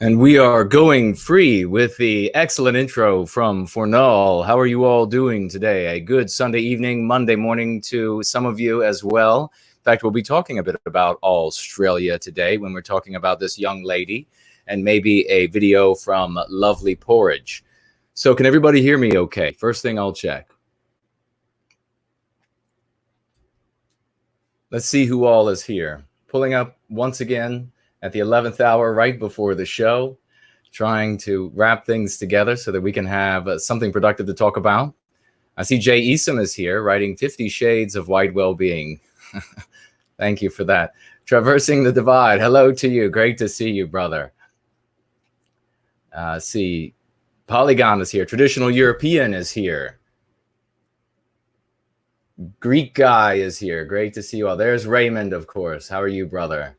And we are going free with the excellent intro from Fornal. How are you all doing today? A good Sunday evening, Monday morning to some of you as well. In fact, we'll be talking a bit about Australia today when we're talking about this young lady and maybe a video from Lovely Porridge. So can everybody hear me okay? First thing I'll check. Let's see who all is here. Pulling up once again at the 11th hour right before the show, trying to wrap things together so that we can have something productive to talk about. I see Jay Easom is here writing 50 Shades of White Wellbeing. Thank you for that. Traversing the Divide. Hello to you. Great to see you, brother. See, Polygon is here. Traditional European is here. Greek guy is here. Great to see you all. There's Raymond, of course. How are you, brother?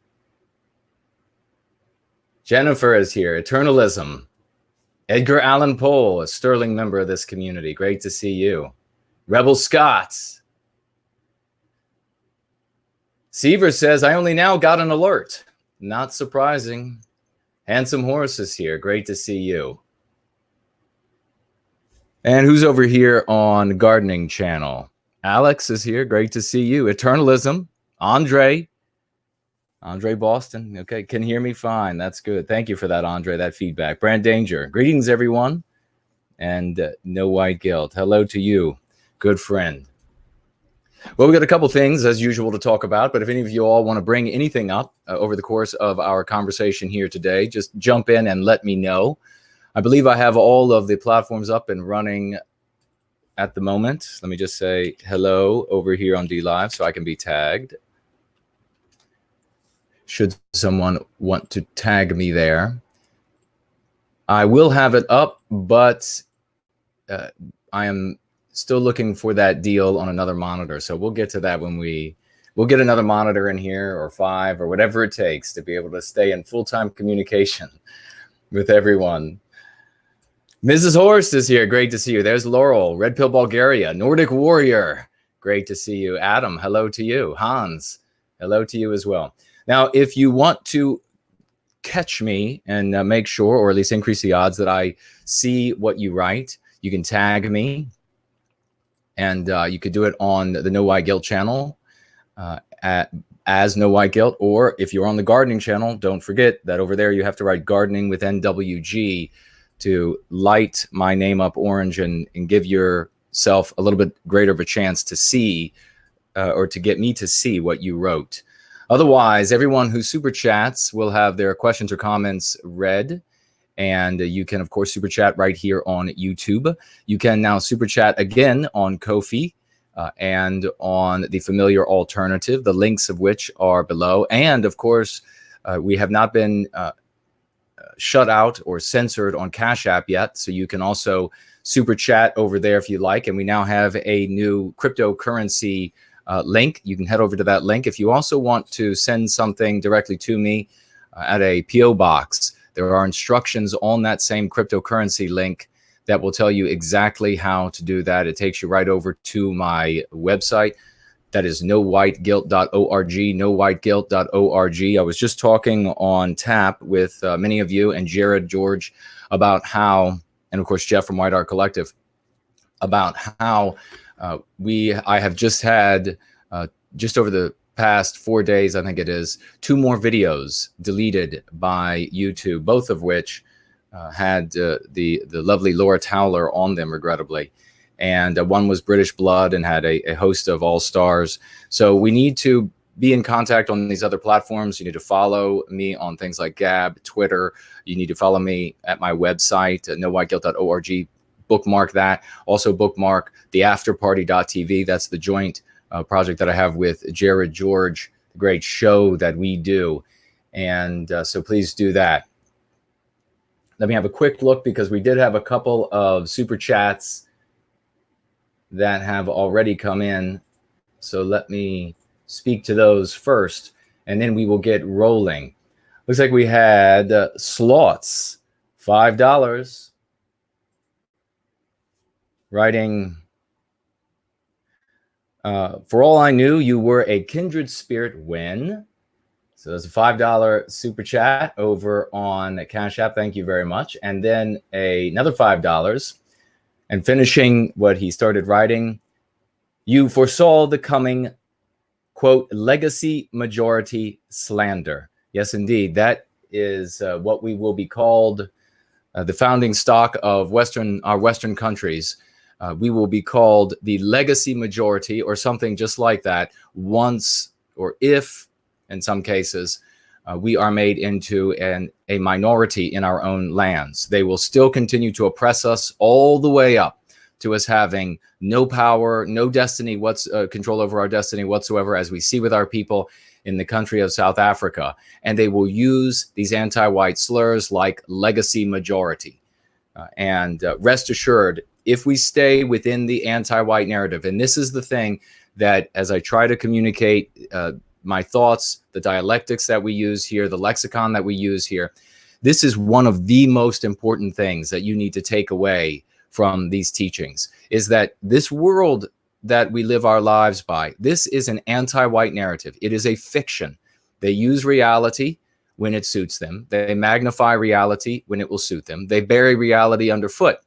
Jennifer is here. Eternalism. Edgar Allan Poe, a sterling member of this community. Great to see you. Rebel Scots. Seaver says, I only now got an alert. Not surprising. Handsome Horse is here. Great to see you. And who's over here on Gardening Channel? Alex is here. Great to see you. Eternalism. Andre Boston. Okay, can hear me fine. That's good. Thank you for that, Andre, that feedback. Brand Danger. Greetings, everyone. And No White Guilt. Hello to you, good friend. Well, we got a couple things, as usual, to talk about. But if any of you all want to bring anything up over the course of our conversation here today, just jump in and let me know. I believe I have all of the platforms up and running at the moment. Let me just say hello over here on DLive so I can be tagged. Should someone want to tag me there. I will have it up, but I am still looking for that deal on another monitor. So we'll get to that when we'll get another monitor in here, or 5 or whatever it takes to be able to stay in full-time communication with everyone. Mrs. Horst is here. Great to see you. There's Laurel, Red Pill Bulgaria, Nordic Warrior. Great to see you. Adam, hello to you. Hans, hello to you as well. Now, if you want to catch me and make sure, or at least increase the odds that I see what you write, you can tag me. And you could do it on the No White Guilt channel as No White Guilt. Or if you're on the Gardening channel, don't forget that over there you have to write Gardening with NWG to light my name up orange and give yourself a little bit greater of a chance to see or to get me to see what you wrote. Otherwise, everyone who super chats will have their questions or comments read. And you can, of course, super chat right here on YouTube. You can now super chat again on Ko-fi and on the familiar alternative, the links of which are below. And, of course, we have not been shut out or censored on Cash App yet. So you can also super chat over there if you like. And we now have a new cryptocurrency link. You can head over to that link. If you also want to send something directly to me at a P.O. box, there are instructions on that same cryptocurrency link that will tell you exactly how to do that. It takes you right over to my website. That is nowhiteguilt.org, nowhiteguilt.org. I was just talking on tap with many of you and Jared George about how, and of course Jeff from White Art Collective, about how I have just had just over the past 4 days, I think it is, 2 more videos deleted by YouTube, both of which had the lovely Laura Towler on them, regrettably. And one was British Blood and had a host of all-stars. So we need to be in contact on these other platforms. You need to follow me on things like Gab, Twitter. You need to follow me at my website, nowhiteguilt.org. Bookmark that. Also bookmark the afterparty.tv. That's the joint project that I have with Jared George, the great show that we do. And so please do that. Let me have a quick look, because we did have a couple of super chats that have already come in. So let me speak to those first, and then we will get rolling. Looks like we had Slots, $5, writing, for all I knew, you were a kindred spirit when. So there's a $5 super chat over on Cash App. Thank you very much. And then another $5. And finishing what he started writing, you foresaw the coming, quote, legacy majority slander. Yes, indeed. That is what we will be called, the founding stock of our Western countries. We will be called the legacy majority or something just like that once or if, in some cases, we are made into a minority in our own lands. They will still continue to oppress us all the way up to us having no power, no destiny, control over our destiny whatsoever, as we see with our people in the country of South Africa. And they will use these anti-white slurs like legacy majority. And rest assured, if we stay within the anti-white narrative, and this is the thing that, as I try to communicate my thoughts, the dialectics that we use here, the lexicon that we use here, this is one of the most important things that you need to take away from these teachings, is that this world that we live our lives by, this is an anti-white narrative. It is a fiction. They use reality when it suits them. They magnify reality when it will suit them. They bury reality underfoot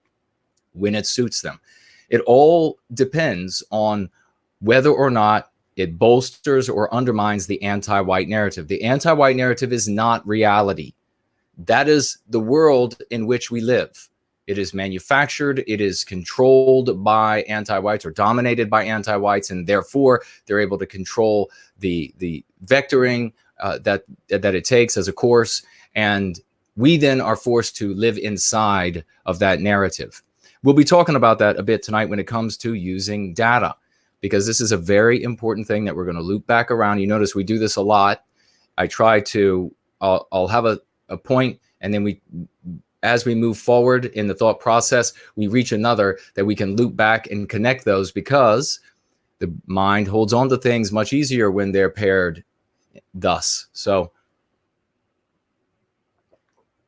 when it suits them. It all depends on whether or not it bolsters or undermines the anti-white narrative. The anti-white narrative is not reality. That is the world in which we live. It is manufactured, it is controlled by anti-whites or dominated by anti-whites, and therefore they're able to control the vectoring that it takes as a course, and we then are forced to live inside of that narrative. We'll be talking about that a bit tonight when it comes to using data, because this is a very important thing that we're going to loop back around. You notice we do this a lot. I try to, I'll have a point, and then as we move forward in the thought process, we reach another that we can loop back and connect those, because the mind holds on to things much easier when they're paired thus. So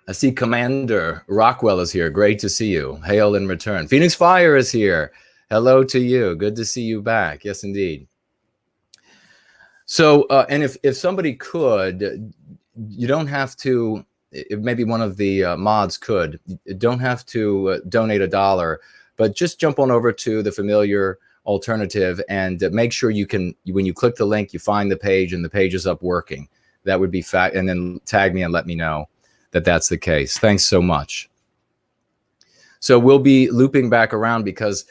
I see Commander Rockwell is here. Great to see you. Hail in return. Phoenix Fire is here. Hello to you. Good to see you back. Yes, indeed. So, and if somebody could, you don't have to, maybe one of the mods could, you don't have to donate $1, but just jump on over to the familiar alternative and make sure you can, when you click the link, you find the page and the page is up working. That would be fact, and then tag me and let me know that that's the case. Thanks so much. So we'll be looping back around, because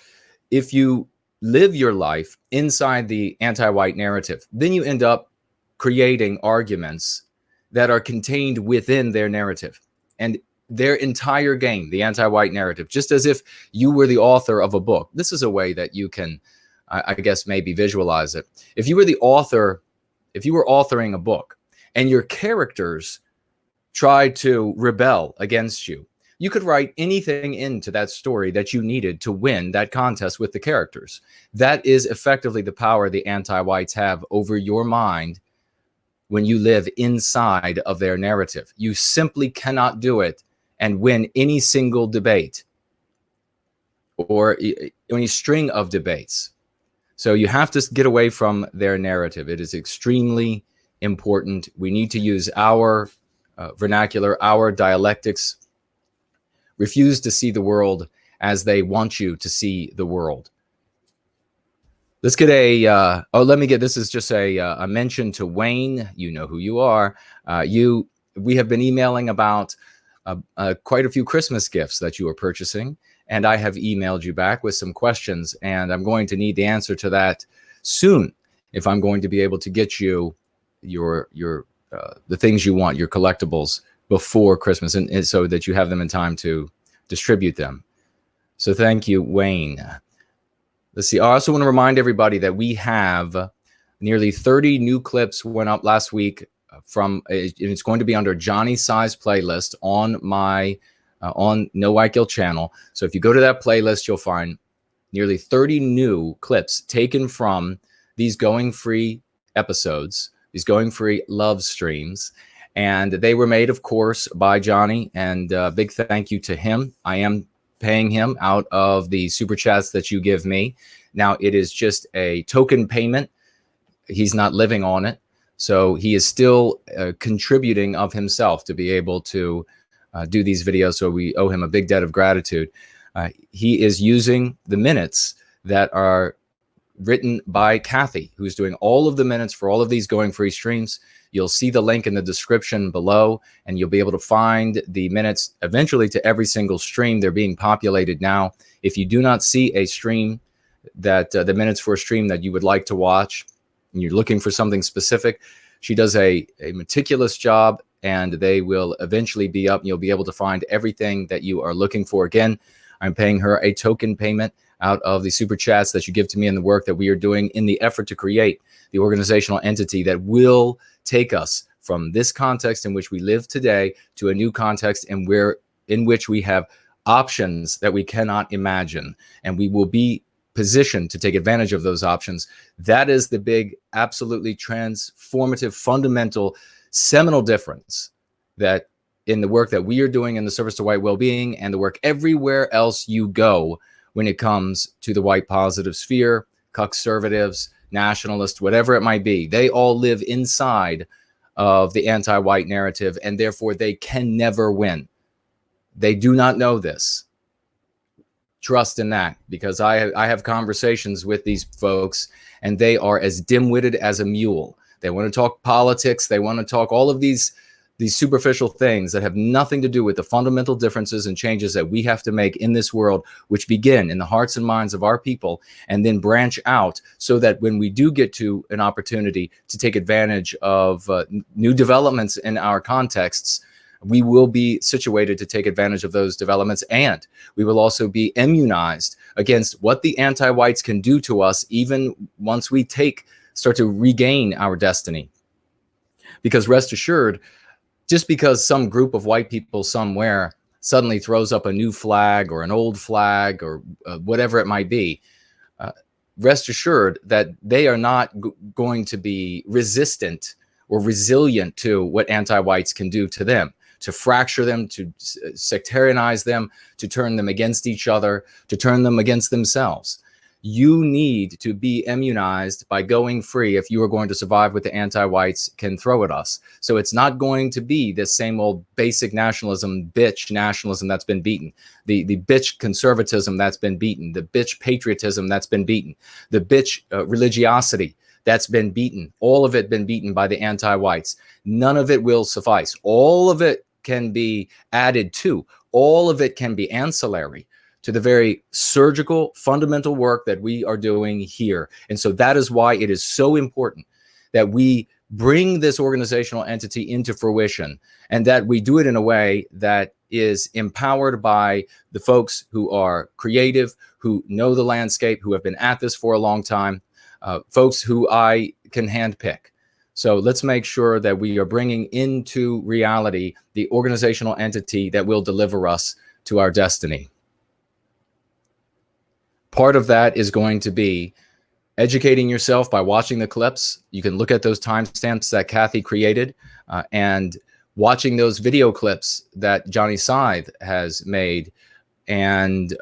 if you live your life inside the anti-white narrative, then you end up creating arguments that are contained within their narrative and their entire game, the anti-white narrative, just as if you were the author of a book. This is a way that you can, I guess, maybe visualize it. If you were the author, if you were authoring a book and your characters tried to rebel against you, you could write anything into that story that you needed to win that contest with the characters. That is effectively the power the anti-whites have over your mind when you live inside of their narrative. You simply cannot do it and win any single debate or any string of debates. So you have to get away from their narrative. It is extremely important. We need to use our vernacular, our dialectics. Refuse to see the world as they want you to see the world. Let's get this is just a mention to Wayne. You know who you are. We have been emailing about quite a few Christmas gifts that you are purchasing, and I have emailed you back with some questions, and I'm going to need the answer to that soon if I'm going to be able to get you the things you want, your collectibles, before Christmas, and so that you have them in time to distribute them. So thank you, Wayne. Let's see. I also want to remind everybody that we have nearly 30 new clips went up last week and it's going to be under Johnny's Size playlist on my on No White Guilt channel. So if you go to that playlist, you'll find nearly 30 new clips taken from these going free episodes, these going free love streams. And they were made, of course, by Johnny, and big thank you to him. I am paying him out of the super chats that you give me. Now, it is just a token payment. He's not living on it. So he is still contributing of himself to be able to do these videos. So we owe him a big debt of gratitude. He is using the minutes that are written by Kathy, who's doing all of the minutes for all of these Going Free streams. You'll see the link in the description below, and you'll be able to find the minutes eventually to every single stream. They're being populated now. If you do not see a stream that the minutes for a stream that you would like to watch, and you're looking for something specific, she does a meticulous job, and they will eventually be up, and you'll be able to find everything that you are looking for. Again, I'm paying her a token payment out of the super chats that you give to me in the work that we are doing in the effort to create the organizational entity that will take us from this context in which we live today to a new context in which we have options that we cannot imagine, and we will be positioned to take advantage of those options. That is the big, absolutely transformative, fundamental, seminal difference that in the work that we are doing in the service to white well-being and the work everywhere else you go when it comes to the white positive sphere, conservatives, nationalists, whatever it might be. They all live inside of the anti-white narrative, and therefore they can never win. They do not know this. Trust in that, because I have conversations with these folks, and they are as dim-witted as a mule. They want to talk politics. They want to talk all of these superficial things that have nothing to do with the fundamental differences and changes that we have to make in this world, which begin in the hearts and minds of our people and then branch out so that when we do get to an opportunity to take advantage of new developments in our contexts, we will be situated to take advantage of those developments, and we will also be immunized against what the anti-whites can do to us even once we start to regain our destiny. Because rest assured, just because some group of white people somewhere suddenly throws up a new flag or an old flag or whatever it might be, rest assured that they are not going to be resistant or resilient to what anti-whites can do to them, to fracture them, to sectarianize them, to turn them against each other, to turn them against themselves. You need to be immunized by going free if you are going to survive what the anti-whites can throw at us. So it's not going to be this same old basic nationalism, bitch nationalism that's been beaten, the bitch conservatism that's been beaten, the bitch patriotism that's been beaten, the bitch religiosity that's been beaten, all of it been beaten by the anti-whites. None of it will suffice. All of it can be added to, all of it can be ancillary to the very surgical, fundamental work that we are doing here. And so that is why it is so important that we bring this organizational entity into fruition, and that we do it in a way that is empowered by the folks who are creative, who know the landscape, who have been at this for a long time, folks who I can handpick. So let's make sure that we are bringing into reality the organizational entity that will deliver us to our destiny. Part of that is going to be educating yourself by watching the clips. You can look at those timestamps that Kathy created and watching those video clips that Johnny Scythe has made, and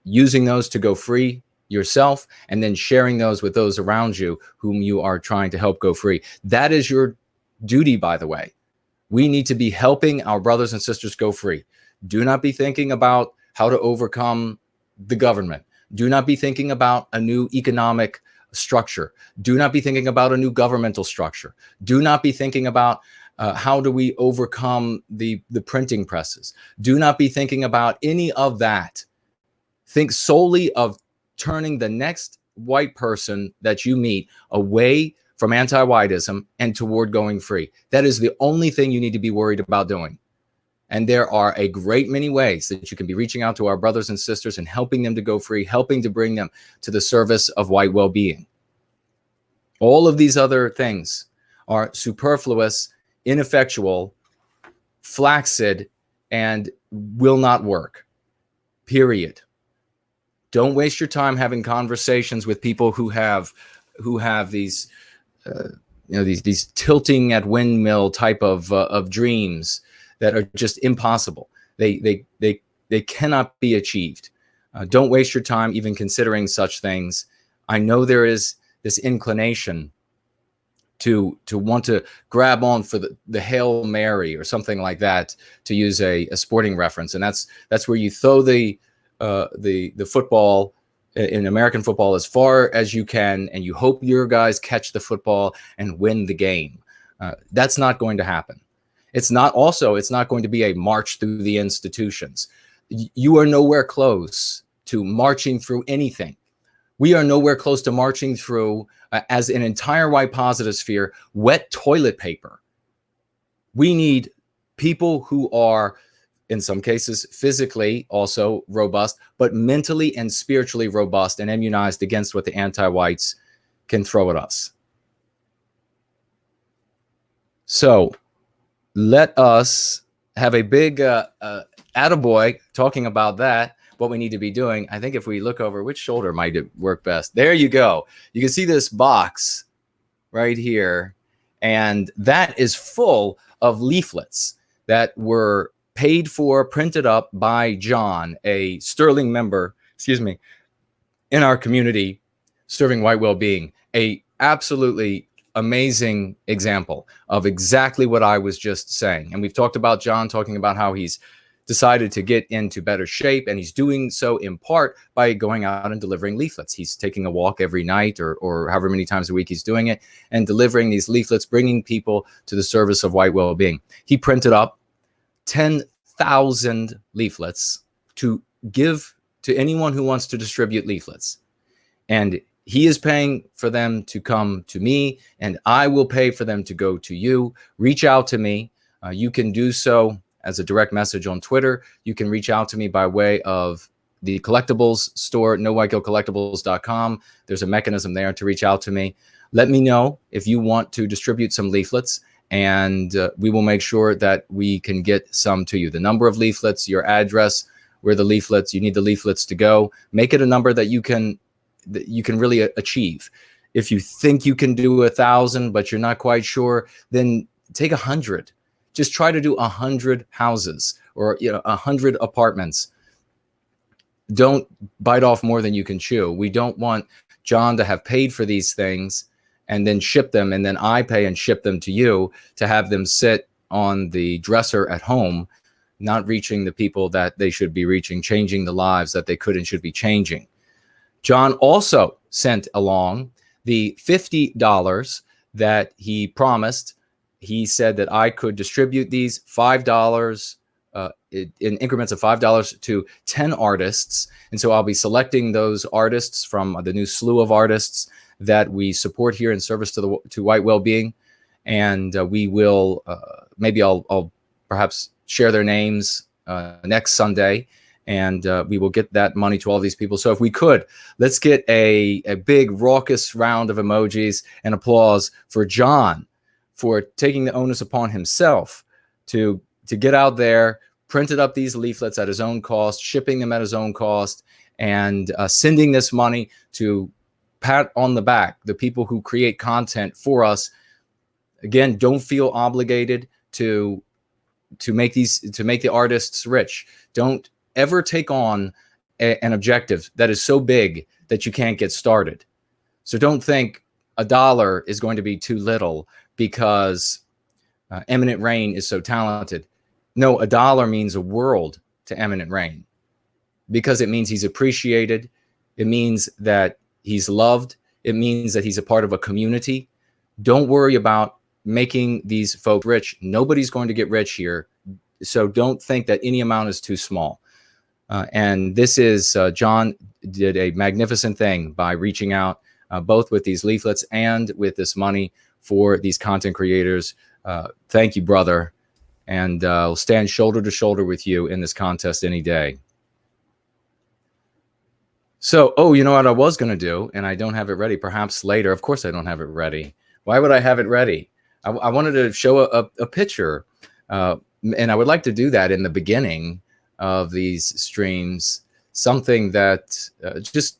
using those to go free yourself, and then sharing those with those around you whom you are trying to help go free. That is your duty, by the way. We need to be helping our brothers and sisters go free. Do not be thinking about how to overcome the government. Do not be thinking about a new economic structure. Do not be thinking about a new governmental structure. Do not be thinking about how do we overcome the printing presses. Do not be thinking about any of that. Think solely of turning the next white person that you meet away from anti-whiteism and toward going free. That is the only thing you need to be worried about doing. And there are a great many ways that you can be reaching out to our brothers and sisters and helping them to go free, helping to bring them to the service of white well-being. All of these other things are superfluous, ineffectual, flaccid, and will not work. Period. Don't waste your time having conversations with people who have these these tilting at windmill type of dreams that are just impossible. They cannot be achieved. Don't waste your time even considering such things. I know there is this inclination to want to grab on for the Hail Mary or something like that, to use a sporting reference. And that's where you throw the football in American football as far as you can, and you hope your guys catch the football and win the game. That's not going to happen. It's not going to be a march through the institutions. You are nowhere close to marching through anything. We are nowhere close to marching through, as an entire white positive sphere, wet toilet paper. We need people who are, in some cases, physically also robust, but mentally and spiritually robust and immunized against what the anti-whites can throw at us. So let us have a big attaboy talking about that, what we need to be doing. I think if we look over, which shoulder might work best? There you go. You can see this box right here, and that is full of leaflets that were paid for, printed up by John, a sterling member, in our community, serving white well-being. A absolutely amazing example of exactly what I was just saying. And we've talked about John talking about how he's decided to get into better shape, and he's doing so in part by going out and delivering leaflets. He's taking a walk every night, or however many times a week he's doing it, and delivering these leaflets, bringing people to the service of white well-being. He printed up 10,000 leaflets to give to anyone who wants to distribute leaflets. And he is paying for them to come to me, and I will pay for them to go to you. Reach out to me. You can do so as a direct message on Twitter. You can reach out to me by way of the collectibles store, nowhiteguiltcollectibles.com. There's a mechanism there to reach out to me. Let me know if you want to distribute some leaflets, and we will make sure that we can get some to you. The number of leaflets, your address, where the leaflets, you need the leaflets to go. Make it a number that you can really achieve. If you think you can do 1,000, but you're not quite sure, then take 100. Just try to do 100 houses, or 100 apartments. Don't bite off more than you can chew. We don't want John to have paid for these things and then ship them, and then I pay and ship them to you, to have them sit on the dresser at home, not reaching the people that they should be reaching, changing the lives that they could and should be changing. John also sent along the $50 that he promised. He said that I could distribute these $5 in increments of $5 to 10 artists. And so I'll be selecting those artists from the new slew of artists that we support here in service to white well-being. And we will, maybe I'll perhaps share their names next Sunday, and we will get that money to all these people. So if we could, let's get a big raucous round of emojis and applause for John for taking the onus upon himself to get out there, printed up these leaflets at his own cost, shipping them at his own cost, and sending this money to pat on the back the people who create content for us. Again, don't feel obligated to make the artists rich. Don't ever take on an objective that is so big that you can't get started. So don't think $1 is going to be too little because Eminent Rain is so talented. No, $1 means a world to Eminent Rain, because it means he's appreciated. It means that he's loved. It means that he's a part of a community. Don't worry about making these folks rich. Nobody's going to get rich here. So don't think that any amount is too small. And this is, John did a magnificent thing by reaching out both with these leaflets and with this money for these content creators. Thank you, brother. And I'll stand shoulder to shoulder with you in this contest any day. So, you know what I was going to do, and I don't have it ready, perhaps later. Of course I don't have it ready. Why would I have it ready? I wanted to show a picture, and I would like to do that in the beginning of these streams, something that just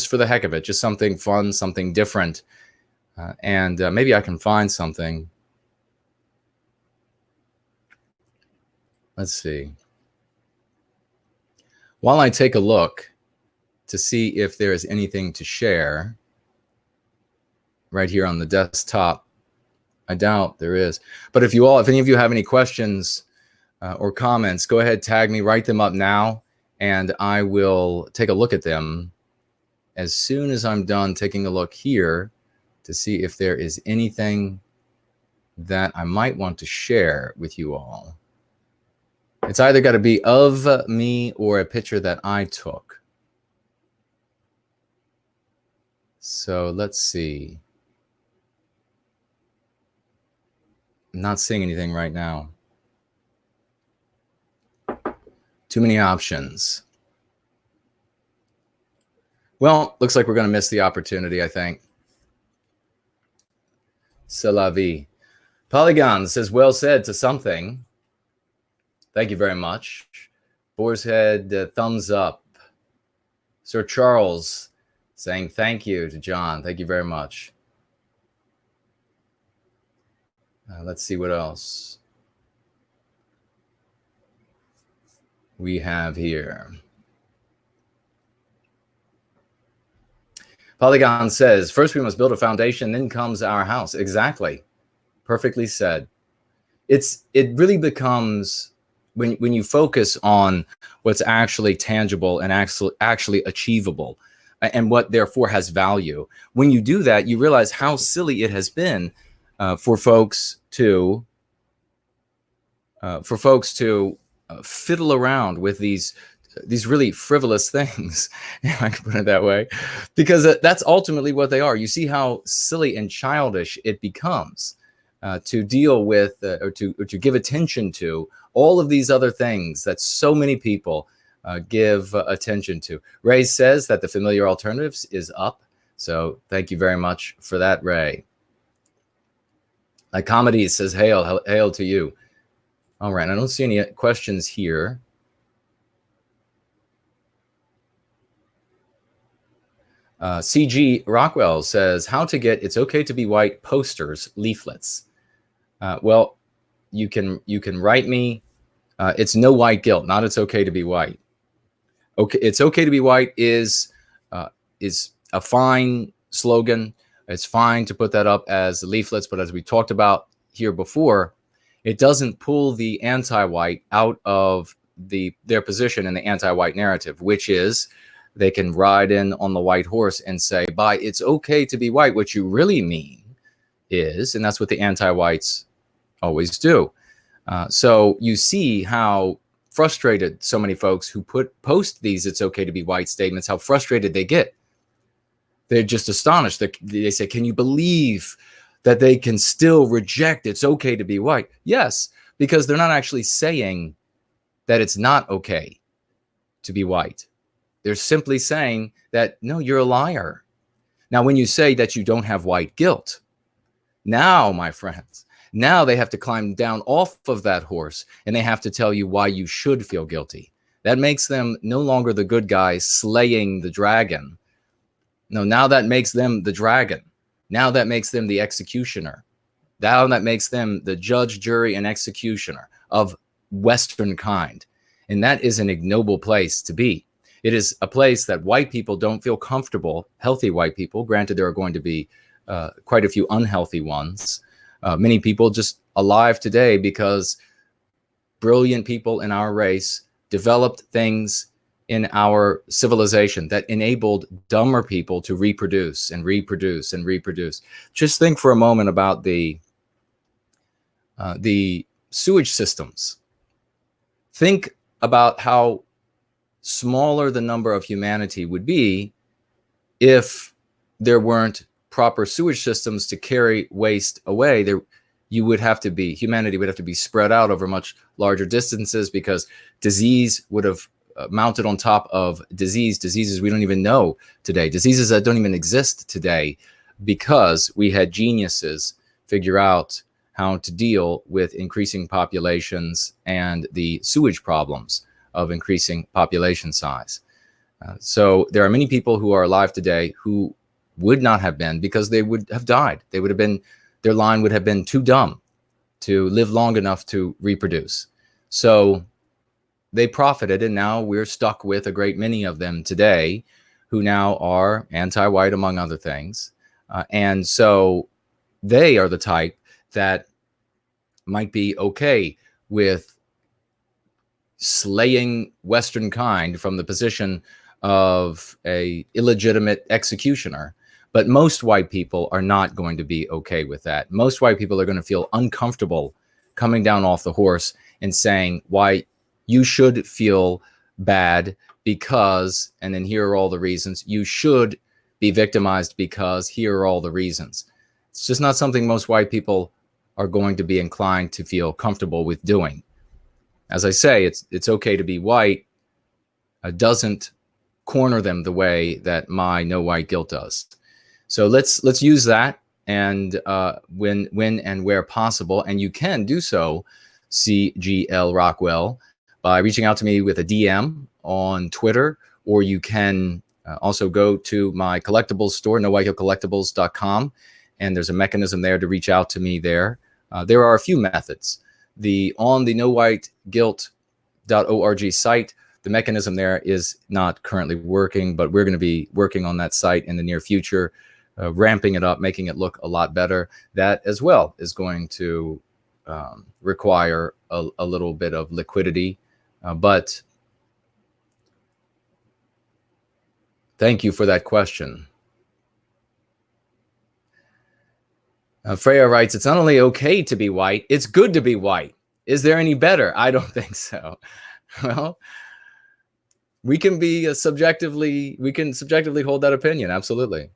for the heck of it, just something fun, something different. And maybe I can find something. Let's see. While I take a look to see if there is anything to share, right here on the desktop. I doubt there is. But if any of you have any questions or comments, go ahead, tag me, write them up now, and I will take a look at them as soon as I'm done taking a look here to see if there is anything that I might want to share with you all. It's either got to be of me or a picture that I took. So let's see. I'm not seeing anything right now. Too many options. Well, looks like we're going to miss the opportunity, I think. C'est la vie. Polygon says, well said to something. Thank you very much. Boar's Head, thumbs up. Sir Charles saying thank you to John. Thank you very much. Let's see what else we have here. Polygon says, first we must build a foundation, then comes our house. Exactly. Perfectly said. It really becomes, when you focus on what's actually tangible and actually achievable, and what therefore has value. When you do that, you realize how silly it has been for folks to fiddle around with these really frivolous things, if I can put it that way, because that's ultimately what they are. You see how silly and childish it becomes to deal with or to give attention to all of these other things that so many people give attention to. Ray says that the familiar alternatives is up. So thank you very much for that, Ray. Comedy says, hail to you. All right, I don't see any questions here. CG Rockwell says, how to get It's Okay to Be White posters, leaflets. Well, you can write me. It's no white guilt, not It's Okay to Be White. Okay, It's Okay to Be White is a fine slogan. It's fine to put that up as leaflets, but as we talked about here before, it doesn't pull the anti-white out of their position in the anti-white narrative, which is they can ride in on the white horse and say, by it's okay to be white, what you really mean is, and that's what the anti-whites always do. So you see how frustrated so many folks who post these It's Okay to Be White statements, how frustrated they get. They're just astonished. They say, can you believe that they can still reject It's Okay to Be White? Yes, because they're not actually saying that it's not okay to be white. They're simply saying that, no, you're a liar. Now, when you say that you don't have white guilt, now, my friends, now they have to climb down off of that horse and they have to tell you why you should feel guilty. That makes them no longer the good guy slaying the dragon. No, now that makes them the dragon. Now that makes them the executioner. Now that makes them the judge, jury, and executioner of Western kind. And that is an ignoble place to be. It is a place that white people don't feel comfortable, healthy white people. Granted, there are going to be quite a few unhealthy ones. Many people just alive today because brilliant people in our race developed things in our civilization that enabled dumber people to reproduce and reproduce and reproduce. Just think for a moment about the sewage systems. Think about how smaller the number of humanity would be if there weren't proper sewage systems to carry waste away. Humanity would have to be spread out over much larger distances because disease would have mounted on top of diseases we don't even know today, diseases that don't even exist today, because we had geniuses figure out how to deal with increasing populations and the sewage problems of increasing population size. So there are many people who are alive today who would not have been, because they would have died. They would have been, their line would have been too dumb to live long enough to reproduce. So they profited, and now we're stuck with a great many of them today who now are anti-white, among other things, And so they are the type that might be okay with slaying Western kind from the position of a illegitimate executioner. But most white people are not going to be okay with that. Most white people are going to feel uncomfortable coming down off the horse and saying why you should feel bad because, and then here are all the reasons, you should be victimized because here are all the reasons. It's just not something most white people are going to be inclined to feel comfortable with doing. As I say, it's okay to be white. Doesn't corner them the way that my no white guilt does. So let's use that, and when and where possible, and you can do so, CGL Rockwell, by reaching out to me with a DM on Twitter, or you can also go to my collectibles store, nowhiteguiltcollectibles.com, and there's a mechanism there to reach out to me there. There are a few methods. On the nowhiteguilt.org site, the mechanism there is not currently working, but we're going to be working on that site in the near future, ramping it up, making it look a lot better. That as well is going to require a little bit of liquidity, but thank you for that question. Freya writes, it's not only okay to be white, it's good to be white. Is there any better? I don't think so. Well, we can be subjectively hold that opinion. Absolutely.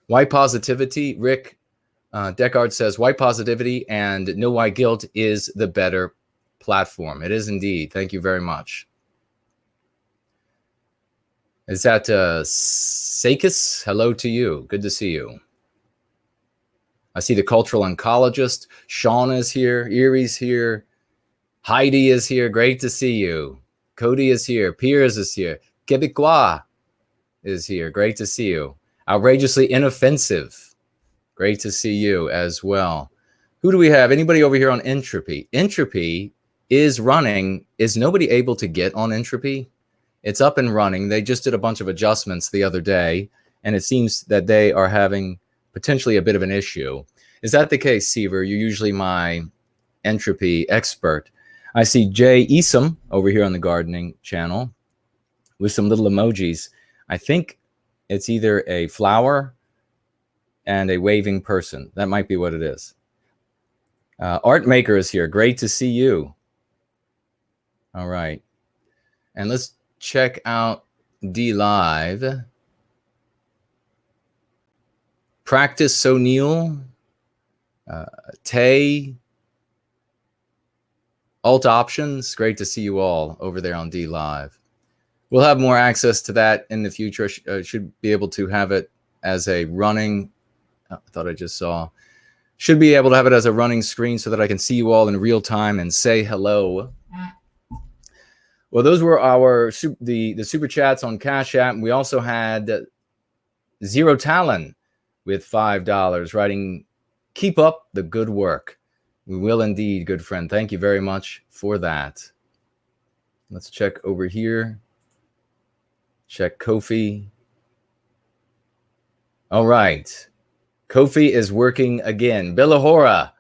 White positivity, Rick Deckard says, white positivity and no white guilt is the better platform. It is indeed. Thank you very much. Is that Sakis? Hello to you. Good to see you. I see the cultural oncologist. Sean is here. Erie's here. Heidi is here. Great to see you. Cody is here. Piers is here. Quebecois is here. Great to see you. Outrageously inoffensive. Great to see you as well. Who do we have? Anybody over here on Entropy? Entropy is running. Is nobody able to get on Entropy? It's up and running. They just did a bunch of adjustments the other day, and it seems that they are having potentially a bit of an issue. Is that the case, Seaver? You're usually my Entropy expert. I see Jay Esom over here on the gardening channel with some little emojis. I think it's either a flower and a waving person. That might be what it is. Art Maker is here. Great to see you. All right. And let's check out D Live. Practice O'Neill, Tay, Alt Options. Great to see you all over there on D Live. We'll have more access to that in the future. Should be able to have it as a running. I thought I just saw. Should be able to have it as a running screen so that I can see you all in real time and say hello. Well, those were our the super chats on Cash App. We also had Zero Talon with $5 writing, "Keep up the good work." We will indeed, good friend. Thank you very much for that. Let's check over here. Check Kofi. All right. Kofi is working again. Billahora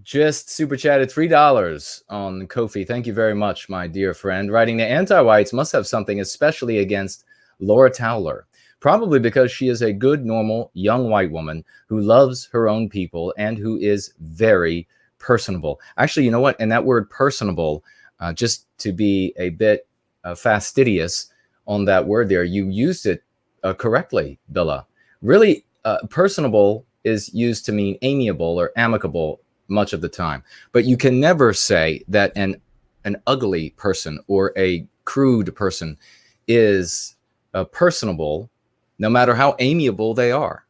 just super chatted $3 on Kofi. Thank you very much, my dear friend. Writing, the anti-whites must have something especially against Laura Towler. Probably because she is a good, normal, young white woman who loves her own people and who is very personable. Actually, you know what? And that word personable, just to be a bit fastidious on that word there, you used it correctly, Billa. Really, personable is used to mean amiable or amicable much of the time. But you can never say that an ugly person or a crude person is personable, no matter how amiable they are,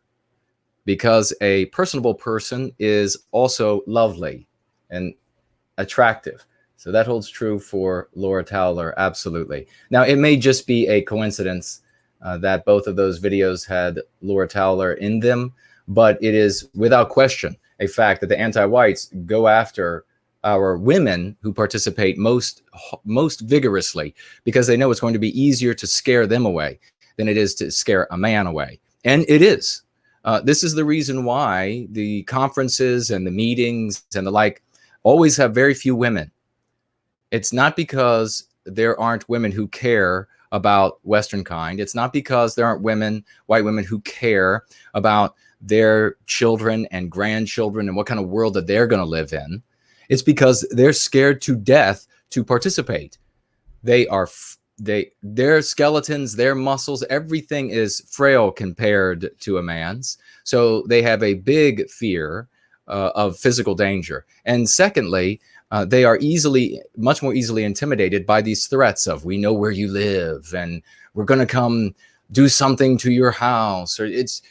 because a personable person is also lovely and attractive. So that holds true for Laura Towler, absolutely. Now, it may just be a coincidence that both of those videos had Laura Towler in them, but it is without question a fact that the anti-whites go after our women who participate most vigorously, because they know it's going to be easier to scare them away than it is to scare a man away. And it is. This is the reason why the conferences and the meetings and the like always have very few women. It's not because there aren't women who care about Western kind. It's not because there aren't women, white women, who care about their children and grandchildren and what kind of world that they're going to live in. It's because they're scared to death to participate. Their skeletons, their muscles, everything is frail compared to a man's. So they have a big fear of physical danger. And secondly, they are much more easily intimidated by these threats of, we know where you live and we're going to come do something to your house. Or it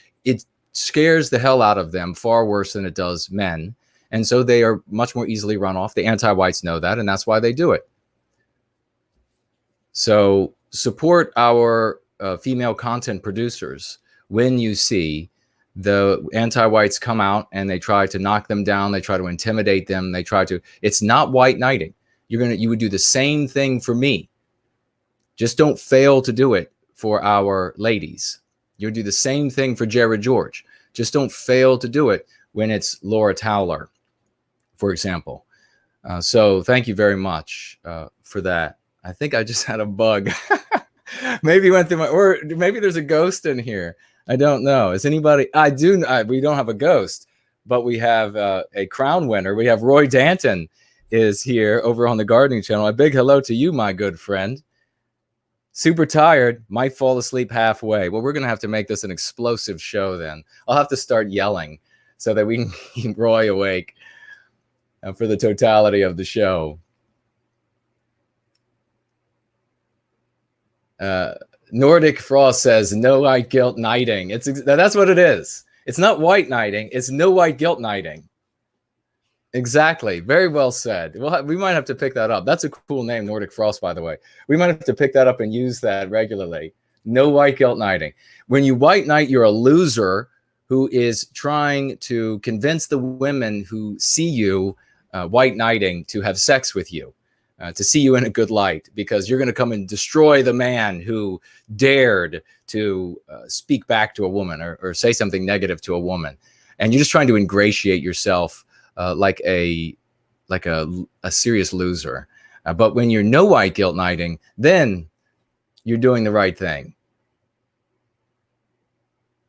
scares the hell out of them far worse than it does men. And so they are much more easily run off. The anti-whites know that, and that's why they do it. So support our female content producers when you see the anti-whites come out and they try to knock them down, they try to intimidate them, it's not white knighting. You would do the same thing for me. Just don't fail to do it for our ladies. You would do the same thing for Jared George. Just don't fail to do it when it's Laura Towler, for example. So thank you very much for that. I think I just had a bug. Maybe went through or maybe there's a ghost in here. I don't know. Is anybody? We don't have a ghost, but we have a crown winner. We have Roy Danton is here over on the gardening channel. A big hello to you, my good friend. Super tired, might fall asleep halfway. Well, we're going to have to make this an explosive show then. I'll have to start yelling so that we can keep Roy awake for the totality of the show. Nordic Frost says, no white guilt knighting. That's what it is. It's not white knighting. It's no white guilt knighting. Exactly. Very well said. We might have to pick that up. That's a cool name, Nordic Frost, by the way. We might have to pick that up and use that regularly. No white guilt knighting. When you white knight, you're a loser who is trying to convince the women who see you white knighting to have sex with you. To see you in a good light, because you're going to come and destroy the man who dared to speak back to a woman or say something negative to a woman. And you're just trying to ingratiate yourself like a serious loser. But when you're no white guilt knighting, then you're doing the right thing.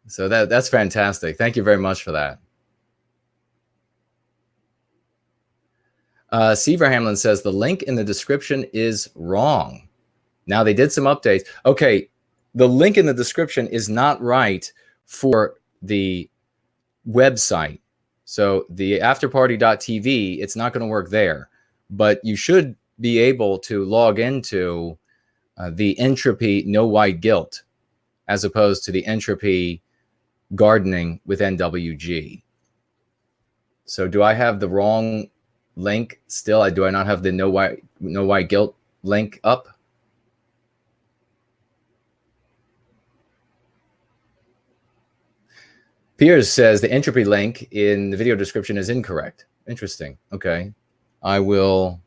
So that's fantastic. Thank you very much for that. Seaver Hamlin says the link in the description is wrong. Now they did some updates. Okay, the link in the description is not right for the website. So the afterparty.tv, it's not going to work there. But you should be able to log into the Entropy No White Guilt as opposed to the Entropy Gardening with NWG. So do I have the wrong link still? Do I not have the no white guilt link up? Piers says the entropy link in the video description is incorrect. Interesting. Okay. I'll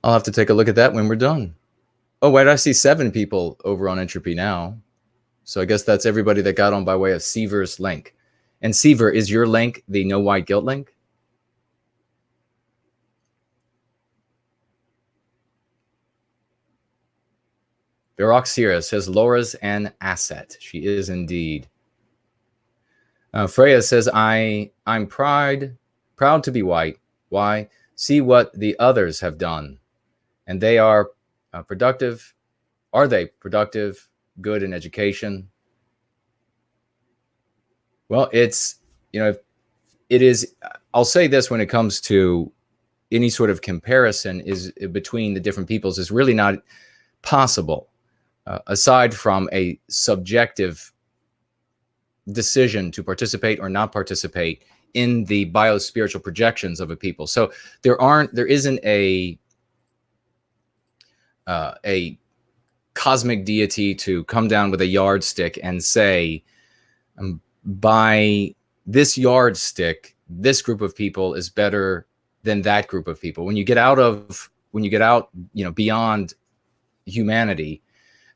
have to take a look at that when we're done. Oh, wait, I see 7 people over on Entropy now. So I guess that's everybody that got on by way of Seaver's link. And Seaver, is your link the no white guilt link? Baroxira says Laura's an asset. She is indeed. Freya says I'm proud to be white. Why? See what the others have done, and they are productive. Are they productive? Good in education? Well, it is. I'll say this: when it comes to any sort of comparison is between the different peoples, is really not possible, aside from a subjective decision to participate or not participate in the biospiritual projections of a people. So there isn't a cosmic deity to come down with a yardstick and say, by this yardstick, this group of people is better than that group of people. When you get out, beyond humanity,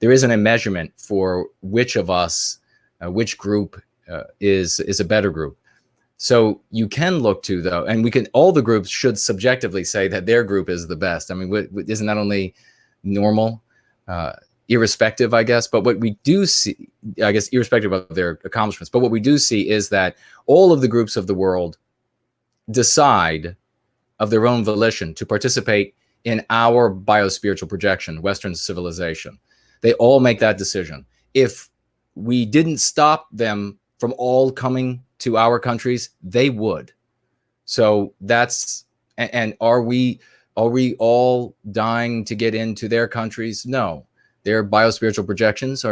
there isn't a measurement for which of us, which group is a better group. So you can look to, though, and all the groups should subjectively say that their group is the best. I mean, isn't that only normal, irrespective, I guess? But what we do see, I guess, irrespective of their accomplishments, but what we do see is that all of the groups of the world decide of their own volition to participate in our biospiritual projection, Western civilization. They all make that decision. If we didn't stop them from all coming to our countries, they would. So and are we all dying to get into their countries? No. Their biospiritual projections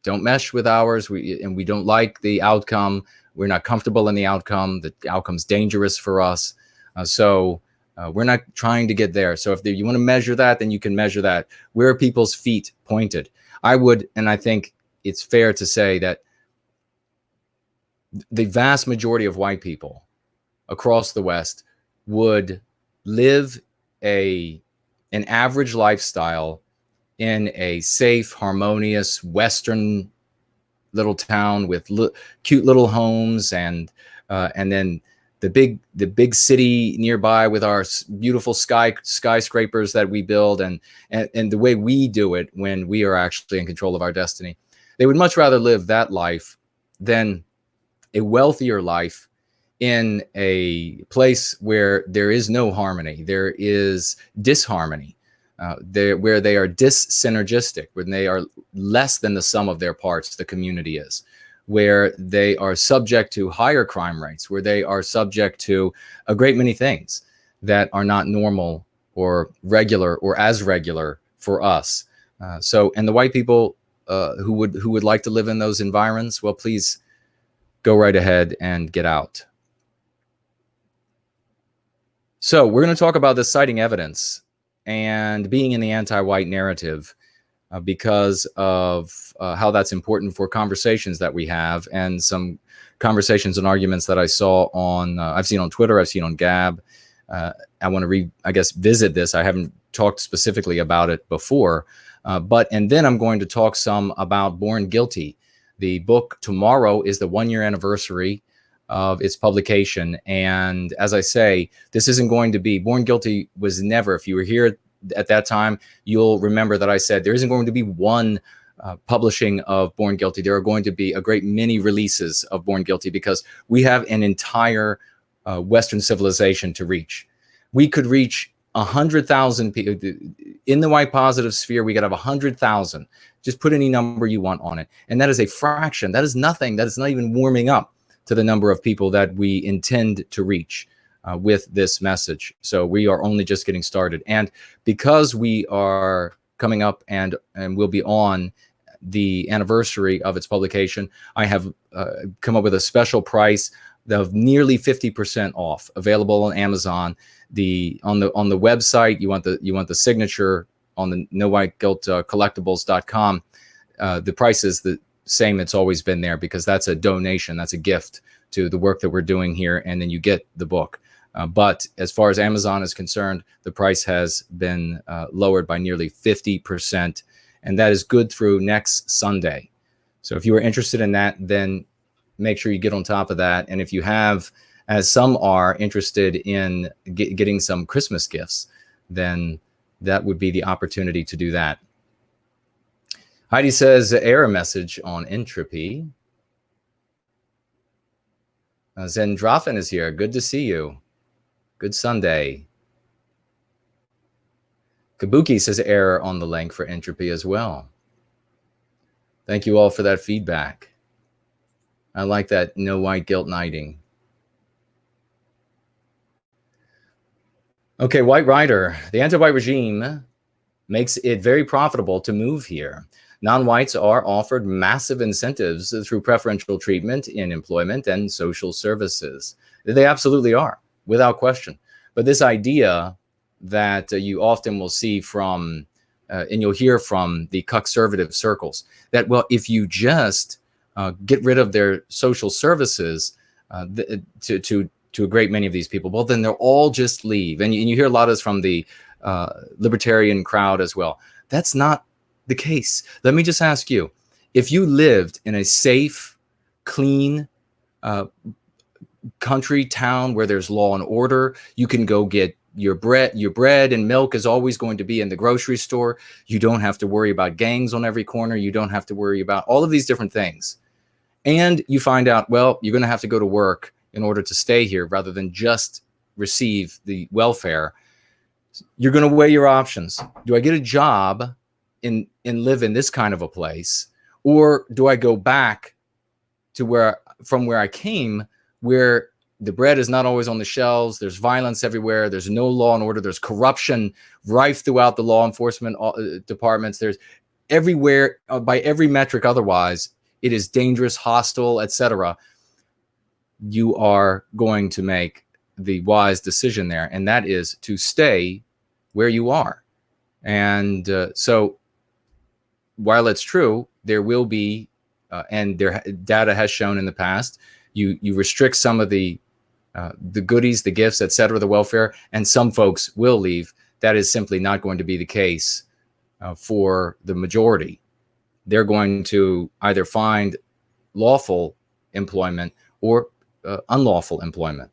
don't mesh with ours. We don't like the outcome. We're not comfortable in the outcome. The outcome's dangerous for us. So we're not trying to get there. So if you want to measure that, then you can measure that. Where are people's feet pointed? And I think it's fair to say that the vast majority of white people across the West would live an average lifestyle in a safe, harmonious Western little town with cute little homes, and then the big city nearby with our beautiful skyscrapers that we build, and the way we do it when we are actually in control of our destiny. They would much rather live that life than a wealthier life in a place where there is no harmony. There is disharmony, where they are dyssynergistic, when they are less than the sum of their parts, the community is, where they are subject to higher crime rates, where they are subject to a great many things that are not normal or regular or as regular for us. And the white people who would like to live in those environments, well, please go right ahead and get out. So we're going to talk about this citing evidence and being in the anti-white narrative because of how that's important for conversations that we have, and some conversations and arguments that I've seen on Twitter, I've seen on Gab. I want to visit this. I haven't talked specifically about it before, and then I'm going to talk some about Born Guilty. The book tomorrow is the 1-year anniversary of its publication. And as I say, this isn't going to be, Born Guilty was never, if you were here at that time, you'll remember that I said there isn't going to be one publishing of Born Guilty. There are going to be a great many releases of Born Guilty, because we have an entire Western civilization to reach. We could reach 100,000 people in the white positive sphere. We could have 100,000. Just put any number you want on it. And that is a fraction. That is nothing. That is not even warming up to the number of people that we intend to reach with this message. So we are only just getting started. And because we are coming up and will be on the anniversary of its publication, I have come up with a special price of nearly 50% off, available on Amazon. On the website, you want the signature on the No White Guilt collectibles.com. The price is the same it's always been there, because that's a donation, that's a gift to the work that we're doing here, and then you get the book. But as far as Amazon is concerned, the price has been lowered by nearly 50%, and that is good through next Sunday. So if you are interested in that, then make sure you get on top of that. And if you have, as some are, interested in getting some Christmas gifts, then that would be the opportunity to do that. Heidi says, error message on entropy. Zendrafen is here. Good to see you. Good Sunday. Kabuki says error on the link for entropy as well. Thank you all for that feedback. I like that no white guilt nighting. Okay, White Rider. The anti-white regime makes it very profitable to move here. Non-whites are offered massive incentives through preferential treatment in employment and social services. They absolutely are, without question. But this idea that you often will see from, and you'll hear from the conservative circles, that, well, if you just get rid of their social services to to a great many of these people, well, then they'll all just leave. And you hear a lot of this from the libertarian crowd as well. That's not the case. Let me just ask you, if you lived in a safe, clean country town where there's law and order, you can go get your bread and milk is always going to be in the grocery store. You don't have to worry about gangs on every corner. You don't have to worry about all of these different things. And you find out, well, you're going to have to go to work in order to stay here rather than just receive the welfare. You're going to weigh your options. Do I get a job and live in this kind of a place? Or do I go back to from where I came, where the bread is not always on the shelves, there's violence everywhere, there's no law and order, there's corruption rife throughout the law enforcement departments, there's everywhere, by every metric otherwise, it is dangerous, hostile, etc. You are going to make the wise decision there, and that is to stay where you are. And so while it's true, there will be, and their data has shown in the past, you restrict some of the goodies, the gifts, etc., the welfare, and some folks will leave. That is simply not going to be the case for the majority. They're going to either find lawful employment or unlawful employment.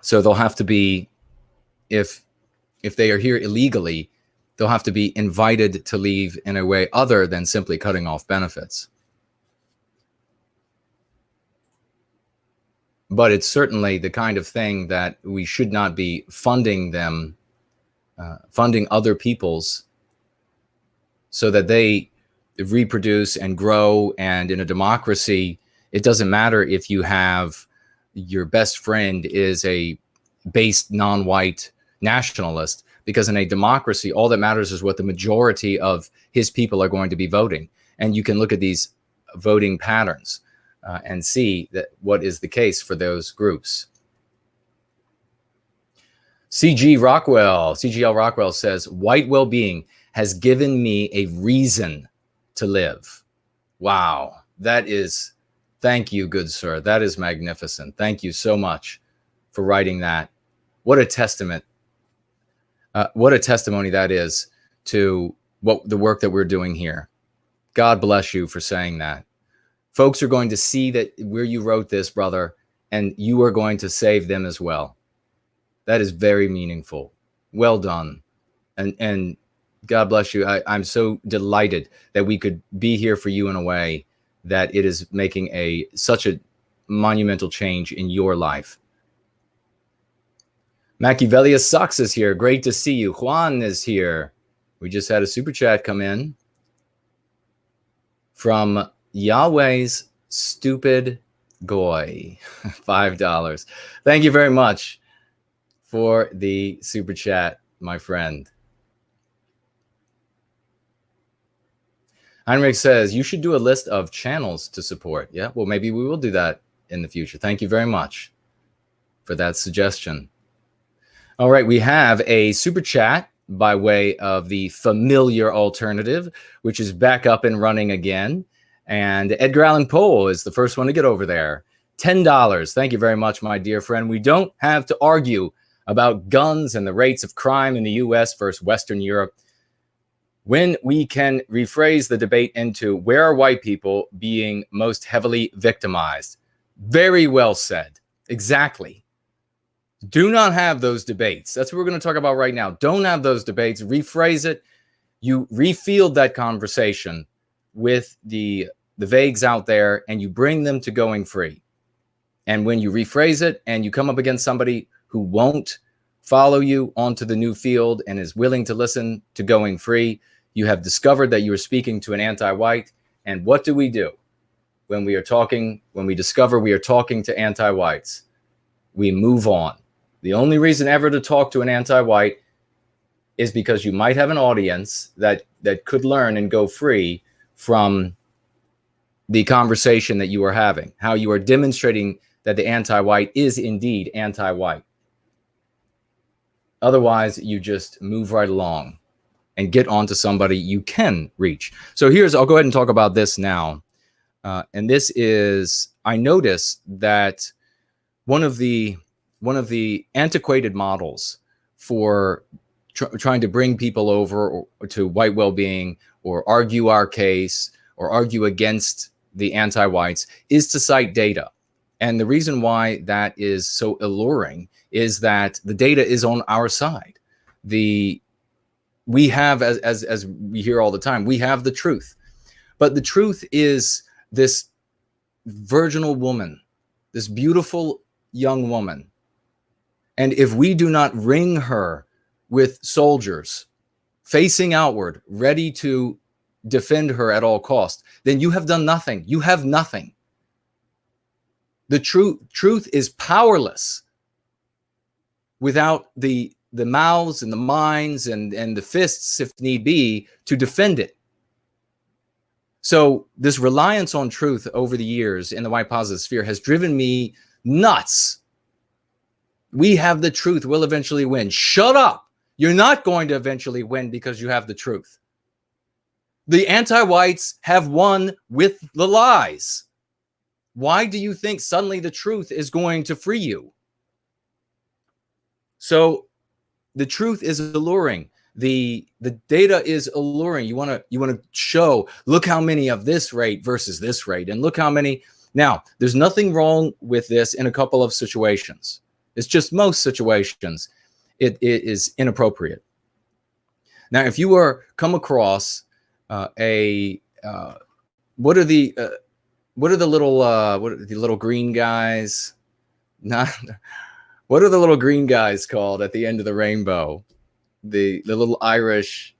So they'll have to be, if they are here illegally, they'll have to be invited to leave in a way other than simply cutting off benefits. But it's certainly the kind of thing that we should not be funding them, funding other people's, so that they reproduce and grow. And in a democracy, it doesn't matter if you have your best friend is a based non-white nationalist, because in a democracy, all that matters is what the majority of his people are going to be voting. And you can look at these voting patterns and see that what is the case for those groups. CGL Rockwell says, White Wellbeing has given me a reason to live. Wow, that is, thank you, good sir. That is magnificent. Thank you so much for writing that. What a testament. What a testimony that is to the work that we're doing here. God bless you for saying that. Folks are going to see that where you wrote this, brother, and you are going to save them as well. That is very meaningful. Well done. And God bless you. I'm so delighted that we could be here for you in a way that it is making such a monumental change in your life. Machiavellius Sucks is here. Great to see you. Juan is here. We just had a super chat come in from Yahweh's Stupid Goy. $5. Thank you very much for the super chat, my friend. Heinrich says, you should do a list of channels to support. Yeah, well, maybe we will do that in the future. Thank you very much for that suggestion. All right, we have a super chat by way of the familiar alternative, which is back up and running again. And Edgar Allan Poe is the first one to get over there. $10. Thank you very much, my dear friend. We don't have to argue about guns and the rates of crime in the U.S. versus Western Europe when we can rephrase the debate into where are white people being most heavily victimized. Very well said. Exactly. Do not have those debates. That's what we're going to talk about right now. Don't have those debates. Rephrase it. You refield that conversation with the vagues out there, and you bring them to going free. And when you rephrase it and you come up against somebody who won't follow you onto the new field and is willing to listen to going free, you have discovered that you are speaking to an anti-white. And what do? When we discover we are talking to anti-whites? We move on. The only reason ever to talk to an anti-white is because you might have an audience that could learn and go free from the conversation that you are having, how you are demonstrating that the anti-white is indeed anti-white. Otherwise, you just move right along and get onto somebody you can reach. So I'll go ahead and talk about this now. And this is, I notice that one of the antiquated models for trying to bring people over to white well-being or argue our case or argue against the anti-whites is to cite data. And the reason why that is so alluring is that the data is on our side. We have, as we hear all the time, we have the truth. But the truth is this virginal woman, this beautiful young woman. And if we do not ring her with soldiers facing outward, ready to defend her at all costs, then you have done nothing. You have nothing. The truth is powerless without the mouths and the minds and the fists, if need be, to defend it. So this reliance on truth over the years in the white positive sphere has driven me nuts. We have the truth. We'll eventually win. Shut up. You're not going to eventually win because you have the truth. The anti-whites have won with the lies. Why do you think suddenly the truth is going to free you? So the truth is alluring. The data is alluring. You want to show, look how many of this rate versus this rate, and look how many. Now, there's nothing wrong with this in a couple of situations. It's just most situations it is inappropriate. Now, if you are come across what are the little green guys? What are the little green guys called at the end of the rainbow? The little Irish,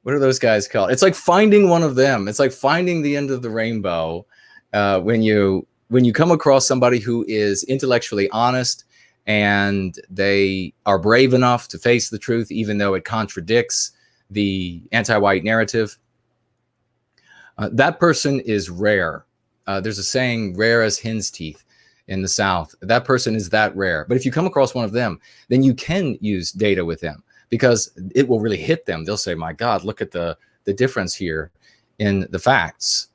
what are those guys called? It's like finding one of them. It's like finding the end of the rainbow when you come across somebody who is intellectually honest and they are brave enough to face the truth, even though it contradicts the anti-white narrative. That person is rare. There's a saying, rare as hen's teeth in the South. That person is that rare. But if you come across one of them, then you can use data with them because it will really hit them. They'll say, my God, look at the difference here in the facts.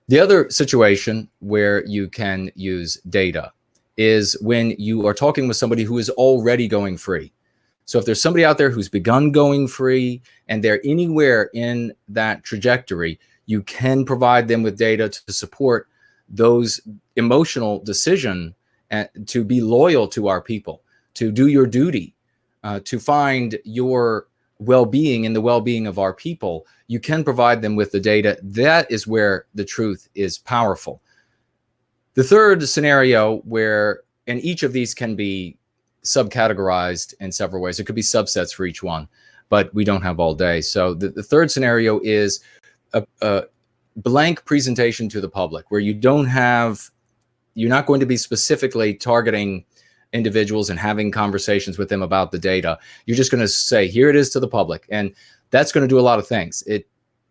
The other situation where you can use data is when you are talking with somebody who is already going free. So if there's somebody out there who's begun going free and they're anywhere in that trajectory, you can provide them with data to support those emotional decision to be loyal to our people, to do your duty, to find your well-being in the well-being of our people. You can provide them with the data. That is where the truth is powerful. The third scenario where, and each of these can be subcategorized in several ways. It could be subsets for each one, but we don't have all day. So the third scenario is a blank presentation to the public where you're not going to be specifically targeting individuals and having conversations with them about the data. You're just going to say, here it is to the public. And that's going to do a lot of things.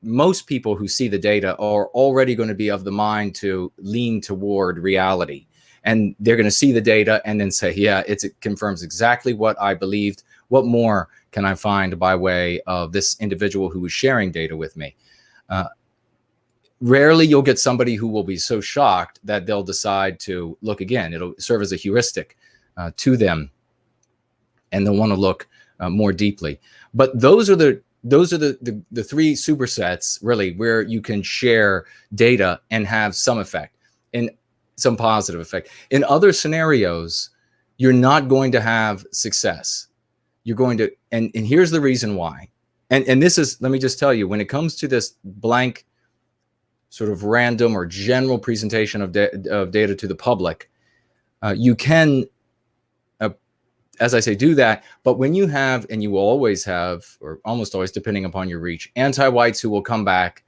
Most people who see the data are already going to be of the mind to lean toward reality. And they're going to see the data and then say, yeah, it confirms exactly what I believed. What more can I find by way of this individual who is sharing data with me? Rarely you'll get somebody who will be so shocked that they'll decide to look again. It'll serve as a heuristic to them, and they'll want to look more deeply. But those are the three supersets really where you can share data and have some effect, and some positive effect. In other scenarios, you're not going to have success. You're going to, and here's the reason why. And this is, let me just tell you, when it comes to this blank sort of random or general presentation of data to the public, you can, as I say, do that. But when you have, and you will always have, or almost always, depending upon your reach, anti-whites who will come back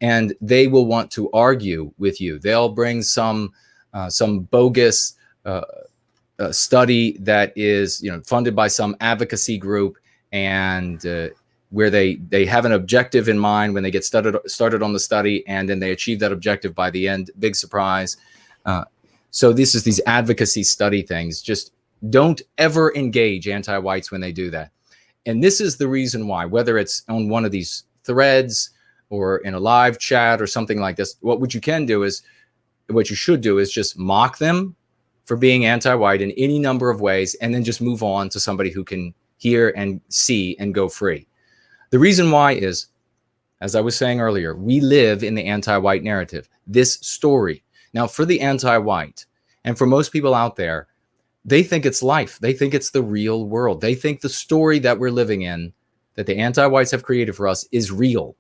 and they will want to argue with you. They'll bring some bogus study that is, funded by some advocacy group, and where they have an objective in mind when they get started on the study, and then they achieve that objective by the end. Big surprise. So this is these advocacy study things. Just don't ever engage anti-whites when they do that. And this is the reason why, whether it's on one of these threads or in a live chat or something like this, what you can do is, what you should do is just mock them for being anti-white in any number of ways, and then just move on to somebody who can hear and see and go free. The reason why is, as I was saying earlier, we live in the anti-white narrative, this story. Now, for the anti-white, and for most people out there, they think it's life. They think it's the real world. They think the story that we're living in, that the anti-whites have created for us, is real.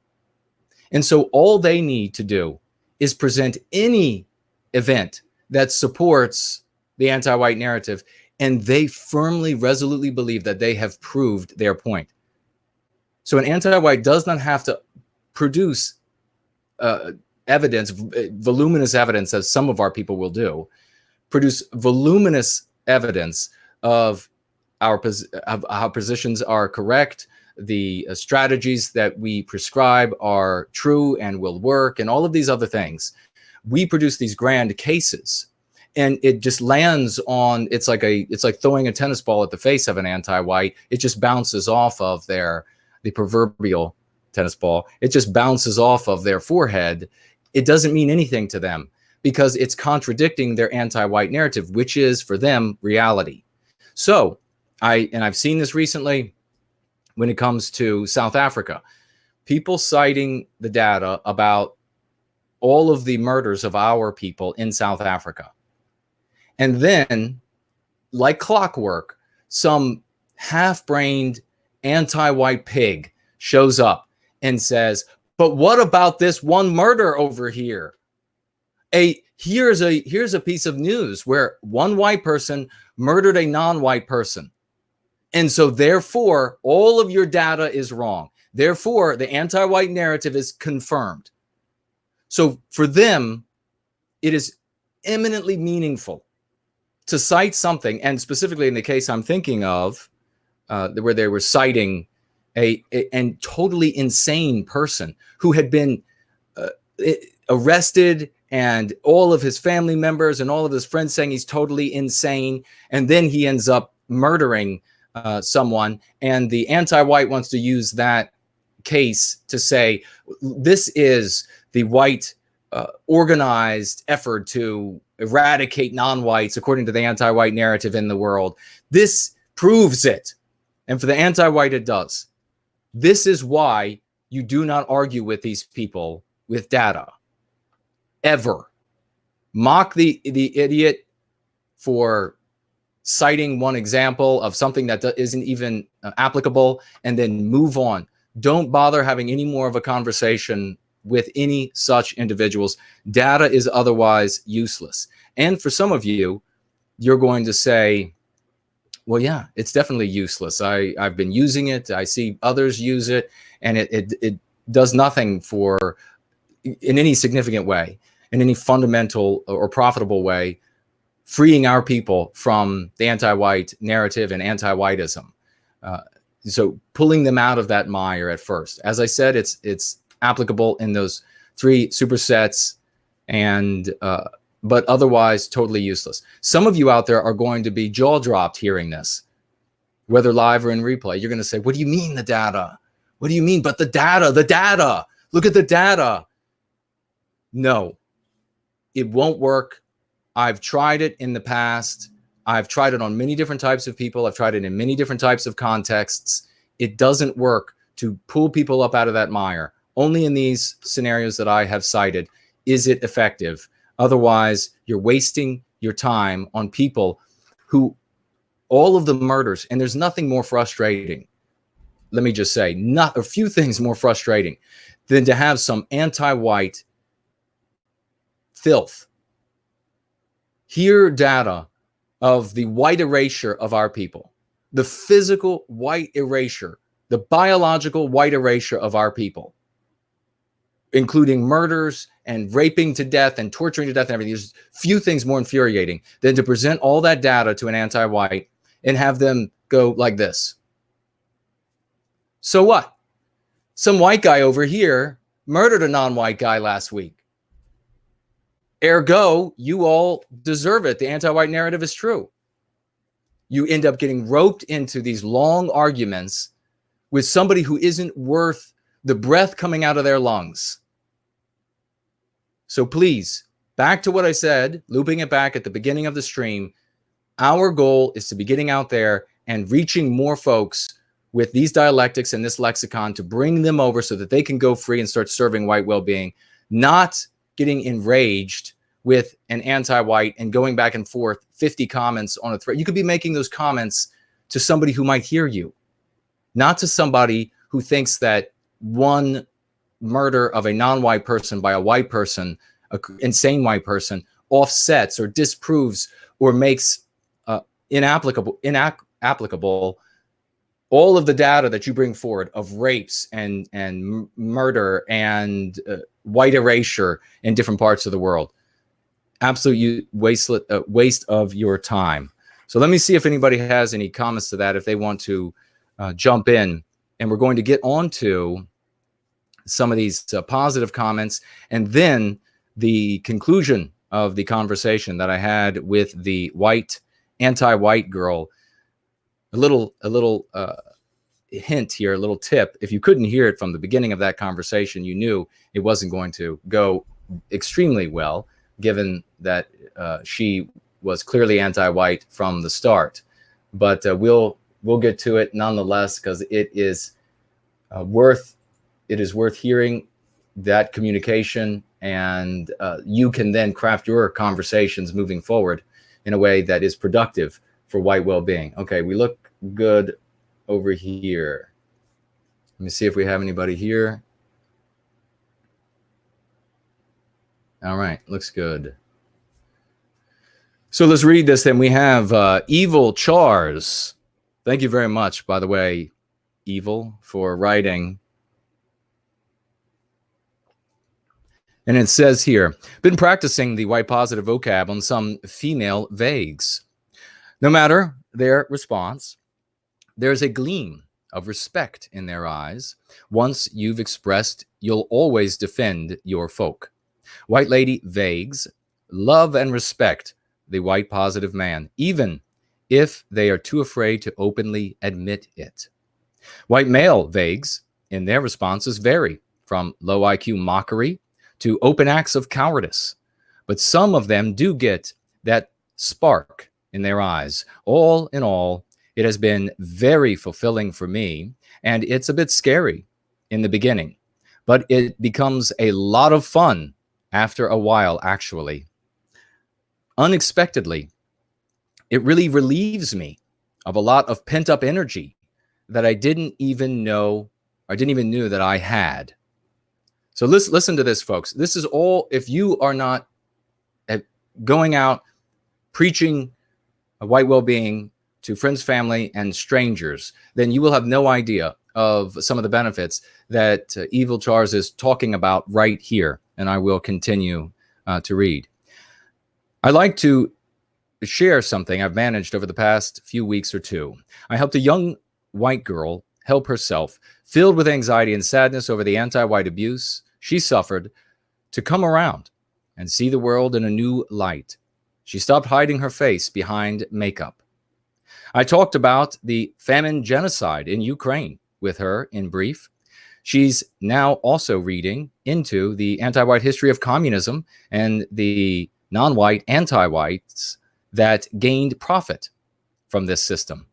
And so all they need to do is present any event that supports the anti-white narrative, and they firmly, resolutely believe that they have proved their point. So an anti-white does not have to produce evidence, voluminous evidence, as some of our people will do, produce voluminous evidence of our positions are correct, the strategies that we prescribe are true and will work, and all of these other things. We produce these grand cases, and it just lands on, it's like throwing a tennis ball at the face of an anti-white. It just bounces off of the proverbial tennis ball. It just bounces off of their forehead. It doesn't mean anything to them because it's contradicting their anti-white narrative, which is for them reality. So I've seen this recently when it comes to South Africa, people citing the data about all of the murders of our people in South Africa. And then, like clockwork, some half-brained anti-white pig shows up and says, but what about this one murder over here? Here's a piece of news where one white person murdered a non-white person. And so therefore, all of your data is wrong. Therefore, the anti-white narrative is confirmed. So for them, it is eminently meaningful to cite something, and specifically in the case I'm thinking of, where they were citing a totally insane person who had been arrested, and all of his family members and all of his friends saying he's totally insane, and then he ends up murdering someone, and the anti-white wants to use that case to say this is the white organized effort to eradicate non-whites according to the anti-white narrative in the world. This proves it. And for the anti-white, it does. This is why you do not argue with these people with data. Ever. Mock the idiot for citing one example of something that isn't even applicable, and then move on. Don't bother having any more of a conversation with any such individuals. Data is otherwise useless. And for some of you, you're going to say, well, yeah, it's definitely useless. I've been using it. I see others use it, and it does nothing for, in any significant way, in any fundamental or profitable way, freeing our people from the anti-white narrative and anti-whiteism. So pulling them out of that mire at first. As I said, it's applicable in those 3 supersets, and but otherwise totally useless. Some of you out there are going to be jaw-dropped hearing this, whether live or in replay. You're going to say, what do you mean the data? What do you mean? But the data, look at the data. No, it won't work. I've tried it in the past. I've tried it on many different types of people. I've tried it in many different types of contexts. It doesn't work to pull people up out of that mire. Only in these scenarios that I have cited is it effective. Otherwise, you're wasting your time on people who, all of the murders, and there's nothing more frustrating, let me just say, not a few things more frustrating than to have some anti-white filth hear data of the white erasure of our people, the physical white erasure, the biological white erasure of our people, including murders and raping to death and torturing to death and everything. There's few things more infuriating than to present all that data to an anti-white and have them go like this. So what? Some white guy over here murdered a non-white guy last week. Ergo, you all deserve it. The anti-white narrative is true. You end up getting roped into these long arguments with somebody who isn't worth the breath coming out of their lungs. So please, back to what I said, looping it back at the beginning of the stream, our goal is to be getting out there and reaching more folks with these dialectics and this lexicon to bring them over so that they can go free and start serving white well-being, not getting enraged with an anti-white and going back and forth 50 comments on a thread. You could be making those comments to somebody who might hear you, not to somebody who thinks that one murder of a non-white person by a white person, an insane white person, offsets or disproves or makes inapplicable all of the data that you bring forward of rapes and murder and white erasure in different parts of the world. Absolute waste of your time. So let me see if anybody has any comments to that, if they want to jump in. And we're going to get on to some of these positive comments and then the conclusion of the conversation that I had with the anti-white girl. A little hint here, a little tip. If you couldn't hear it from the beginning of that conversation, you knew it wasn't going to go extremely well, given that she was clearly anti-white from the start. But we'll get to it nonetheless, because it is worth hearing that communication, and you can then craft your conversations moving forward in a way that is productive for white well-being. Okay, we look good over here. Let me see if we have anybody here. All right, looks good. So let's read this then. We have Evil Chars. Thank you very much, by the way, Evil, for writing. And it says here, been practicing the white positive vocab on some female vagues. No matter their response, there's a gleam of respect in their eyes. Once you've expressed, you'll always defend your folk. White lady vagues love and respect the white positive man, even if they are too afraid to openly admit it. White male vagues in their responses vary from low IQ mockery to open acts of cowardice, but some of them do get that spark in their eyes. All in all, it has been very fulfilling for me, and it's a bit scary in the beginning, but it becomes a lot of fun after a while, actually. Unexpectedly, it really relieves me of a lot of pent-up energy that I didn't even know that I had. So listen to this, folks. This is all, if you are not going out preaching white well-being to friends, family, and strangers, then you will have no idea of some of the benefits that Evil Chars is talking about right here. And I will continue to read. I'd like to share something I've managed over the past few weeks or two. I helped a young white girl help herself, filled with anxiety and sadness over the anti-white abuse she suffered, to come around and see the world in a new light. She stopped hiding her face behind makeup. I talked about the famine genocide in Ukraine with her in brief. She's now also reading into the anti-white history of communism and the non-white anti-whites that gained profit from this system.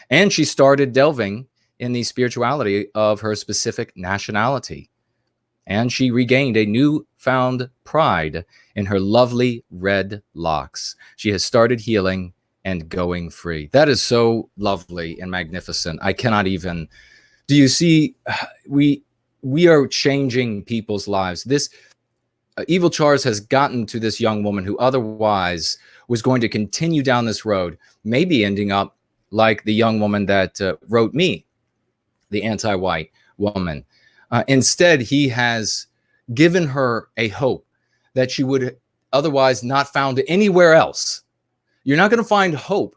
And she started delving in the spirituality of her specific nationality. And she regained a newfound pride in her lovely red locks. She has started healing and going free. That is so lovely and magnificent. I cannot even... Do you see? We are changing people's lives. This Evil Chars has gotten to this young woman who otherwise was going to continue down this road, maybe ending up like the young woman that wrote me, the anti-white woman. Instead, he has given her a hope that she would otherwise not found anywhere else. You're not going to find hope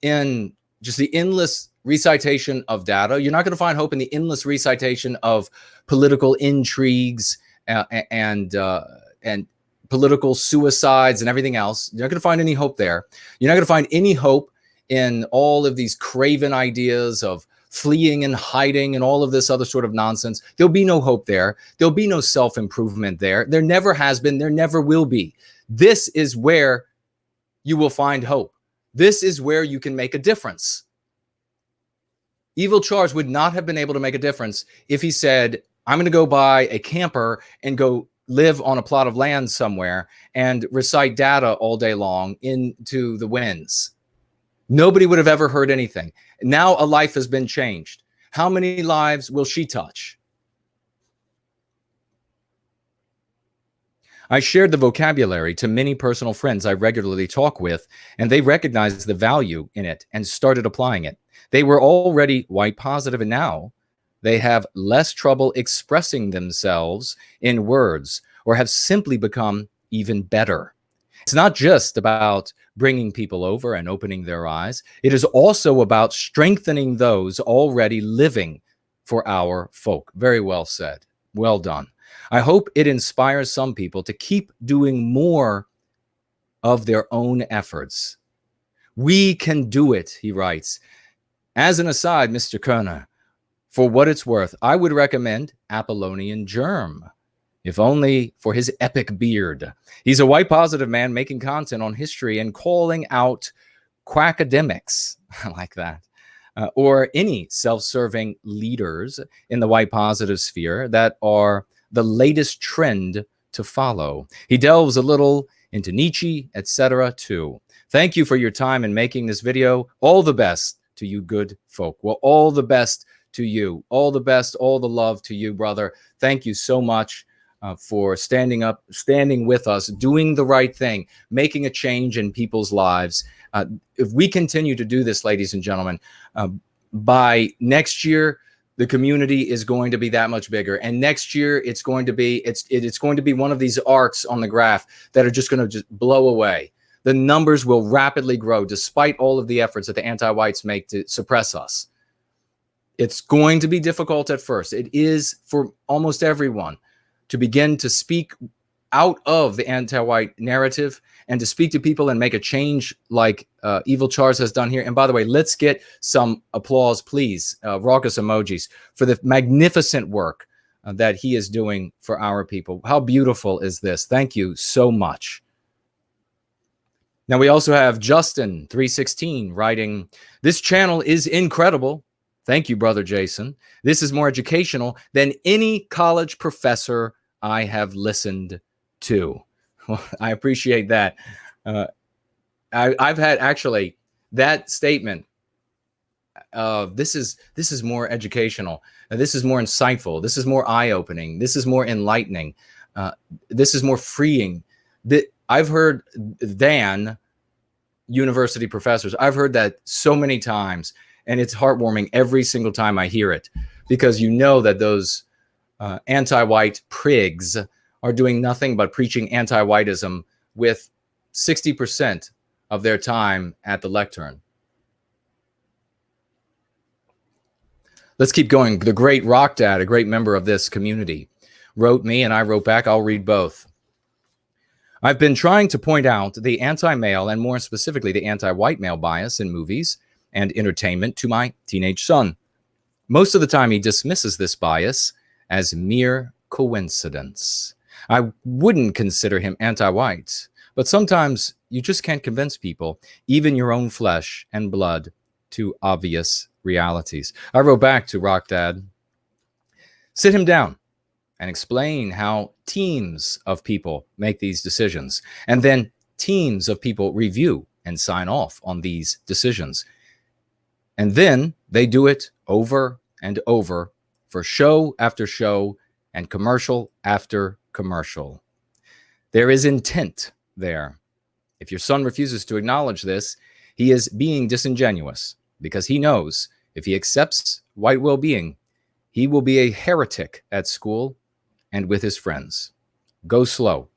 in just the endless recitation of data. You're not going to find hope in the endless recitation of political intrigues and political suicides and everything else. You're not going to find any hope there. You're not going to find any hope in all of these craven ideas of fleeing and hiding and all of this other sort of nonsense. There'll be no hope there. There'll be no self-improvement there. There never has been. There never will be. This is where you will find hope. This is where you can make a difference. Evil Charles would not have been able to make a difference if he said, I'm going to go buy a camper and go live on a plot of land somewhere and recite data all day long into the winds. Nobody would have ever heard anything. Now a life has been changed. How many lives will she touch? I shared the vocabulary to many personal friends I regularly talk with, and they recognized the value in it and started applying it. They were already white positive, and now they have less trouble expressing themselves in words or have simply become even better. It's not just about bringing people over and opening their eyes. It is also about strengthening those already living for our folk. Very well said. Well done. I hope it inspires some people to keep doing more of their own efforts. We can do it, he writes. As an aside, Mr. Kerner, for what it's worth, I would recommend Apollonian Germ, if only for his epic beard. He's a white positive man making content on history and calling out quackademics, I like that, or any self-serving leaders in the white positive sphere that are the latest trend to follow. He delves a little into Nietzsche, etc. too. Thank you for your time in making this video. All the best to you good folk. Well, all the best to you. All the best, all the love to you, brother. Thank you so much for standing up, standing with us, doing the right thing, making a change in people's lives. If we continue to do this, ladies and gentlemen, by next year, the community is going to be that much bigger. And next year, it's going to be one of these arcs on the graph that are just going to just blow away. The numbers will rapidly grow despite all of the efforts that the anti-whites make to suppress us. It's going to be difficult at first. It is for almost everyone to begin to speak out of the anti-white narrative and to speak to people and make a change like Evil Charles has done here. And by the way, let's get some applause, please, raucous emojis, for the magnificent work that he is doing for our people. How beautiful is this? Thank you so much. Now we also have Justin 316 writing, this channel is incredible. Thank you, Brother Jason. This is more educational than any college professor I have listened to. Well, I appreciate that. I've had actually that statement. This is more educational. This is more insightful. This is more eye-opening. This is more enlightening. This is more freeing. I've heard than university professors. I've heard that so many times, and it's heartwarming every single time I hear it, because you know that those anti-white prigs are doing nothing but preaching anti-whiteism with 60% of their time at the lectern. Let's keep going. The great Rock Dad, a great member of this community, wrote me and I wrote back. I'll read both. I've been trying to point out the anti-male and more specifically the anti-white male bias in movies and entertainment to my teenage son. Most of the time he dismisses this bias as mere coincidence. I wouldn't consider him anti-white, but sometimes you just can't convince people, even your own flesh and blood, to obvious realities. I wrote back to Rock Dad, sit him down and explain how teams of people make these decisions, and then teams of people review and sign off on these decisions. And then they do it over and over for show after show and commercial after commercial. There is intent there. If your son refuses to acknowledge this, he is being disingenuous because he knows if he accepts white well-being, he will be a heretic at school and with his friends. Go slow.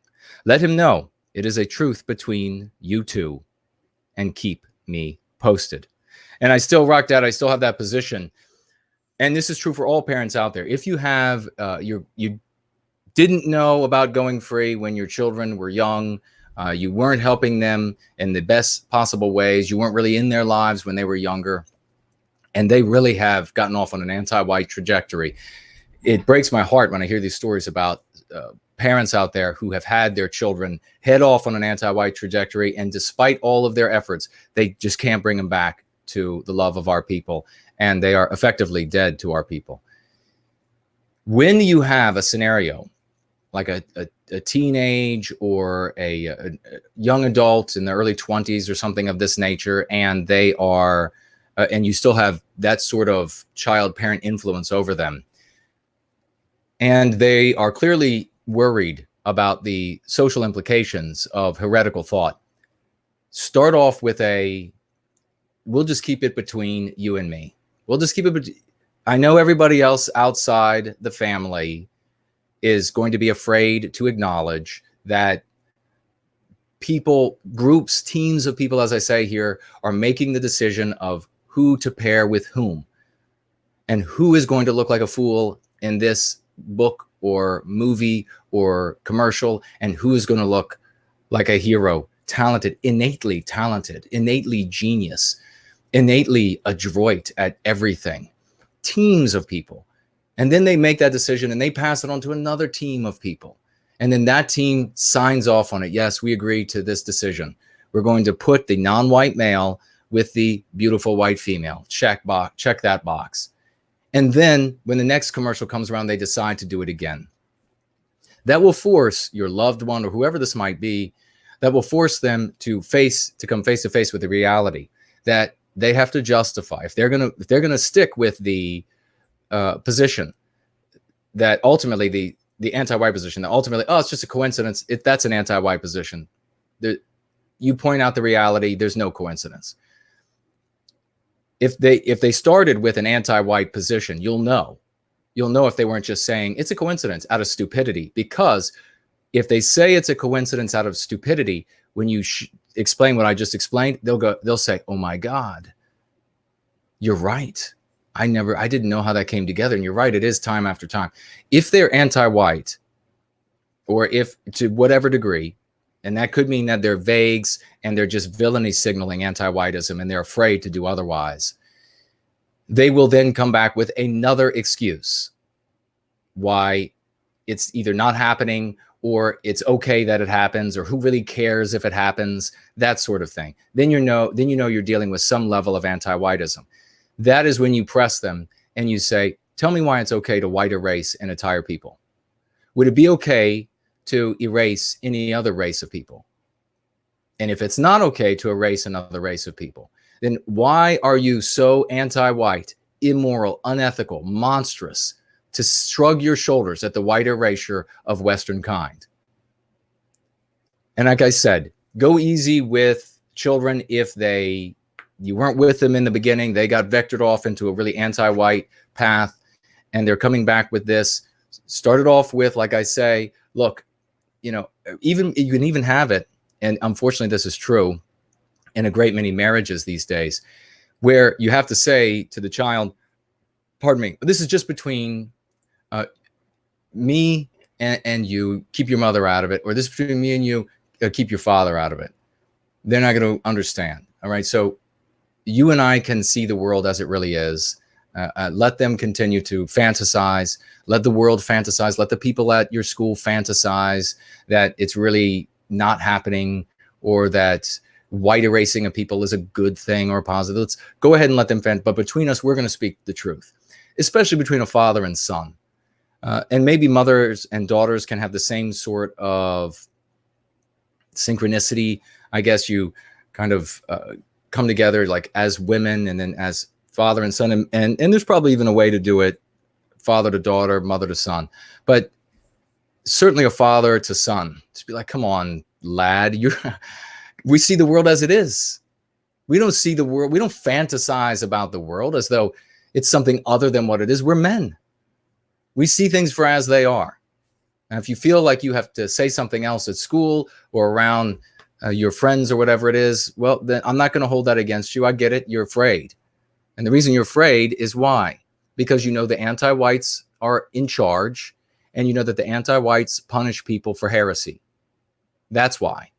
Let him know it is a truth between you two, and keep me posted. And I still rock that. I still have that position. And this is true for all parents out there. If you have, you didn't know about going free when your children were young, you weren't helping them in the best possible ways, you weren't really in their lives when they were younger, And they really have gotten off on an anti-white trajectory. It breaks my heart when I hear these stories about parents out there who have had their children head off on an anti-white trajectory, and despite all of their efforts, they just can't bring them back to the love of our people, and they are effectively dead to our people. When you have a scenario like a teenage or a young adult in the early 20s or something of this nature, and they are, and you still have that sort of child-parent influence over them, and they are clearly worried about the social implications of heretical thought, start off with we'll just keep it between you and me. We'll just keep it. I know everybody else outside the family is going to be afraid to acknowledge that people, groups, teams of people, as I say here, are making the decision of who to pair with whom and who is going to look like a fool in this book or movie or commercial, and who is going to look like a hero, innately talented, innately genius, innately adroit at everything. Teams of people. And then they make that decision and they pass it on to another team of people. And then that team signs off on it. Yes, we agree to this decision. We're going to put the non-white male with the beautiful white female. Check that box. And then when the next commercial comes around, they decide to do it again. That will force your loved one or whoever this might be, that will force them to come face to face with the reality that they have to justify. If they're gonna stick with the position that ultimately the anti-white position, that ultimately, oh, it's just a coincidence. If that's an anti-white position, you point out the reality. There's no coincidence. If they started with an anti-white position, you'll know if they weren't just saying it's a coincidence out of stupidity. Because if they say it's a coincidence out of stupidity, when you explain what I just explained, they'll say, "Oh my God, you're right. I didn't know how that came together." And you're right, it is time after time. If they're anti-white, or if to whatever degree, and that could mean that they're vagues and they're just villainy signaling anti-whiteism and they're afraid to do otherwise, they will then come back with another excuse why it's either not happening, or it's okay that it happens, or who really cares if it happens, that sort of thing. Then you know you're dealing with some level of anti-whiteism. That is when you press them and you say, tell me why it's okay to white erase an entire people. Would it be okay to erase any other race of people? And if it's not okay to erase another race of people, then why are you so anti-white, immoral, unethical, monstrous to shrug your shoulders at the white erasure of Western kind? And like I said, go easy with children. If you weren't with them in the beginning, they got vectored off into a really anti-white path, and they're coming back with this. Started off with, like I say, look, you can even have it, and unfortunately this is true in a great many marriages these days, where you have to say to the child, pardon me, this is just between me and you, keep your mother out of it, or this is between me and you, keep your father out of it. They're not going to understand. All right. So you and I can see the world as it really is. Let them continue to fantasize. Let the world fantasize. Let the people at your school fantasize that it's really not happening, or that white erasing of people is a good thing or positive. Let's go ahead and let them but between us, we're going to speak the truth, especially between a father and son. And maybe mothers and daughters can have the same sort of synchronicity. I guess you kind of come together like as women, and then as father and son. And there's probably even a way to do it, father to daughter, mother to son. But certainly a father to son. Just be like, come on, lad. We see the world as it is. We don't see the world. We don't fantasize about the world as though it's something other than what it is. We're men. We see things for as they are. And if you feel like you have to say something else at school or around your friends or whatever it is, well, then I'm not going to hold that against you. I get it. You're afraid. And the reason you're afraid is why? Because you know the anti-whites are in charge, and you know that the anti-whites punish people for heresy. That's why.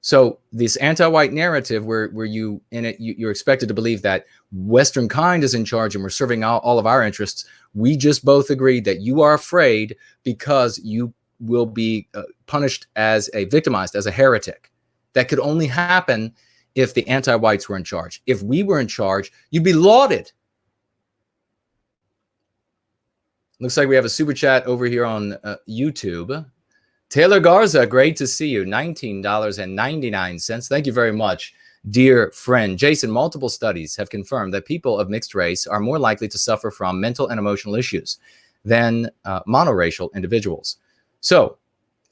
So this anti-white narrative where you in it, you're expected to believe that Western kind is in charge and we're serving all of our interests. We just both agreed that you are afraid because you will be punished as victimized as a heretic. That could only happen if the anti-whites were in charge. If we were in charge, you'd be lauded. Looks like we have a super chat over here on YouTube. Taylor Garza, great to see you. $19.99. Thank you very much, dear friend. Jason, multiple studies have confirmed that people of mixed race are more likely to suffer from mental and emotional issues than monoracial individuals. So,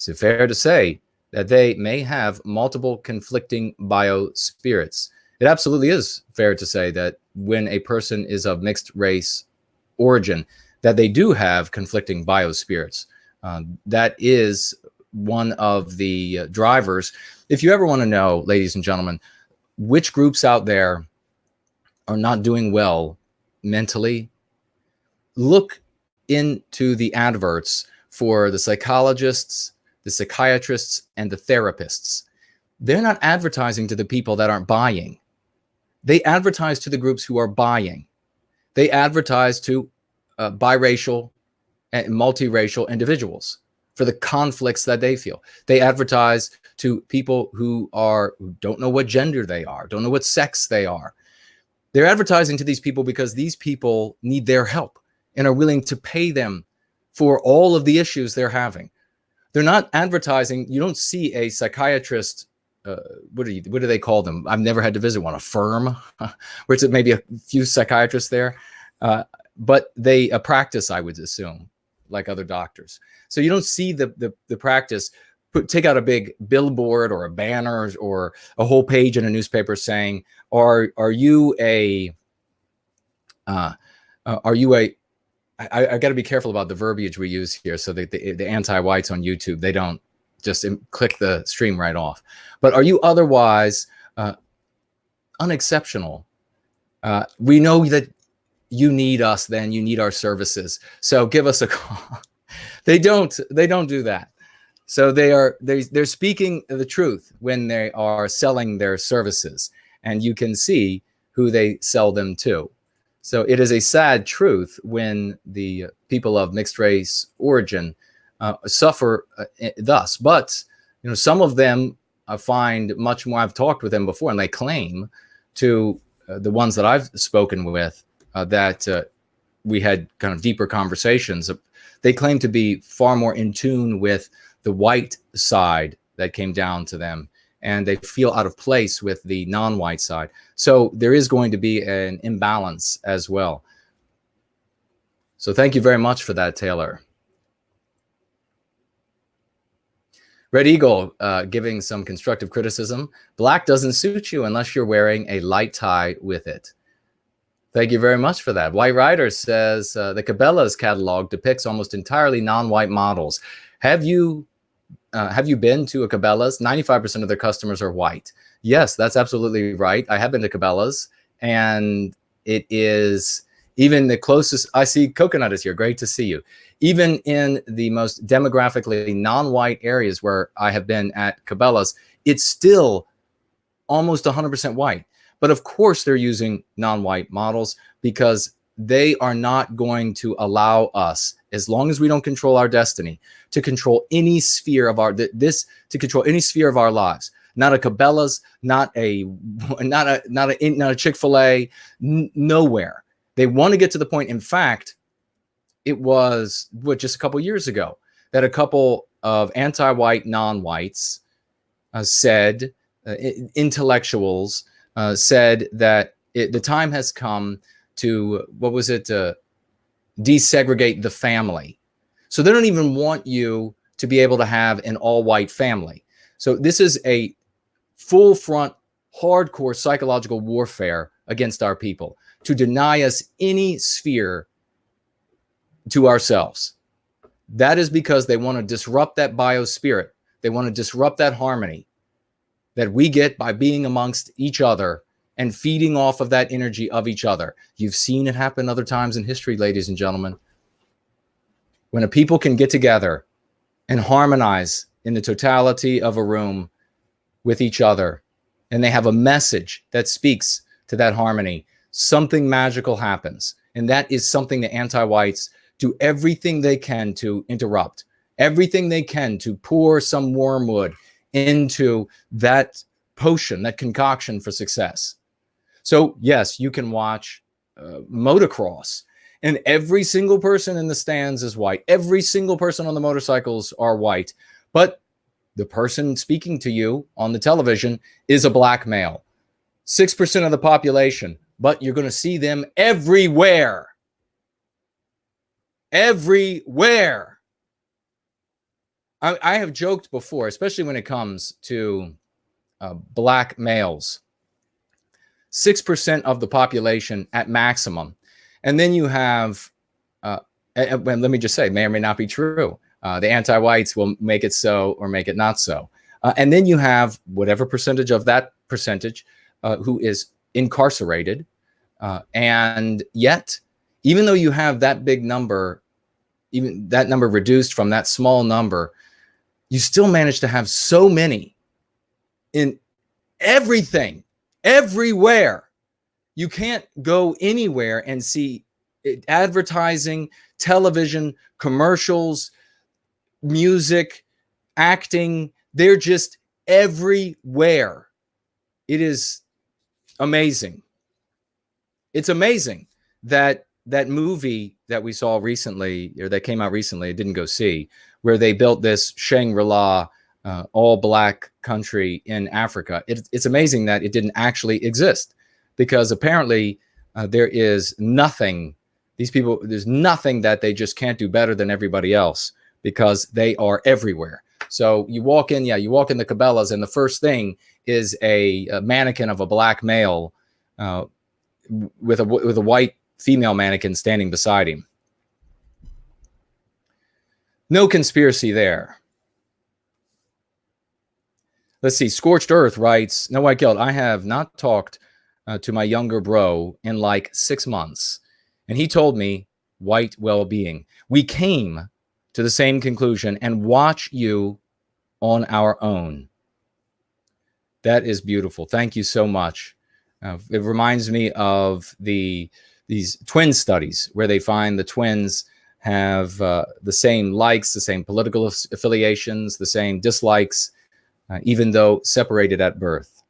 is it fair to say that they may have multiple conflicting biospirits? It absolutely is fair to say that when a person is of mixed race origin, that they do have conflicting biospirits. That is one of the drivers. If you ever want to know, ladies and gentlemen, which groups out there are not doing well mentally, look into the adverts for the psychologists, the psychiatrists, and the therapists. They're not advertising to the people that aren't buying. They advertise to the groups who are buying. They advertise to biracial and multiracial individuals for the conflicts that they feel. They advertise to people who don't know what gender they are, don't know what sex they are. They're advertising to these people because these people need their help and are willing to pay them for all of the issues they're having. They're not advertising. You don't see a psychiatrist. What do they call them? I've never had to visit one. A firm, where it's maybe a few psychiatrists there, but they practice, I would assume, like other doctors. So you don't see the practice. Take out a big billboard or a banner or a whole page in a newspaper saying, "Are you a?" I got to be careful about the verbiage we use here, so that the anti-whites on YouTube, they don't just click the stream right off. But are you otherwise unexceptional? We know that you need us. Then you need our services. So give us a call. They don't do that. So they're speaking the truth when they are selling their services, and you can see who they sell them to. So it is a sad truth when the people of mixed race origin suffer thus. But some of them I find much more. I've talked with them before, and they claim to the ones that I've spoken with that we had kind of deeper conversations. They claim to be far more in tune with the white side that came down to them, and they feel out of place with the non-white side. So there is going to be an imbalance as well. So thank you very much for that, Taylor. Red Eagle giving some constructive criticism. Black doesn't suit you unless you're wearing a light tie with it. Thank you very much for that. White Rider says the Cabela's catalog depicts almost entirely non-white models. Have you been to a Cabela's? 95% of their customers are white. Yes, that's absolutely right. I have been to Cabela's, and it is even the closest. I see Coconut is here. Great to see you. Even in the most demographically non-white areas where I have been at Cabela's, it's still almost 100% white. But of course, they're using non-white models because they are not going to allow us, as long as we don't control our destiny, to control any sphere of our any sphere of our lives. Not a Cabela's, not a Chick-fil-A, nowhere. They want to get to the point. In fact, it was just a couple years ago that a couple of anti-white non-whites said, intellectuals said that the time has come to, desegregate the family. So they don't even want you to be able to have an all-white family. So this is a full front, hardcore psychological warfare against our people to deny us any sphere to ourselves. That is because they want to disrupt that biospirit. They want to disrupt that harmony that we get by being amongst each other and feeding off of that energy of each other. You've seen it happen other times in history, ladies and gentlemen. When a people can get together and harmonize in the totality of a room with each other and they have a message that speaks to that harmony, something magical happens. And that is something the anti-whites do everything they can to interrupt, everything they can to pour some wormwood into that potion, that concoction for success. So yes, you can watch motocross, and every single person in the stands is white. Every single person on the motorcycles are white, but the person speaking to you on the television is a black male. 6% of the population, but you're going to see them everywhere. Everywhere. I have joked before, especially when it comes to black males. 6% of the population at maximum. And then you have, let me just say, may or may not be true. The anti-whites will make it so or make it not so. And then you have whatever percentage of that percentage who is incarcerated. And yet, even though you have that big number, even that number reduced from that small number, you still manage to have so many in everything, everywhere. You can't go anywhere and see advertising, television, commercials, music, acting. They're just everywhere. It is amazing. It's amazing that that movie that we saw recently, or that came out recently, I didn't go see, where they built this Shangri-La all black country in Africa. It's amazing that it didn't actually exist, because apparently there is nothing, these people, there's nothing that they just can't do better than everybody else, because they are everywhere. So you walk in, you walk in the Cabela's, and the first thing is a mannequin of a black male with a white female mannequin standing beside him. No conspiracy there. Let's see. Scorched Earth writes, no white guilt. I have not talked to my younger bro in like 6 months. And he told me white well-being. We came to the same conclusion and watch you on our own. That is beautiful. Thank you so much. It reminds me of these twin studies where they find the twins have the same likes, the same political affiliations, the same dislikes, even though separated at birth.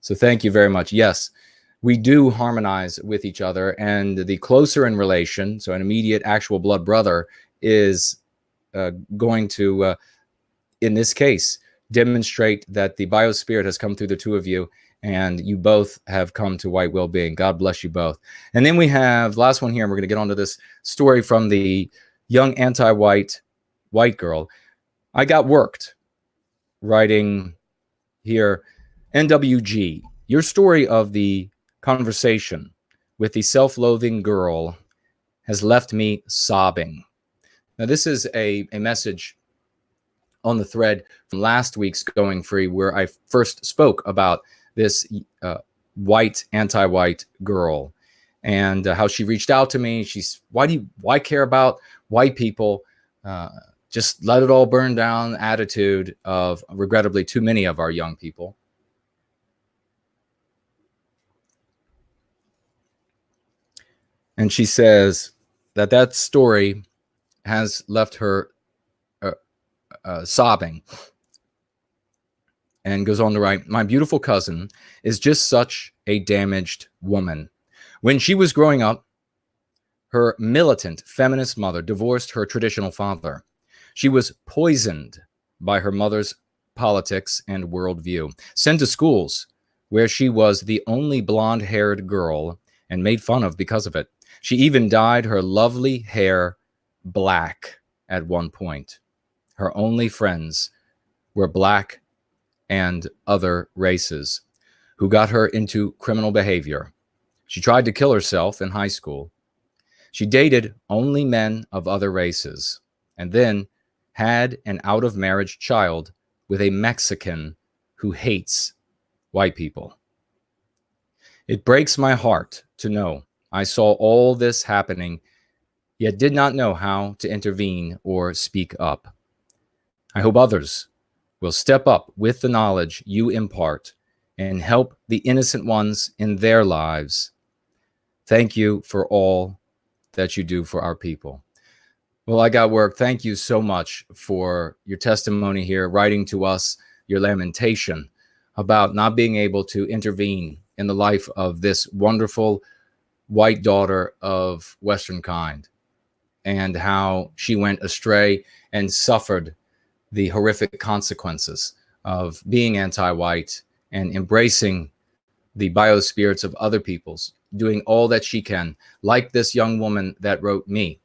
So thank you very much. Yes, we do harmonize with each other, and the closer in relation, so an immediate actual blood brother, is going to, in this case, demonstrate that the biospirit has come through the two of you, and you both have come to white well-being. God bless you both. And then we have last one here, and we're going to get onto this story from the young anti-white white girl. I got worked writing here, NWG, your story of the conversation with the self-loathing girl has left me sobbing. Now, this is a message on the thread from last week's Going Free, where I first spoke about this white, anti-white girl, and how she reached out to me. She's, why care about white people? Just let it all burn down attitude of, regrettably, too many of our young people. And she says that that story has left her sobbing, and goes on to write, my beautiful cousin is just such a damaged woman. When she was growing up, her militant feminist mother divorced her traditional father. She was poisoned by her mother's politics and worldview, sent to schools where she was the only blonde-haired girl and made fun of because of it. She even dyed her lovely hair black at one point. Her only friends were black and other races, who got her into criminal behavior. She tried to kill herself in high school. She dated only men of other races, and then had an out-of-marriage child with a Mexican who hates white people. It breaks my heart to know I saw all this happening, yet did not know how to intervene or speak up. I hope others will step up with the knowledge you impart and help the innocent ones in their lives. Thank you for all that you do for our people. Well, I got work. Thank you so much for your testimony here, writing to us your lamentation about not being able to intervene in the life of this wonderful white daughter of Western kind, and how she went astray and suffered the horrific consequences of being anti-white and embracing the biospirits of other peoples, doing all that she can, like this young woman that wrote me,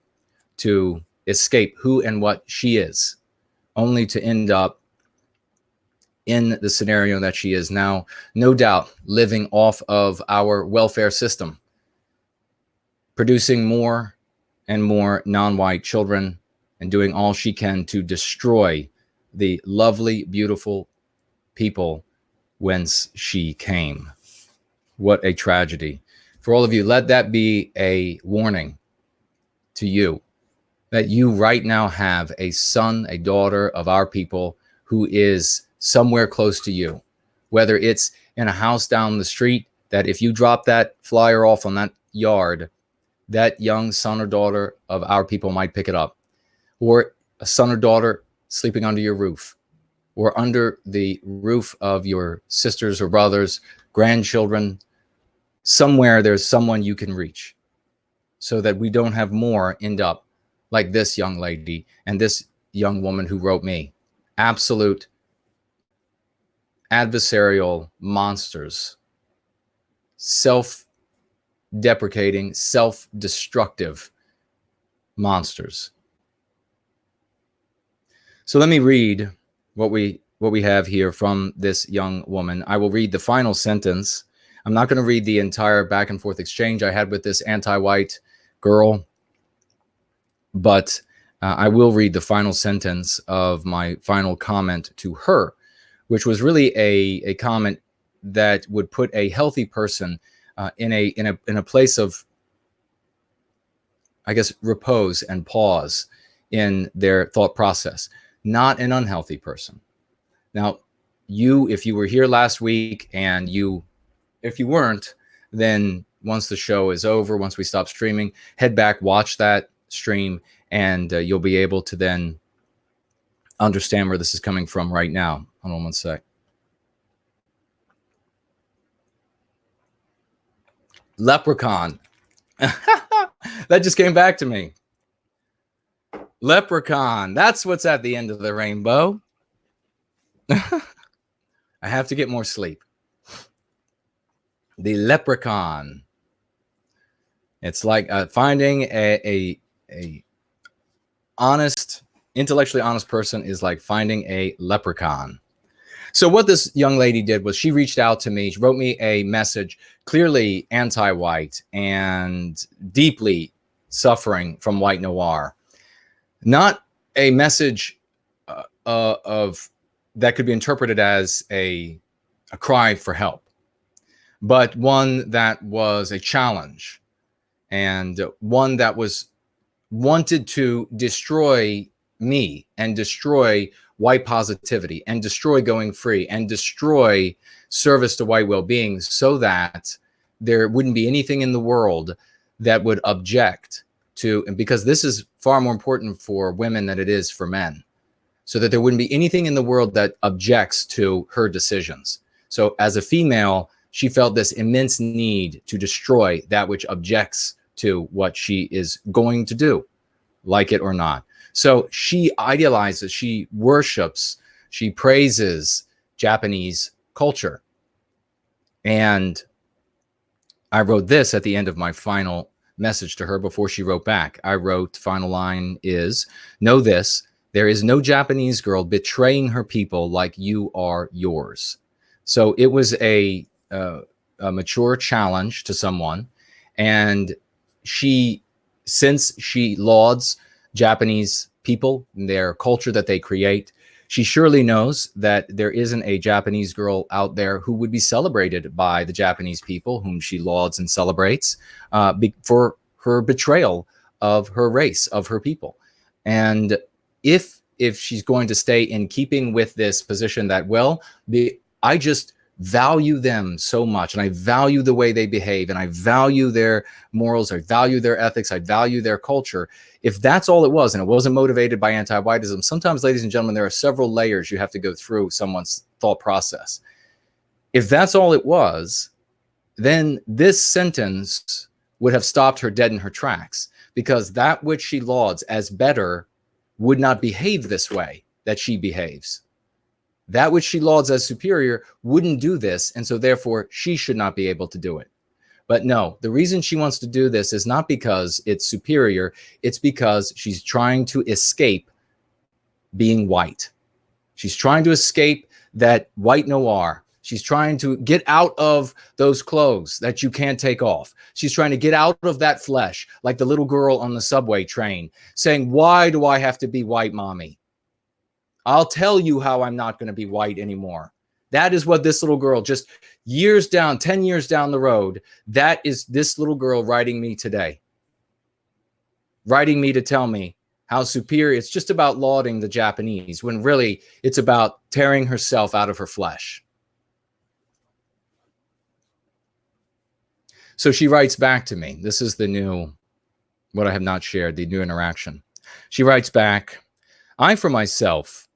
to escape who and what she is, only to end up in the scenario that she is now, no doubt living off of our welfare system, producing more and more non-white children, and doing all she can to destroy the lovely, beautiful people whence she came. What a tragedy. For all of you, let that be a warning to you, that you right now have a son, a daughter of our people who is somewhere close to you, whether it's in a house down the street, that if you drop that flyer off on that yard, that young son or daughter of our people might pick it up, or a son or daughter sleeping under your roof, or under the roof of your sisters or brothers, grandchildren. Somewhere there's someone you can reach, so that we don't have more end up like this young lady and this young woman who wrote me. Absolute adversarial monsters, self-deprecating, self-destructive monsters. So let me read what we have here from this young woman. I will read the final sentence. I'm not going to read the entire back and forth exchange I had with this anti-white girl, but I will read the final sentence of my final comment to her, which was really a comment that would put a healthy person in a place of, I guess, repose and pause in their thought process, not an unhealthy person. Now, if you were here last week, and if you weren't, then once the show is over, once we stop streaming, head back, watch that stream, and you'll be able to then understand where this is coming from right now. Hold on one sec. Leprechaun. That just came back to me. Leprechaun. That's what's at the end of the rainbow. I have to get more sleep. The leprechaun. It's like finding a honest, intellectually honest person is like finding a leprechaun. So what this young lady did was she reached out to me. She wrote me a message, clearly anti-white and deeply suffering from white noir. Not a message of that could be interpreted as a cry for help, but one that was a challenge, and one that was wanted to destroy me and destroy white positivity and destroy going free and destroy service to white well-being, so that there wouldn't be anything in the world that would object to, and because this is far more important for women than it is for men, so that there wouldn't be anything in the world that objects to her decisions. So as a female, she felt this immense need to destroy that which objects to what she is going to do, like it or not. So she idealizes, she worships, she praises Japanese culture. And I wrote this at the end of my final message to her before she wrote back. I wrote, final line is, know this, there is no Japanese girl betraying her people like you are yours. So it was a mature challenge to someone. And since she lauds Japanese people and their culture that they create, she surely knows that there isn't a Japanese girl out there who would be celebrated by the Japanese people whom she lauds and celebrates for her betrayal of her race, of her people. And if if she's going to stay in keeping with this position that, well, I just value them so much, and I value the way they behave, and I value their morals, I value their ethics, I value their culture. If that's all it was, and it wasn't motivated by anti-whiteism, sometimes, ladies and gentlemen, there are several layers you have to go through someone's thought process. If that's all it was, then this sentence would have stopped her dead in her tracks, because that which she lauds as better would not behave this way that she behaves. That which she lauds as superior wouldn't do this, and so therefore she should not be able to do it. But no, the reason she wants to do this is not because it's superior, it's because she's trying to escape being white. She's trying to escape that white noir. She's trying to get out of those clothes that you can't take off. She's trying to get out of that flesh, like the little girl on the subway train saying, why do I have to be white, mommy? I'll tell you how I'm not going to be white anymore. That is what this little girl, just years down, 10 years down the road, that is this little girl writing me today. Writing me to tell me how superior, it's just about lauding the Japanese, when really it's about tearing herself out of her flesh. So she writes back to me. This is the new, what I have not shared, the new interaction. She writes back, as for myself,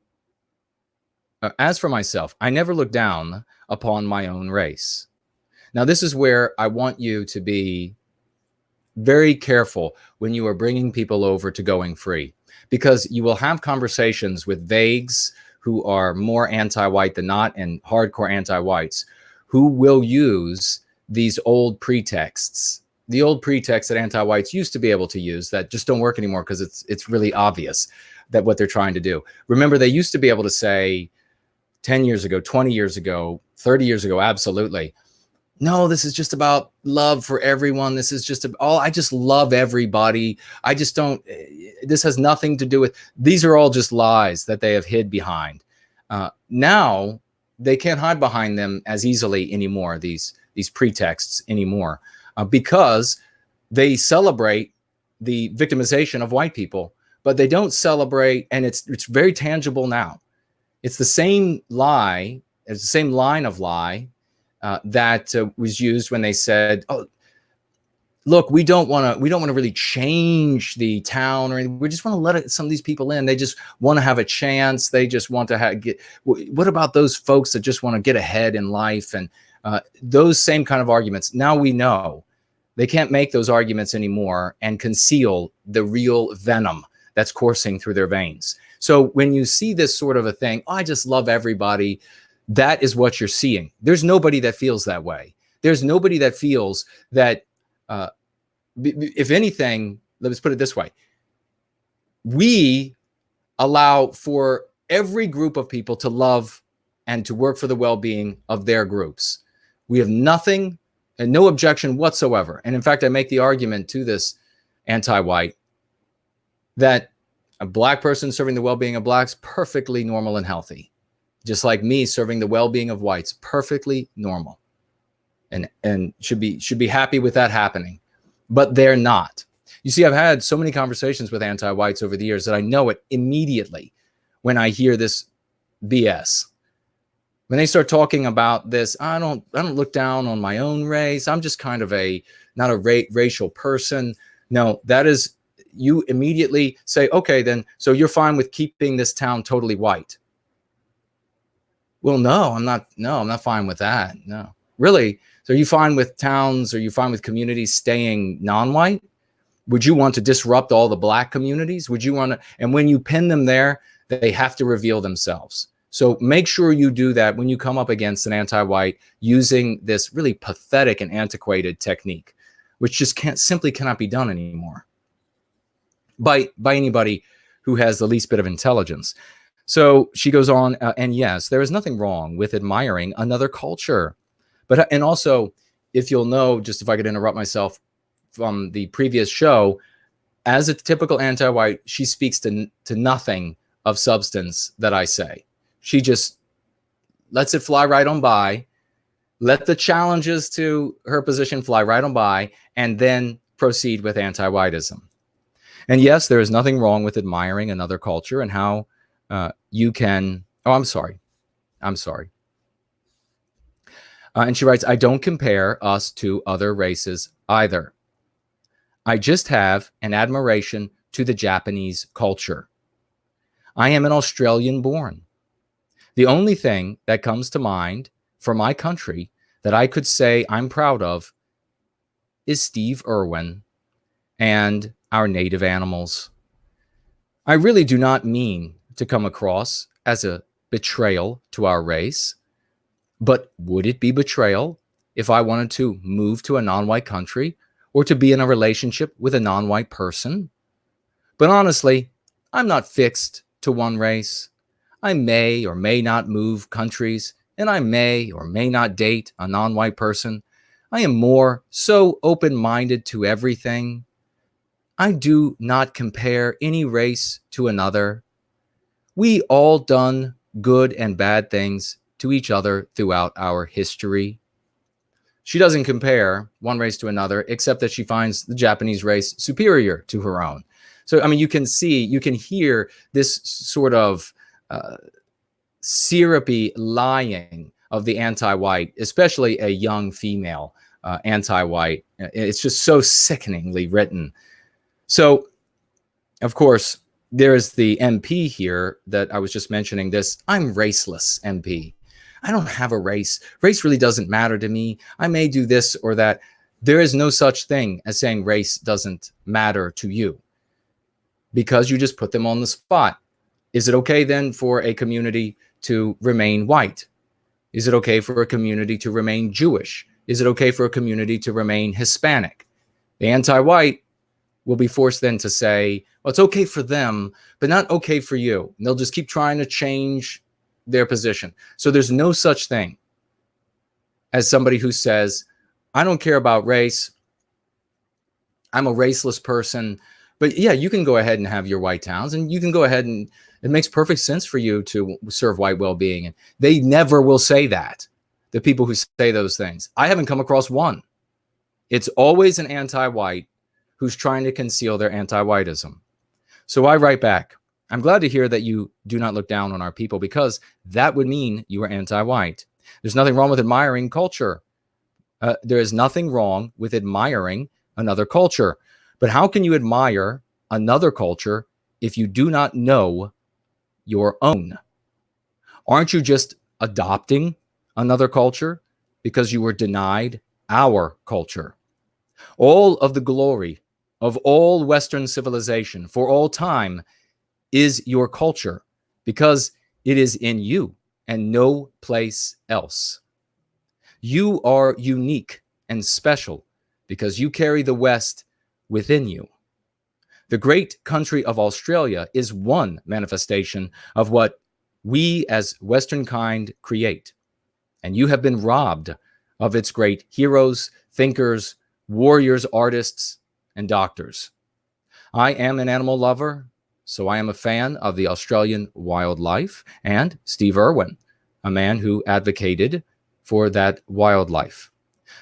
I never look down upon my own race. Now, this is where I want you to be very careful when you are bringing people over to Going Free, because you will have conversations with vagues who are more anti-white than not, and hardcore anti-whites who will use these old pretexts, the old pretexts that anti-whites used to be able to use that just don't work anymore, because it's really obvious that what they're trying to do. Remember, they used to be able to say 10 years ago, 20 years ago, 30 years ago, absolutely, no, this is just about love for everyone. This is just, I just love everybody. I just don't, this has nothing to do with, these are all just lies that they have hid behind. Now, they can't hide behind them as easily anymore, these pretexts anymore, because they celebrate the victimization of white people, but they don't celebrate, and it's very tangible now. It's the same lie, it's the same line of lie that was used when they said, "Oh, look, we don't want to really change the town, or anything. We just want to let some of these people in. They just want to have a chance. They just want to get. What about those folks that just want to get ahead in life?" And those same kind of arguments. Now we know they can't make those arguments anymore and conceal the real venom that's coursing through their veins. So when you see this sort of a thing, oh, I just love everybody, that is what you're seeing. There's nobody that feels that way. There's nobody that feels that, if anything, let's put it this way. We allow for every group of people to love and to work for the well-being of their groups. We have nothing and no objection whatsoever. And in fact, I make the argument to this anti-white that a black person serving the well-being of blacks, perfectly normal and healthy. Just like me serving the well-being of whites, perfectly normal. And should be happy with that happening. But they're not. You see, I've had so many conversations with anti-whites over the years that I know it immediately when I hear this BS. When they start talking about this, I don't look down on my own race. I'm just kind of not a racial person. No, that is, you immediately say, okay, then, so you're fine with keeping this town totally white. Well, no, I'm not fine with that. No, really. So are you fine with towns? Are you fine with communities staying non-white? Would you want to disrupt all the black communities? Would you want to, and when you pin them there, they have to reveal themselves. So make sure you do that when you come up against an anti-white using this really pathetic and antiquated technique, which just simply cannot be done anymore by anybody who has the least bit of intelligence. So she goes on, and yes, there is nothing wrong with admiring another culture. But, and also, if you'll know, just if I could interrupt myself from the previous show, as a typical anti-white, she speaks to nothing of substance that I say. She just lets it fly right on by, let the challenges to her position fly right on by, and then proceed with anti-whiteism. And yes, there is nothing wrong with admiring another culture and how you can, oh, I'm sorry. And she writes, I don't compare us to other races either. I just have an admiration to the Japanese culture. I am an Australian born. The only thing that comes to mind for my country that I could say I'm proud of is Steve Irwin and our native animals. I really do not mean to come across as a betrayal to our race, but would it be betrayal if I wanted to move to a non-white country or to be in a relationship with a non-white person? But honestly, I'm not fixed to one race. I may or may not move countries, and I may or may not date a non-white person. I am more so open-minded to everything. I do not compare any race to another. We all done good and bad things to each other throughout our history. She doesn't compare one race to another, except that she finds the Japanese race superior to her own. So, I mean, you can hear this sort of syrupy lying of the anti-white, especially a young female anti-white. It's just so sickeningly written. So, of course, there is the MP here that I was just mentioning this. I'm raceless MP. I don't have a race. Race really doesn't matter to me. I may do this or that. There is no such thing as saying race doesn't matter to you because you just put them on the spot. Is it okay then for a community to remain white? Is it okay for a community to remain Jewish? Is it okay for a community to remain Hispanic? The anti-white will be forced then to say, well, it's okay for them, but not okay for you. And they'll just keep trying to change their position. So there's no such thing as somebody who says, I don't care about race. I'm a raceless person. But yeah, you can go ahead and have your white towns, and you can go ahead and it makes perfect sense for you to serve white well-being. And they never will say that, the people who say those things. I haven't come across one. It's always an anti-white who's trying to conceal their anti-whiteism. So I write back, I'm glad to hear that you do not look down on our people, because that would mean you are anti-white. There's nothing wrong with admiring culture. There is nothing wrong with admiring another culture. But how can you admire another culture if you do not know your own? Aren't you just adopting another culture because you were denied our culture? All of the glory of all Western civilization for all time is your culture, because it is in you and no place else. You are unique and special because you carry the West within you. The great country of Australia is one manifestation of what we as Western kind create. And you have been robbed of its great heroes, thinkers, warriors, artists, and doctors. I am an animal lover, so I am a fan of the Australian wildlife and Steve Irwin, a man who advocated for that wildlife.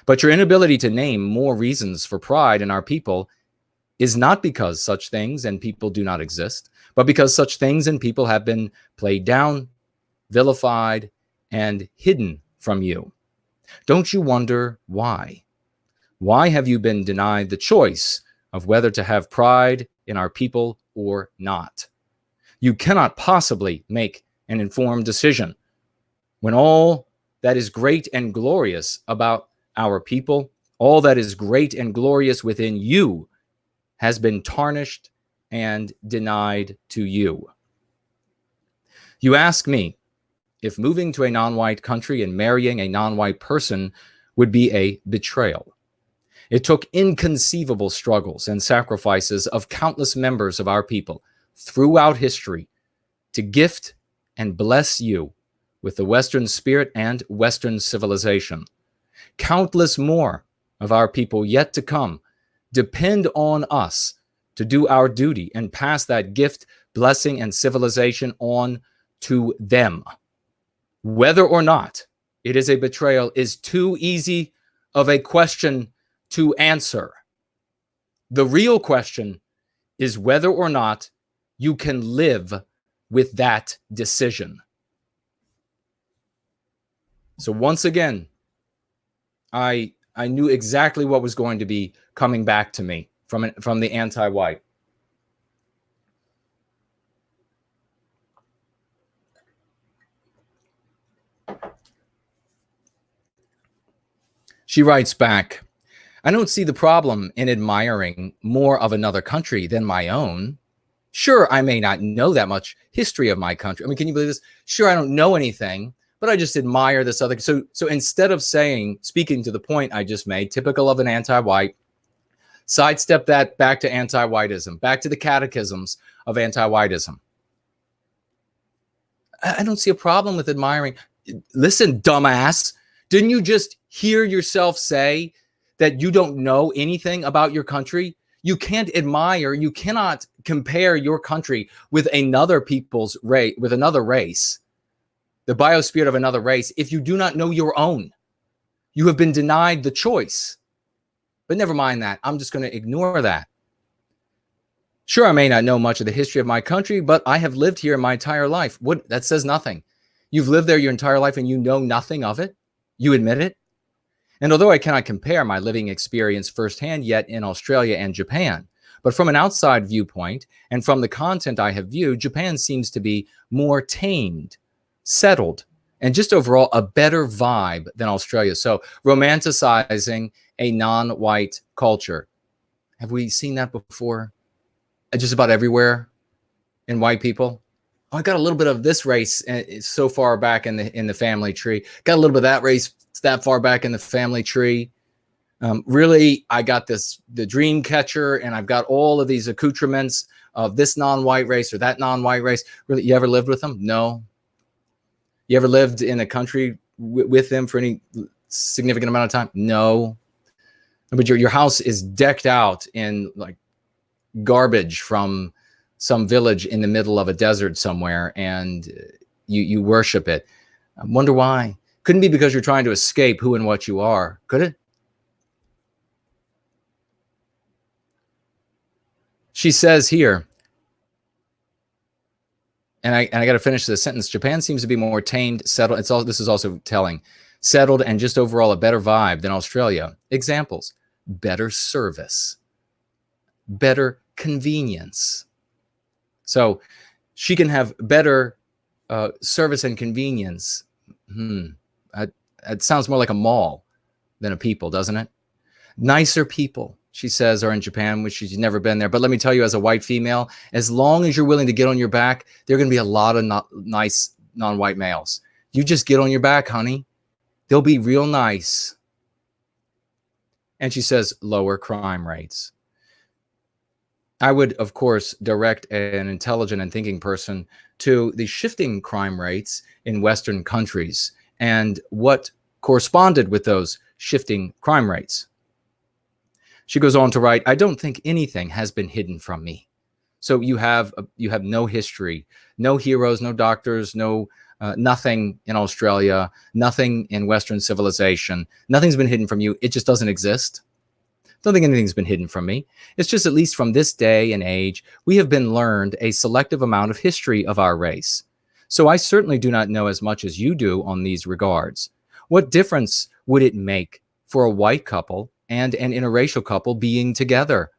But your inability to name more reasons for pride in our people is not because such things and people do not exist, but because such things and people have been played down, vilified, and hidden from you. Don't you wonder why? Why have you been denied the choice of whether to have pride in our people or not? You cannot possibly make an informed decision when all that is great and glorious about our people, all that is great and glorious within you, has been tarnished and denied to you. You ask me if moving to a non-white country and marrying a non-white person would be a betrayal. It took inconceivable struggles and sacrifices of countless members of our people throughout history to gift and bless you with the Western spirit and Western civilization. Countless more of our people yet to come depend on us to do our duty and pass that gift, blessing, and civilization on to them. Whether or not it is a betrayal is too easy of a question to answer. The real question is whether or not you can live with that decision. So once again, I knew exactly what was going to be coming back to me from the anti-white. She writes back, I don't see the problem in admiring more of another country than my own. Sure, I may not know that much history of my country. I mean, can you believe this? Sure, I don't know anything, but I just admire this other. So instead of speaking to the point I just made, typical of an anti-white, sidestep that back to anti-whiteism, back to the catechisms of anti-whiteism. I don't see a problem with admiring. Listen, dumbass, didn't you just hear yourself say that you don't know anything about your country? You can't admire, you cannot compare your country with another people's race, with another race, the biosphere of another race, if you do not know your own. You have been denied the choice. But never mind that. I'm just going to ignore that. Sure, I may not know much of the history of my country, but I have lived here my entire life. What? That says nothing. You've lived there your entire life and you know nothing of it? You admit it? And although I cannot compare my living experience firsthand yet in Australia and Japan, but from an outside viewpoint and from the content I have viewed, Japan seems to be more tamed, settled, and just overall a better vibe than Australia. So romanticizing a non-white culture. Have we seen that before? Just about everywhere in white people. Oh, I got a little bit of this race so far back in the family tree. Got a little bit of that race that far back in the family tree. Really, I got the dream catcher, and I've got all of these accoutrements of this non-white race or that non-white race. Really, you ever lived with them? No. You ever lived in a country with them for any significant amount of time? No. But your house is decked out in like garbage from some village in the middle of a desert somewhere, and you worship it. I wonder why. Couldn't be because you're trying to escape who and what you are, could it? She says here, and I got to finish this sentence. Japan seems to be more tamed, settled. This is also telling, settled, and just overall a better vibe than Australia. Examples: better service, better convenience. So she can have better service and convenience. It sounds more like a mall than a people, doesn't it? Nicer people, she says, are in Japan, which she's never been there. But let me tell you, as a white female, as long as you're willing to get on your back, there are going to be a lot of nice non-white males. You just get on your back, honey. They'll be real nice. And she says lower crime rates. I would, of course, direct an intelligent and thinking person to the shifting crime rates in Western countries and what corresponded with those shifting crime rates. She goes on to write, I don't think anything has been hidden from me. So you have no history, no heroes, no doctors, nothing in Australia, nothing in Western civilization. Nothing's been hidden from you. It just doesn't exist. Don't think anything's been hidden from me. It's just, at least from this day and age, we have been learned a selective amount of history of our race. So I certainly do not know as much as you do on these regards. What difference would it make for a white couple and an interracial couple being together?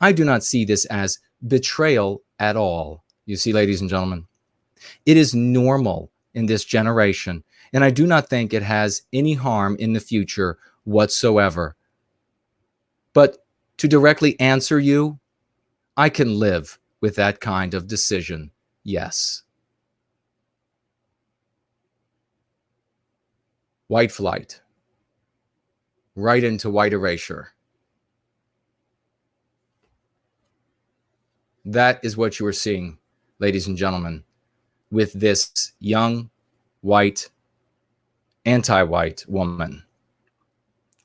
I do not see this as betrayal at all. You see, ladies and gentlemen, it is normal in this generation, and I do not think it has any harm in the future whatsoever. But to directly answer you, I can live with that kind of decision, yes. White flight, right into white erasure. That is what you are seeing, ladies and gentlemen, with this young, white, anti-white woman.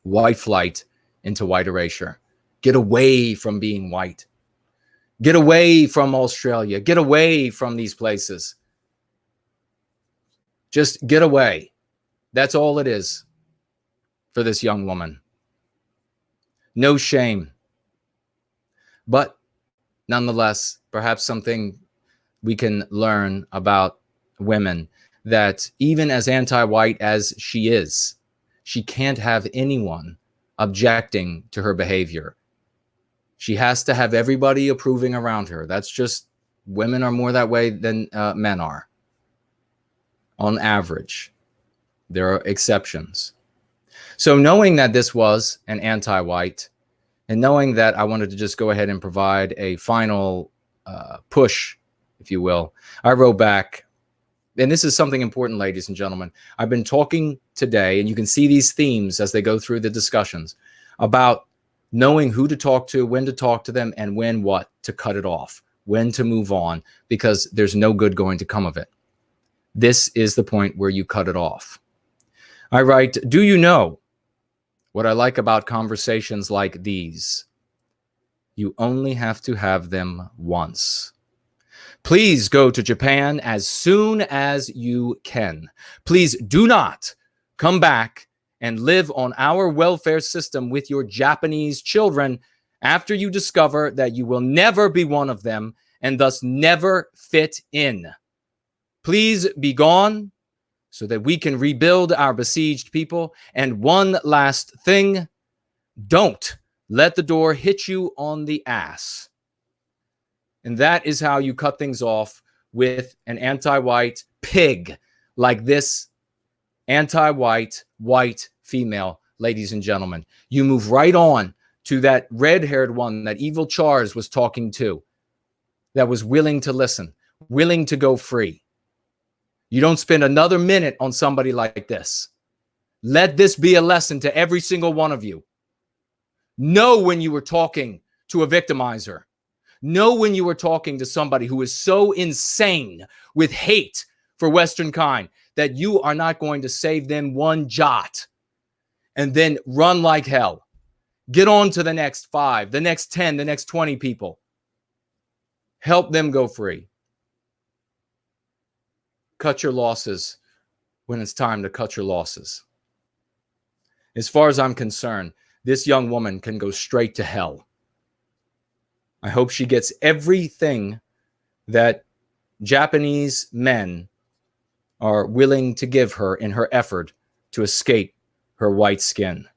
White flight into white erasure. Get away from being white. Get away from Australia. Get away from these places. Just get away. That's all it is for this young woman. No shame. But nonetheless, perhaps something we can learn about women that even as anti-white as she is, she can't have anyone objecting to her behavior. She has to have everybody approving around her. That's just, women are more that way than men are. On average, there are exceptions. So knowing that this was an anti-white, and knowing that I wanted to just go ahead and provide a final push, if you will, I wrote back, and this is something important, ladies and gentlemen. I've been talking today, and you can see these themes as they go through the discussions, about knowing who to talk to, when to talk to them, and when what to cut it off, when to move on, because there's no good going to come of it. This is the point where you cut it off. I write, do you know what I like about conversations like these? You only have to have them once. Please go to Japan as soon as you can. Please do not come back and live on our welfare system with your Japanese children after you discover that you will never be one of them and thus never fit in. Please be gone so that we can rebuild our besieged people. And one last thing, don't let the door hit you on the ass. And that is how you cut things off with an anti-white pig like this anti-white, white female, ladies and gentlemen. You move right on to that red-haired one that Evil Charles was talking to, that was willing to listen, willing to go free. You don't spend another minute on somebody like this. Let this be a lesson to every single one of you. Know when you were talking to a victimizer. Know when you were talking to somebody who is so insane with hate for Western kind that you are not going to save them one jot. And then run like hell. Get on to the next 5, the next 10, the next 20 people. Help them go free. Cut your losses when it's time to cut your losses. As far as I'm concerned, this young woman can go straight to hell. I hope she gets everything that Japanese men are willing to give her in her effort to escape her white skin.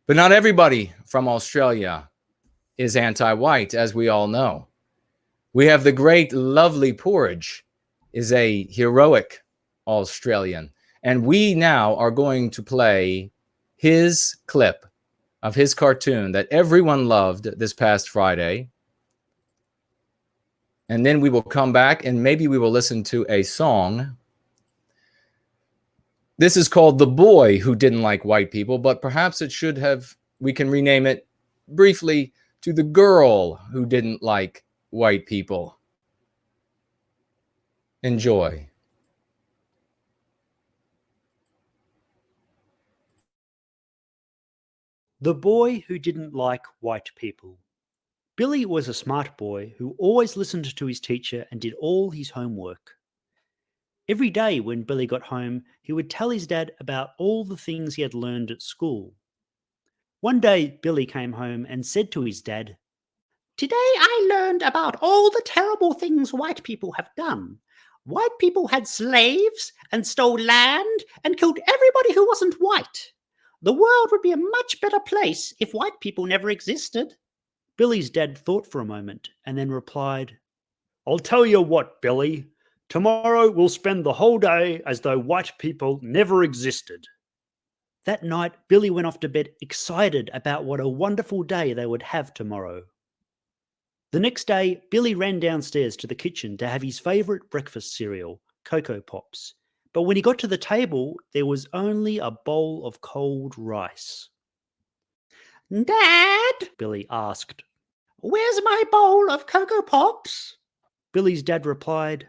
But not everybody from Australia is anti-white, as we all know. We have the great, lovely Porridge, is a heroic Australian. And we now are going to play his clip of his cartoon that everyone loved this past Friday. And then we will come back and maybe we will listen to a song. This is called The Boy Who Didn't Like White People, but perhaps it should have, we can rename it briefly to The Girl Who Didn't Like White People. Enjoy. The Boy Who Didn't Like White People. Billy was a smart boy who always listened to his teacher and did all his homework. Every day when Billy got home, he would tell his dad about all the things he had learned at school. One day, Billy came home and said to his dad, "Today I learned about all the terrible things white people have done. White people had slaves and stole land and killed everybody who wasn't white. The world would be a much better place if white people never existed." Billy's dad thought for a moment and then replied, "I'll tell you what, Billy. Tomorrow we'll spend the whole day as though white people never existed." That night, Billy went off to bed excited about what a wonderful day they would have tomorrow. The next day, Billy ran downstairs to the kitchen to have his favourite breakfast cereal, Cocoa Pops. But when he got to the table, there was only a bowl of cold rice. "Dad," Billy asked, "where's my bowl of Cocoa Pops?" Billy's dad replied,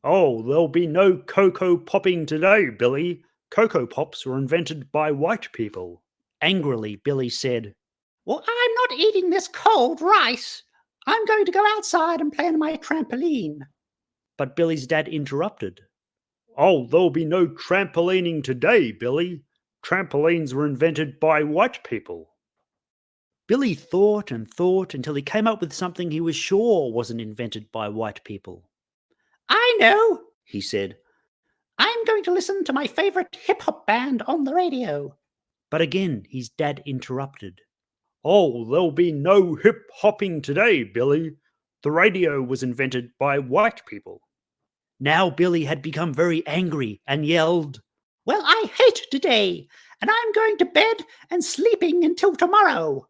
"Oh, there'll be no cocoa popping today, Billy. Cocoa Pops were invented by white people." Angrily, Billy said, "Well, I'm not eating this cold rice. I'm going to go outside and play on my trampoline." But Billy's dad interrupted. "Oh, there'll be no trampolining today, Billy. Trampolines were invented by white people." Billy thought and thought until he came up with something he was sure wasn't invented by white people. "I know," he said. "I'm going to listen to my favorite hip-hop band on the radio." But again, his dad interrupted. "Oh, there'll be no hip-hopping today, Billy. The radio was invented by white people." Now Billy had become very angry and yelled, "Well, I hate today, and I'm going to bed and sleeping until tomorrow."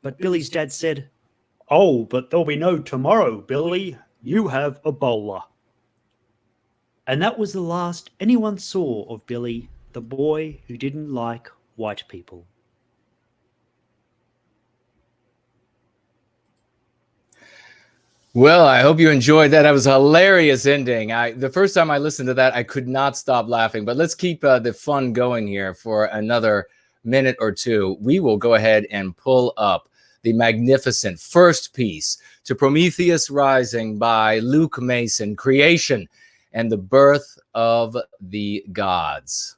But Billy's dad said, "Oh, but there'll be no tomorrow, Billy. You have Ebola." And that was the last anyone saw of Billy, the boy who didn't like white people. Well, I hope you enjoyed that. That was a hilarious ending. The first time I listened to that, I could not stop laughing. But let's keep the fun going here for another minute or two. We will go ahead and pull up the magnificent first piece to Prometheus Rising by Luke Mason, Creation and the Birth of the Gods.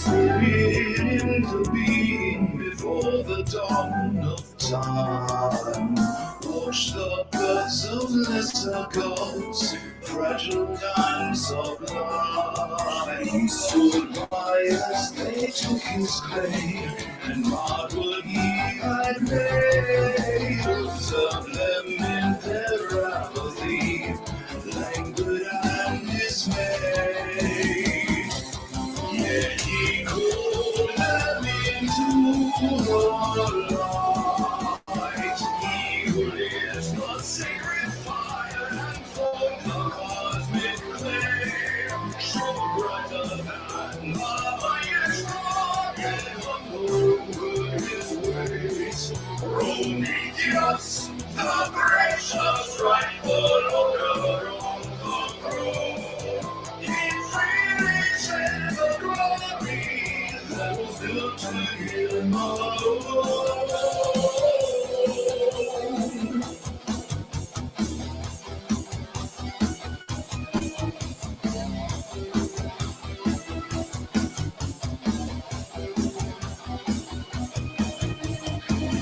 Into being before the dawn of time. Watch the birds of lesser gods, fragile and sublime. He stood by as they took his clay, and marked what he had made. Observe them in their apathy, languid and dismayed. Yet he called them into the light. He who lives the sacred fire and formed the cosmic flame, shone brighter than the highest rock, and humble his ways. Prometheus, the gracious rightful owner of the throne, he freely shared the glory that was due to him alone.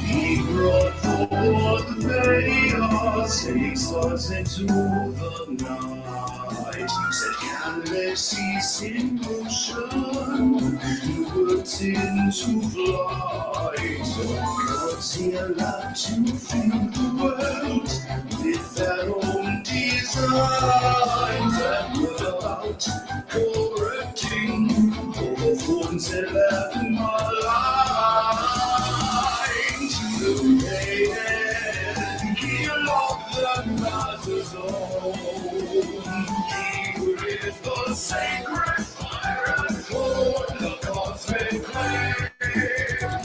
He brought forth chaos, takes us into the night. Set galaxies in motion, worked into flight. Gods here love to fill the world with their own designs, and were about correcting all the forms that left in my life. To the he loved the master's own. He is the sacred fire and formed the cosmic flame.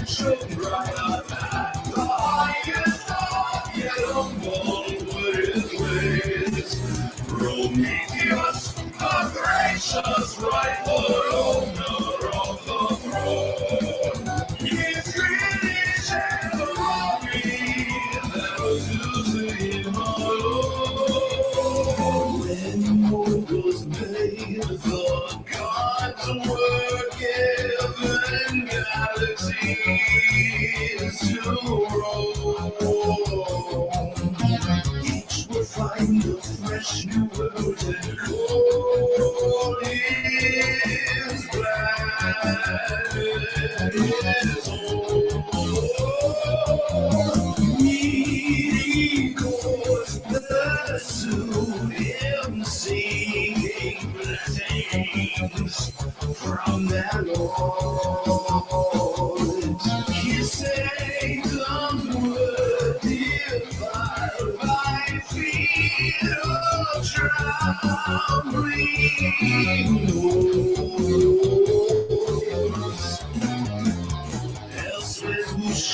Shone brighter than the highest star, yet humble were his ways. Prometheus, the gracious rightful owner of the throne, his creation the glory that was due to him alone. When the world was made, the gods were given galaxies to roam. Each will find a fresh new world and call his planet his home. He goes pursue him, seeking blessings from their Lord. His sanctum were defiled by feet of traveling wolves. Elsewhere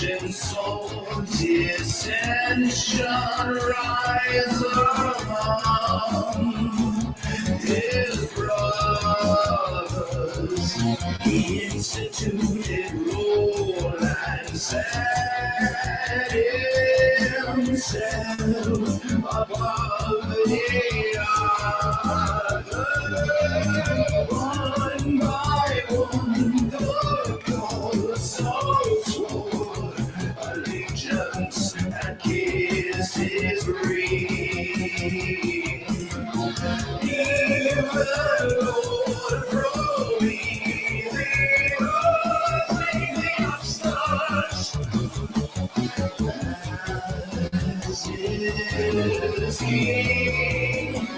passion, soul, dissension, rise among his brothers. He instituted rule and set himself above the other. One by one, the gods so swore allegiance and kissed his ring. Even Lord breathing the upstarts as his king.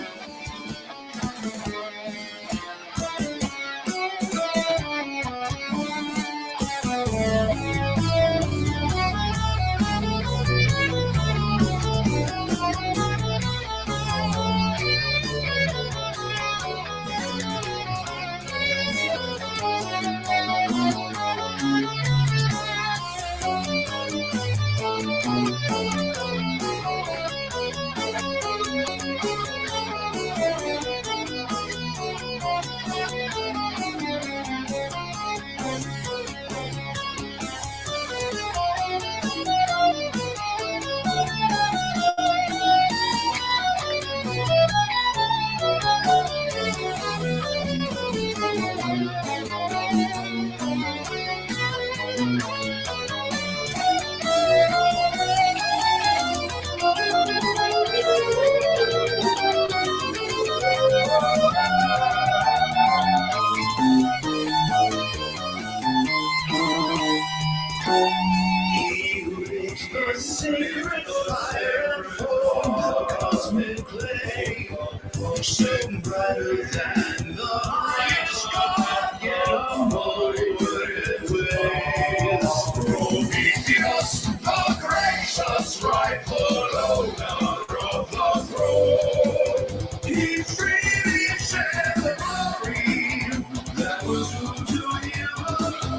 He lit the sacred fire for the cosmic clay, shone brighter than the highest god, yet avoided ways. Prometheus, the gracious rightful owner of the throne, he freely shared the glory that was due to him alone.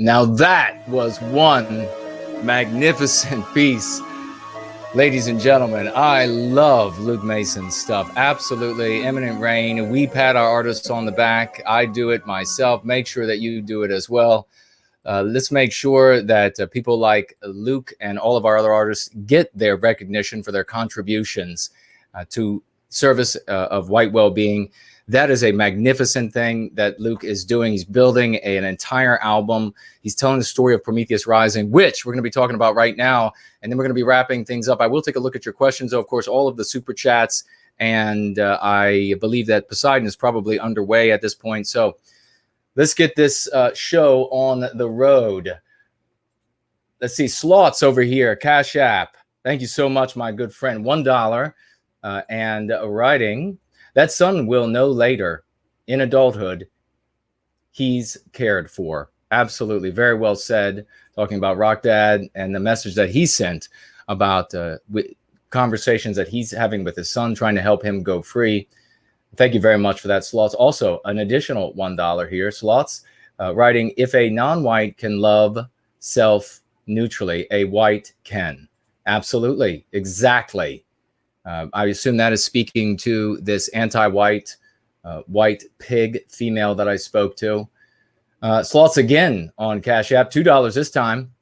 Now that was one magnificent piece. Ladies and gentlemen, I love Luke Mason's stuff. Absolutely. Eminent Rain. We pat our artists on the back. I do it myself. Make sure that you do it as well. Let's make sure that people like Luke and all of our other artists get their recognition for their contributions to service of white well-being. That is a magnificent thing that Luke is doing. He's building an entire album. He's telling the story of Prometheus Rising, which we're going to be talking about right now. And then we're going to be wrapping things up. I will take a look at your questions, though, of course, all of the super chats. And I believe that Poseidon is probably underway at this point. So let's get this show on the road. Let's see. Slots over here. Cash App. Thank you so much, my good friend. $1. And writing. That son will know later in adulthood he's cared for. Absolutely. Very well said. Talking about Rock Dad and the message that he sent about conversations that he's having with his son, trying to help him go free. Thank you very much for that, Slots. Also, an additional $1 here. Slots writing, if a non-white can love self neutrally, a white can. Absolutely. Exactly. I assume that is speaking to this anti-white, white pig female that I spoke to. Slots again on Cash App, $2 this time.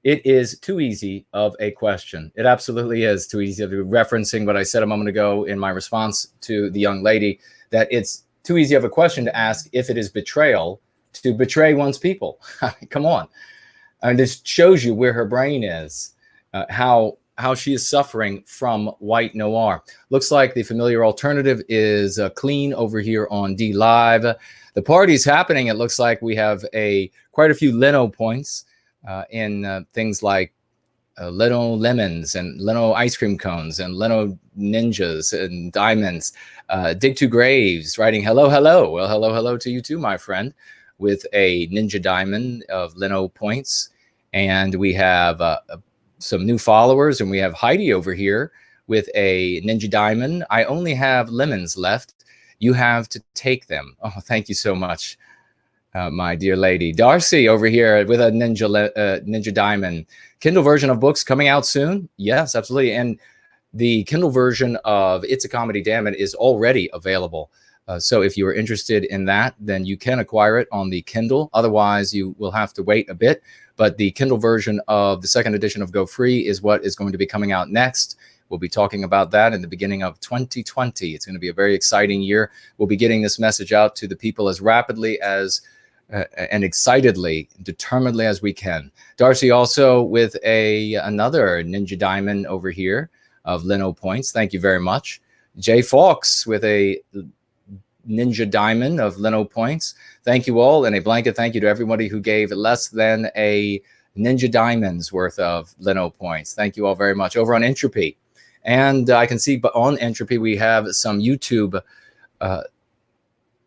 It is too easy of a question. It absolutely is too easy. Referencing what I said a moment ago in my response to the young lady, that it's too easy of a question to ask if it is betrayal to betray one's people. Come on. And this shows you where her brain is, how how she is suffering from white noir. Looks like the familiar alternative is clean over here on D Live. The party's happening. It looks like we have quite a few Leno points in things like Leno lemons and Leno ice cream cones and Leno ninjas and diamonds. Dig to Graves writing, hello, hello. Well, hello, hello to you too, my friend, with a ninja diamond of Leno points. And we have some new followers, and we have Heidi over here with a ninja diamond. I only have lemons left. You have to take them. Oh, thank you so much, my dear lady. Darcy over here with a ninja diamond. Kindle version of books coming out soon. Yes, absolutely. And the Kindle version of It's a Comedy, Damn It is already available. So if you are interested in that, then you can acquire it on the Kindle. Otherwise, you will have to wait a bit. But the Kindle version of the second edition of Go Free is what is going to be coming out next. We'll be talking about that in the beginning of 2020. It's going to be a very exciting year. We'll be getting this message out to the people as rapidly as and excitedly, determinedly as we can. Darcy also with another ninja diamond over here of Leno points. Thank you very much. Jay Fawkes with a ninja diamond of Leno points. Thank you all, and a blanket thank you to everybody who gave less than a ninja diamond's worth of Leno points. Thank you all very much. Over on Entropy, and I can see on Entropy we have some YouTube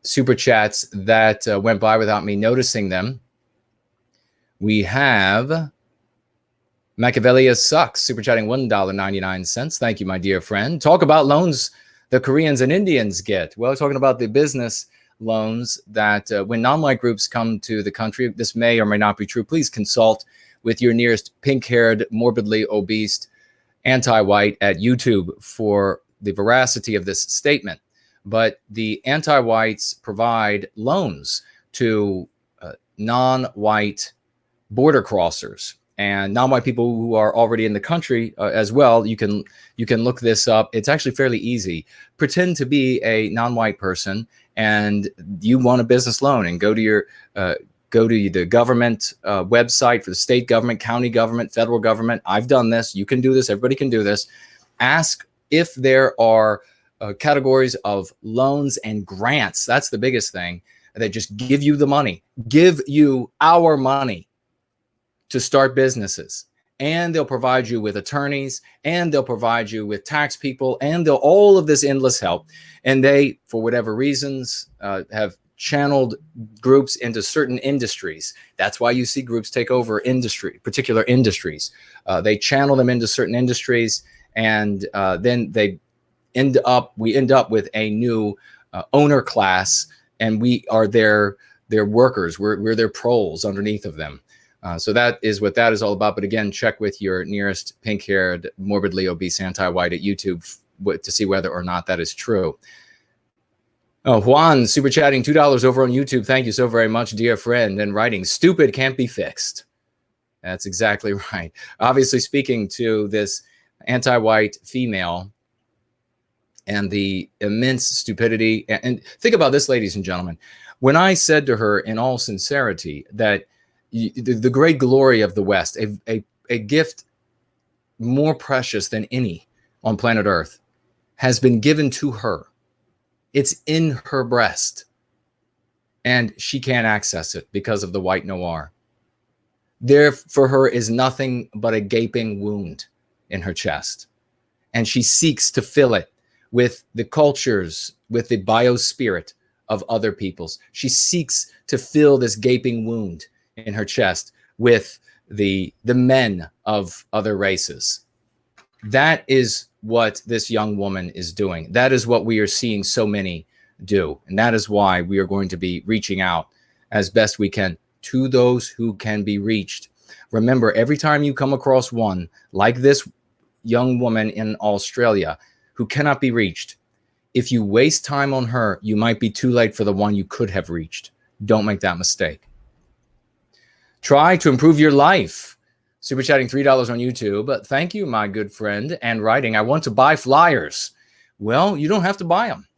super chats that went by without me noticing them. We have Machiavellia Sucks super chatting $1.99. Thank you, my dear friend. Talk about loans the Koreans and Indians get. Well, talking about the business loans that when non-white groups come to the country, this may or may not be true. Please consult with your nearest pink-haired, morbidly obese anti-white at YouTube for the veracity of this statement. But the anti-whites provide loans to non-white border crossers and non-white people who are already in the country as well. You can look this up. It's actually fairly easy. Pretend to be a non-white person and you want a business loan, and go to the government website for the state government, county government, federal government. I've done this. You can do this. Everybody can do this. Ask if there are categories of loans and grants. That's the biggest thing. That just give you the money, give you our money to start businesses, and they'll provide you with attorneys, and they'll provide you with tax people, and they'll all of this endless help. And they, for whatever reasons, have channeled groups into certain industries. That's why you see groups take over particular industries. They channel them into certain industries, and then we end up with a new owner class, and we are their workers. We're their proles underneath of them. So that is what that is all about. But again, check with your nearest pink-haired, morbidly obese anti-white at YouTube to see whether or not that is true. Oh, Juan, super chatting $2 over on YouTube. Thank you so very much, dear friend. And writing, stupid can't be fixed. That's exactly right. Obviously speaking to this anti-white female and the immense stupidity. And think about this, ladies and gentlemen. When I said to her in all sincerity that the great glory of the West, a gift more precious than any on planet Earth, has been given to her. It's in her breast, and she can't access it because of the white noir. There for her is nothing but a gaping wound in her chest, and she seeks to fill it with the cultures, with the biospirit of other peoples. She seeks to fill this gaping wound in her chest with the men of other races. That is what this young woman is doing. That is what we are seeing so many do. And that is why we are going to be reaching out as best we can to those who can be reached. Remember, every time you come across one like this young woman in Australia who cannot be reached, if you waste time on her, you might be too late for the one you could have reached. Don't make that mistake. Try to improve your life. Super chatting $3 on YouTube. Thank you, my good friend. And writing, I want to buy flyers. Well, you don't have to buy them.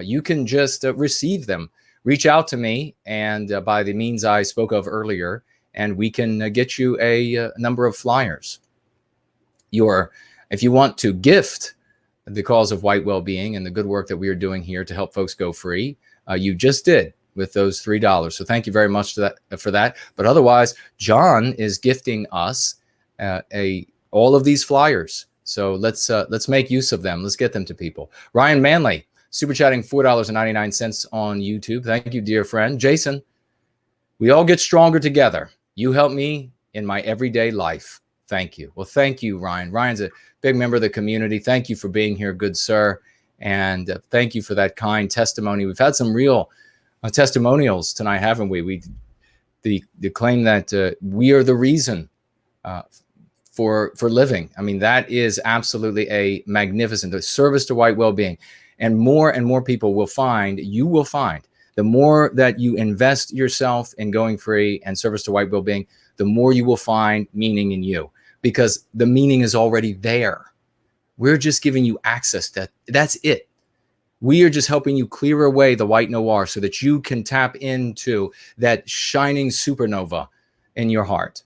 You can just receive them. Reach out to me, and by the means I spoke of earlier, and we can get you a number of flyers. if you want to gift the cause of white well-being and the good work that we are doing here to help folks go free, you just did with those $3. So thank you very much for that. But otherwise, John is gifting us all of these flyers. So let's make use of them. Let's get them to people. Ryan Manley, super chatting $4.99 on YouTube. Thank you, dear friend. Jason, we all get stronger together. You help me in my everyday life. Thank you. Well, thank you, Ryan. Ryan's a big member of the community. Thank you for being here, good sir. And thank you for that kind testimony. We've had some real testimonials tonight, haven't we? The claim that we are the reason for living. I mean, that is absolutely a magnificent service to white well-being. And more people will find, the more that you invest yourself in going free and service to white well-being, the more you will find meaning in you, because the meaning is already there. We're just giving you access to that. That's it. We are just helping you clear away the white noir so that you can tap into that shining supernova in your heart.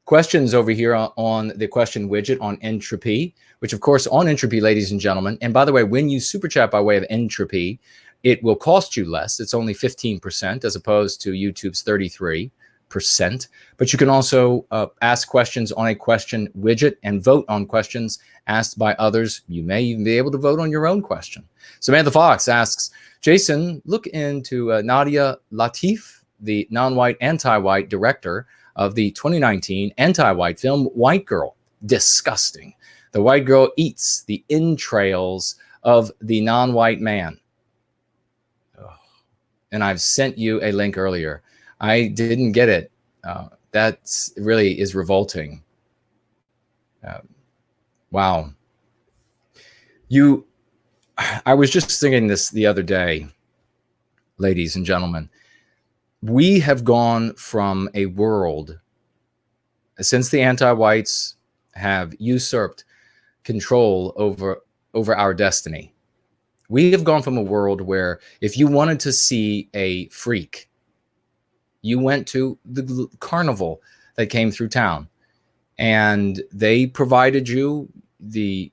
Questions over here on the question widget on entropy, which of course on entropy, ladies and gentlemen. And by the way, when you super chat by way of entropy, it will cost you less. It's only 15% as opposed to YouTube's 33%. But you can also ask questions on a question widget and vote on questions asked by others. You may even be able to vote on your own question. Samantha Fox asks, Jason, look into Nadia Latif, the non-white, anti-white director of the 2019 anti-white film White Girl. Disgusting. The white girl eats the entrails of the non-white man. Oh. And I've sent you a link earlier. I didn't get it. That really is revolting. Wow. I was just thinking this the other day, ladies and gentlemen. We have gone from a world, since the anti-whites have usurped control over our destiny. We have gone from a world where if you wanted to see a freak, you went to the carnival that came through town, and they provided you the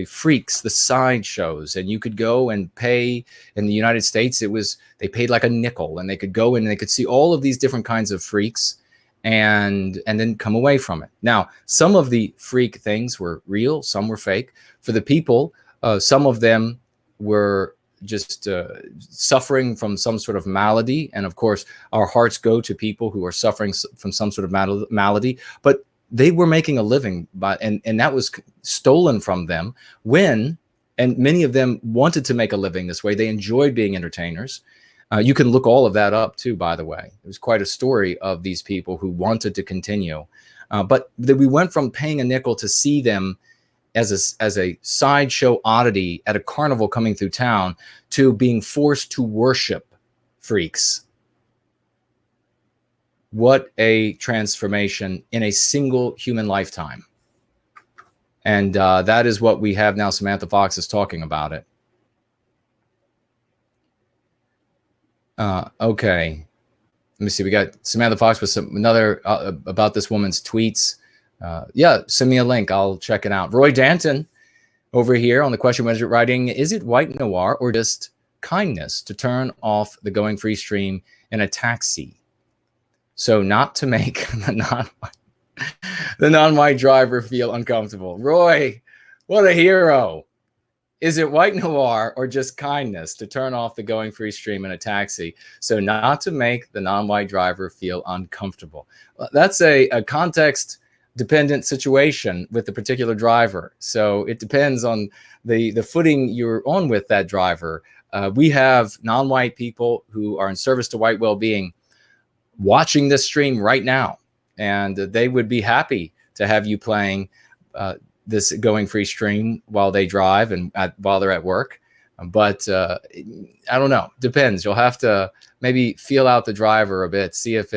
freaks, the sideshows, and you could go and pay. In the United States, they paid like a nickel, and they could go in and they could see all of these different kinds of freaks and then come away from it. Now, some of the freak things were real, some were fake. For the people, some of them were just suffering from some sort of malady. And of course, our hearts go to people who are suffering from some sort of malady, but they were making a living and that was stolen from them and many of them wanted to make a living this way. They enjoyed being entertainers. You can look all of that up too, by the way. It was quite a story of these people who wanted to continue. But we went from paying a nickel to see them as a sideshow oddity at a carnival coming through town to being forced to worship freaks. What a transformation in a single human lifetime. And that is what we have now. Samantha Fox is talking about it. Okay. Let me see. We got Samantha Fox with another about this woman's tweets. Yeah, send me a link. I'll check it out. Roy Danton over here on the question widget writing, is it white noir or just kindness to turn off the going free stream in a taxi? So not to make the non-white driver feel uncomfortable. Roy, what a hero. Is it white noir or just kindness to turn off the going free stream in a taxi so not to make the non-white driver feel uncomfortable? Well, that's a context-dependent situation with the particular driver. So it depends on the footing you're on with that driver. We have non-white people who are in service to white well-being watching this stream right now, and they would be happy to have you playing this going free stream while they drive and while they're at work. But I don't know. Depends. You'll have to maybe feel out the driver a bit, see if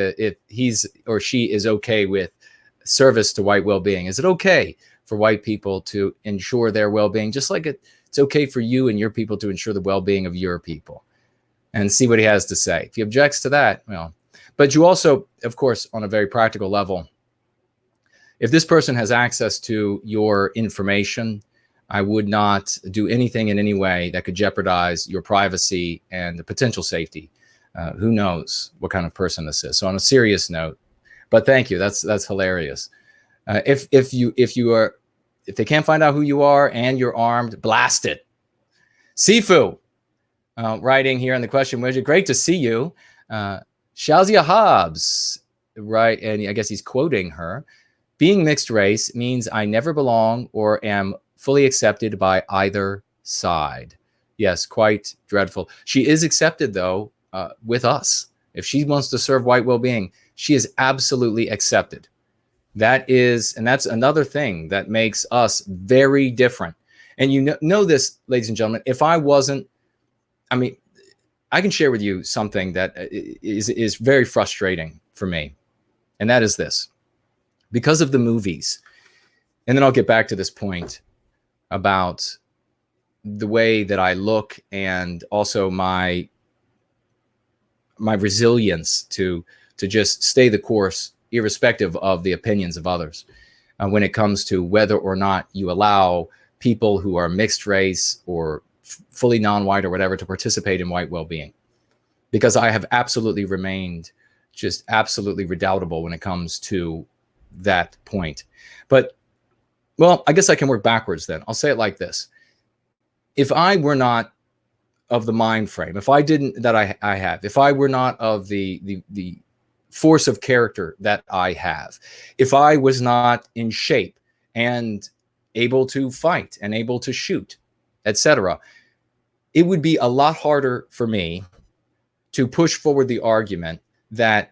he's or she is okay with service to white well-being. Is it okay for white people to ensure their well-being, just like it's okay for you and your people to ensure the well-being of your people? And see what he has to say. If he objects to that, well. But you also, of course, on a very practical level, If this person has access to your information, I would not do anything in any way that could jeopardize your privacy and the potential safety. Who knows what kind of person this is? So on a serious note, but thank you. That's hilarious. If they can't find out who you are and you're armed, blast it. Sifu, writing here in the question widget. Great to see you. Shazia Hobbs, right? And I guess he's quoting her. Being mixed race means I never belong or am fully accepted by either side. Yes, quite dreadful. She is accepted, though, with us. If she wants to serve white well-being, she is absolutely accepted. That's another thing that makes us very different. And you know this, ladies and gentlemen, if I wasn't, I mean, I can share with you something that is very frustrating for me. And that is this. Because of the movies, and then I'll get back to this point about the way that I look and also my resilience to just stay the course, irrespective of the opinions of others, when it comes to whether or not you allow people who are mixed race or fully non-white or whatever to participate in white well-being. Because I have absolutely remained just absolutely redoubtable when it comes to that point. But, well, I guess I can work backwards then. I'll say it like this. If I were not of the mind frame, if I didn't, that I have, if I were not of the force of character that I have, if I was not in shape and able to fight and able to shoot, etc., it would be a lot harder for me to push forward the argument that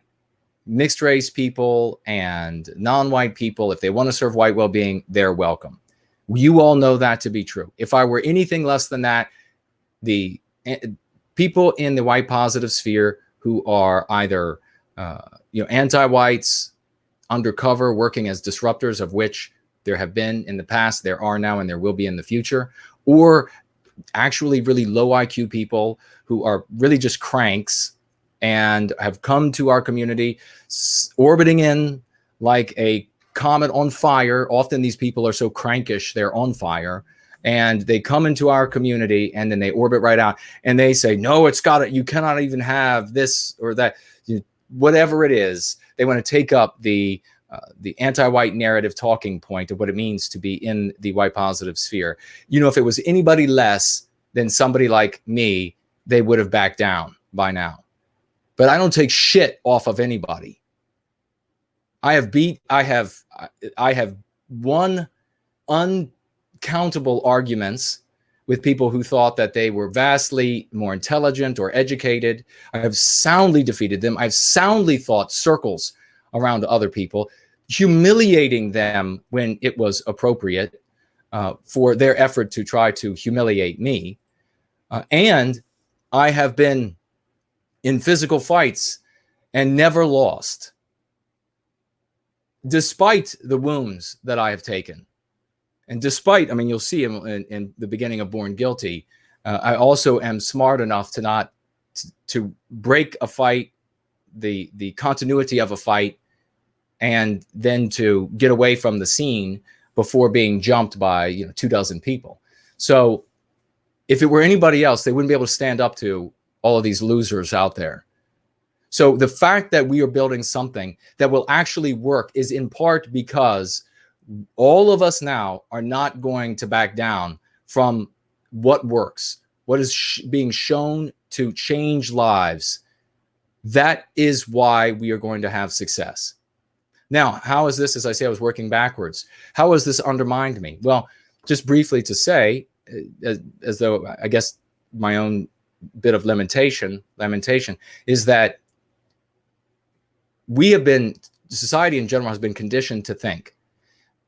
mixed race people and non-white people, if they want to serve white well-being, they're welcome. You all know that to be true. If I were anything less than that, the people in the white positive sphere who are either anti-whites, undercover, working as disruptors, of which there have been in the past, there are now, and there will be in the future, or actually really low IQ people who are really just cranks and have come to our community orbiting in like a comet on fire. Often these people are so crankish, they're on fire, and they come into our community and then they orbit right out and they say, no, you cannot even have this or that, whatever it is. They want to take up the anti-white narrative talking point of what it means to be in the white positive sphere. If it was anybody less than somebody like me, they would have backed down by now. But I don't take shit off of anybody. I have won uncountable arguments with people who thought that they were vastly more intelligent or educated. I have soundly defeated them. I've soundly thought circles around other people, humiliating them when it was appropriate for their effort to try to humiliate me. And I have been in physical fights and never lost, despite the wounds that I have taken. And despite, you'll see in the beginning of Born Guilty, I also am smart enough to not to break a fight, the continuity of a fight, and then to get away from the scene before being jumped by 24 people. So if it were anybody else, they wouldn't be able to stand up to all of these losers out there. So the fact that we are building something that will actually work is in part because all of us now are not going to back down from what works, what is being shown to change lives. That is why we are going to have success. Now, how is this, as I say, I was working backwards. How has this undermined me? Well, just briefly to say, as though I guess my own bit of lamentation is that society in general has been conditioned to think,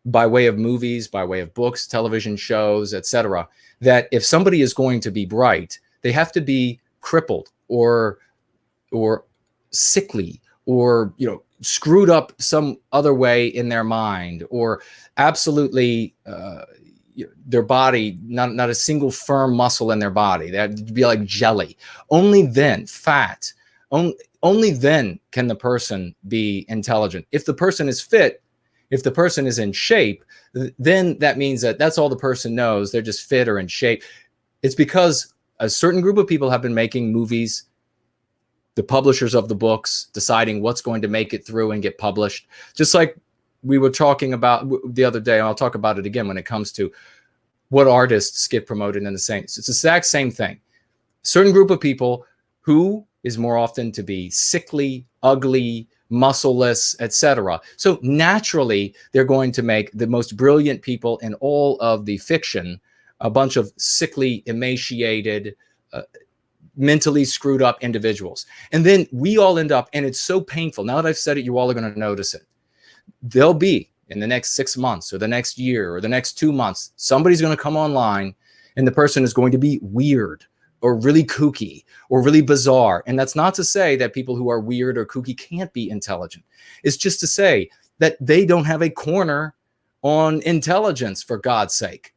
by way of movies, by way of books, television shows, etc., that if somebody is going to be bright, they have to be crippled or sickly or screwed up some other way in their mind, or absolutely their body, not a single firm muscle in their body. They have to be like jelly. Only then, fat. Only then can the person be intelligent. If the person is fit, If the person is in shape, then that means that that's all the person knows. They're just fit or in shape. It's because a certain group of people have been making movies, the publishers of the books deciding what's going to make it through and get published. Just like we were talking about the other day, and I'll talk about it again when it comes to what artists get promoted in the same. It's the exact same thing. Certain group of people who is more often to be sickly, ugly, muscleless, etc. So naturally, they're going to make the most brilliant people in all of the fiction a bunch of sickly, emaciated, mentally screwed up individuals. And then we all end up, and it's so painful. Now that I've said it, you all are going to notice it. There'll be, in the next 6 months or the next year or the next 2 months, somebody's going to come online and the person is going to be weird or really kooky or really bizarre. And that's not to say that people who are weird or kooky can't be intelligent. It's just to say that they don't have a corner on intelligence, for God's sake.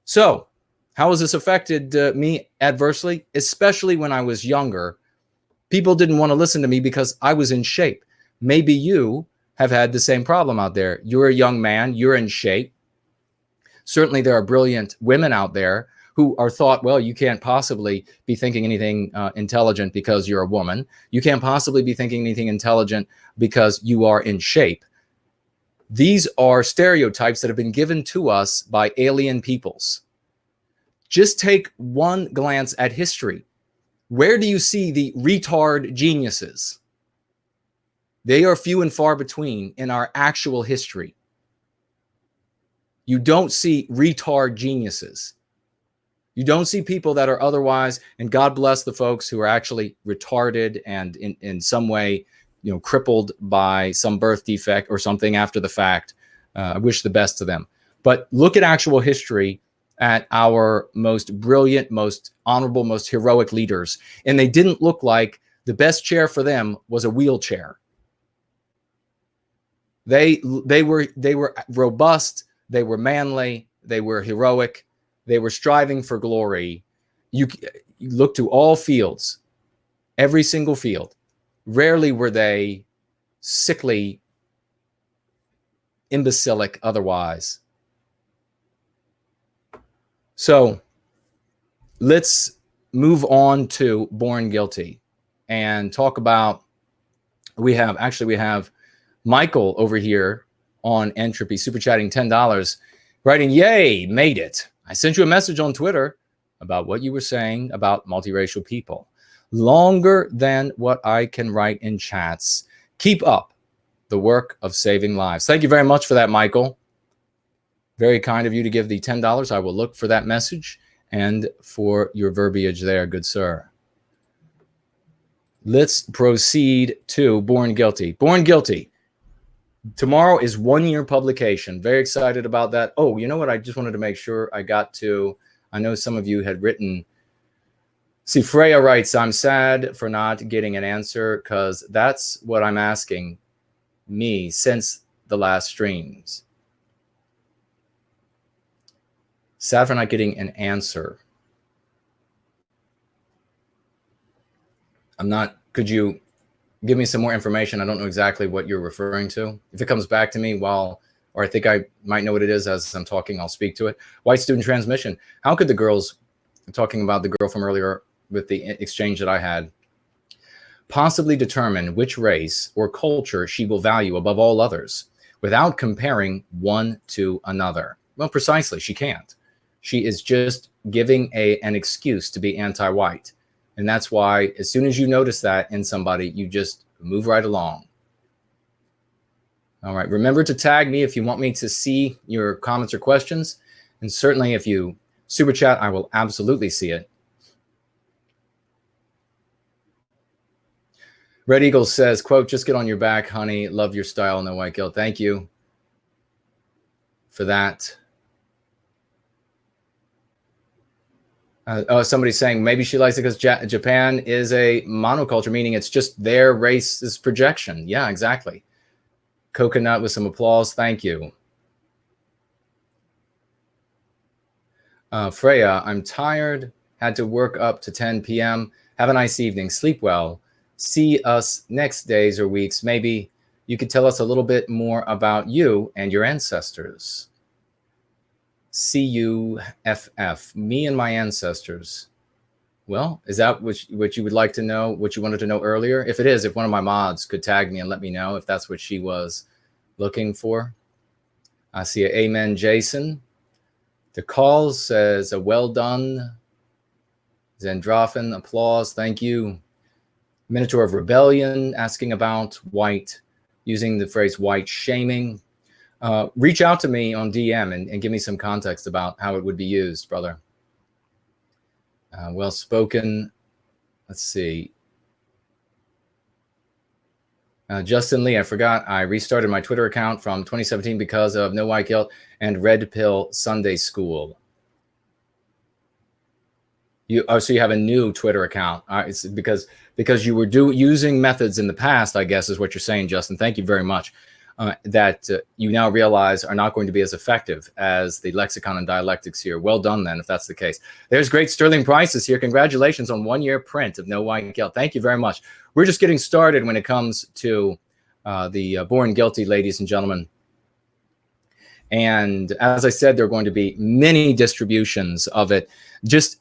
So how has this affected me adversely? Especially when I was younger, people didn't want to listen to me because I was in shape. Maybe you have had the same problem out there. You're a young man, you're in shape. Certainly there are brilliant women out there who are thought, well, you can't possibly be thinking anything intelligent because you're a woman. You can't possibly be thinking anything intelligent because you are in shape. These are stereotypes that have been given to us by alien peoples. Just take one glance at history. Where do you see the retard geniuses? They are few and far between in our actual history. You don't see retard geniuses. You don't see people that are otherwise, and God bless the folks who are actually retarded and in some way, crippled by some birth defect or something after the fact. I wish the best to them. But look at actual history, at our most brilliant, most honorable, most heroic leaders. And they didn't look like the best chair for them was a wheelchair. They were robust, they were manly, they were heroic, they were striving for glory. You look to all fields, every single field. Rarely were they sickly, imbecilic otherwise. So let's move on to Born Guilty and talk about, we have Michael over here on Entropy, super chatting $10, writing, yay, made it. I sent you a message on Twitter about what you were saying about multiracial people. Longer than what I can write in chats. Keep up the work of saving lives. Thank you very much for that, Michael. Very kind of you to give the $10. I will look for that message and for your verbiage there, good sir. Let's proceed to Born Guilty. Born Guilty. Tomorrow is 1 year publication. Very excited about that. Oh, you know what? I just wanted to make sure I got to, I know some of you had written. See, Freya writes, I'm sad for not getting an answer because that's what I'm asking me since the last streams. Sad for not getting an answer. Could you give me some more information? I don't know exactly what you're referring to. If it comes back to me or I think I might know what it is as I'm talking, I'll speak to it. White student transmission. How could the girls, talking about the girl from earlier with the exchange that I had, possibly determine which race or culture she will value above all others without comparing one to another? Well, precisely, she can't. She is just giving an excuse to be anti-white. And that's why as soon as you notice that in somebody, you just move right along. All right. Remember to tag me if you want me to see your comments or questions. And certainly if you super chat, I will absolutely see it. Red Eagle says, quote, just get on your back, honey. Love your style, no white guilt. Thank you for that. Somebody's saying maybe she likes it because Japan is a monoculture, meaning it's just their race's projection. Yeah, exactly. Coconut with some applause. Thank you. Freya, I'm tired. Had to work up to 10 p.m. Have a nice evening. Sleep well. See us next days or weeks. Maybe you could tell us a little bit more about you and your ancestors. CUFF, me and my ancestors. Well, is that what you would like to know, what you wanted to know earlier? If it is, if one of my mods could tag me and let me know if that's what she was looking for. I see an amen, Jason. The call says, well done. Zandrophin, applause, thank you. Minotaur of Rebellion asking about white, using the phrase white shaming. Reach out to me on DM and give me some context about how it would be used, brother. Well spoken. Let's see. Justin Lee, I forgot I restarted my Twitter account from 2017 because of No White Guilt and Red Pill Sunday School. So you have a new Twitter account. It's because you were using methods in the past, I guess, is what you're saying, Justin. Thank you very much. That you now realize are not going to be as effective as the lexicon and dialectics here. Well done, then, if that's the case. There's great Sterling Prices here. Congratulations on 1-year print of No White Guilt. Thank you very much. We're just getting started when it comes to the Born Guilty, ladies and gentlemen. And as I said, there are going to be many distributions of it. Just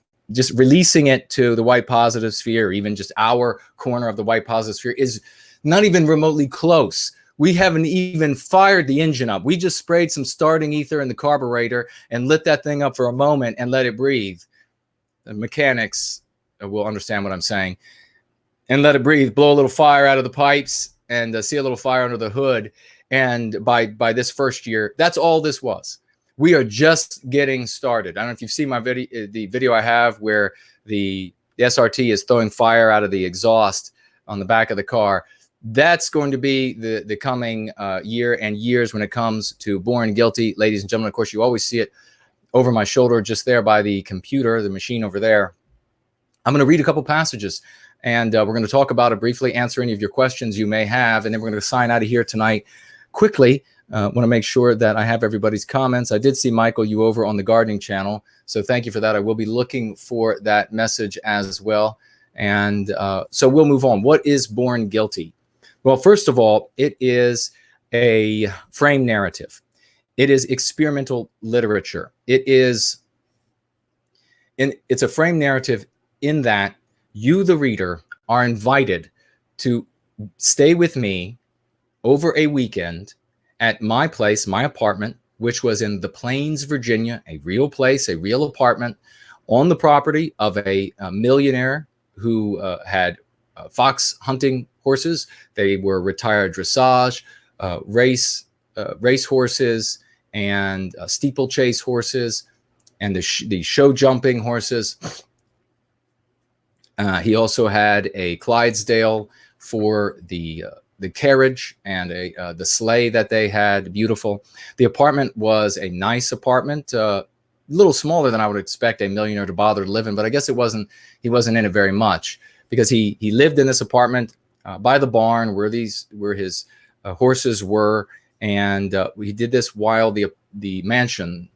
releasing it to the white positive sphere, even just our corner of the white positive sphere, is not even remotely close. We haven't even fired the engine up. We just sprayed some starting ether in the carburetor and lit that thing up for a moment and let it breathe. The mechanics will understand what I'm saying. And let it breathe, blow a little fire out of the pipes and see a little fire under the hood. And by this first year, that's all this was. We are just getting started. I don't know if you've seen my video, the video I have where the SRT is throwing fire out of the exhaust on the back of the car. That's going to be the coming year and years when it comes to Born Guilty, ladies and gentlemen. Of course, you always see it over my shoulder, just there by the computer, the machine over there. I'm going to read a couple passages, and we're going to talk about it briefly, answer any of your questions you may have, and then we're going to sign out of here tonight quickly. Want to make sure that I have everybody's comments. I did see, Michael, you over on the gardening channel, so thank you for that. I will be looking for that message as well. And so we'll move on. What is Born Guilty? Well, first of all, it is a frame narrative. It is experimental literature. It's a frame narrative in that you, the reader, are invited to stay with me over a weekend at my place, my apartment, which was in the Plains, Virginia, a real place, a real apartment on the property of a millionaire who had fox hunting horses. They were retired dressage, race horses, and steeplechase horses, and the show jumping horses. He also had a Clydesdale for the carriage and the sleigh that they had. Beautiful. The apartment was a nice apartment, a little smaller than I would expect a millionaire to bother to live in, but I guess he wasn't in it very much, because he lived in this apartment by the barn where his horses were, and he did this while the mansion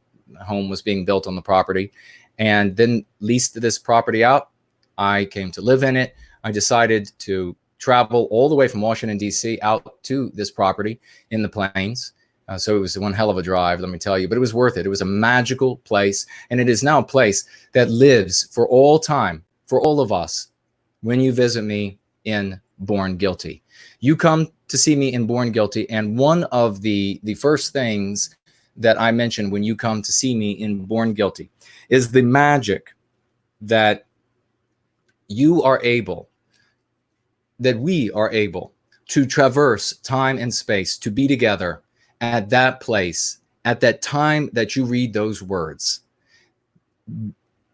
home was being built on the property, and then leased this property out. I came to live in it. I decided to travel all the way from Washington, D.C. out to this property in the Plains. So it was one hell of a drive, let me tell you, but it was worth it. It was a magical place, and it is now a place that lives for all time, for all of us, when you visit me in Born Guilty. You come to see me in Born Guilty, and one of the first things that I mention when you come to see me in Born Guilty is the magic that we are able to traverse time and space, to be together at that place, at that time that you read those words.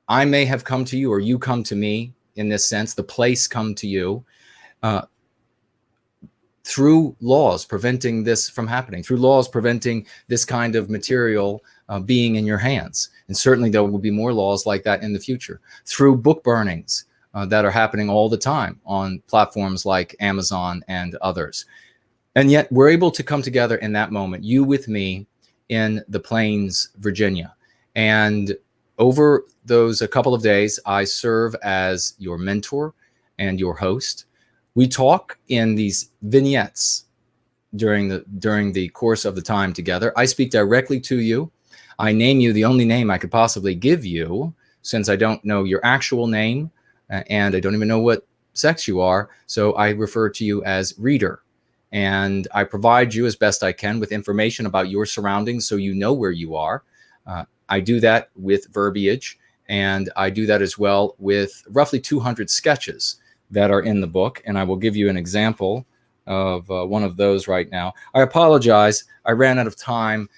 I may have come to you, or you come to me in this sense, the place come to you through laws preventing this from happening, through laws preventing this kind of material being in your hands. And certainly there will be more laws like that in the future, through book burnings that are happening all the time on platforms like Amazon and others. And yet we're able to come together in that moment, you with me in the Plains, Virginia. And over a couple of days, I serve as your mentor and your host. We talk in these vignettes during the course of the time together. I speak directly to you. I name you the only name I could possibly give you, since I don't know your actual name and I don't even know what sex you are. So I refer to you as reader. And I provide you as best I can with information about your surroundings so you know where you are. I do that with verbiage, and I do that as well with roughly 200 sketches that are in the book. And I will give you an example of one of those right now. I apologize. I ran out of time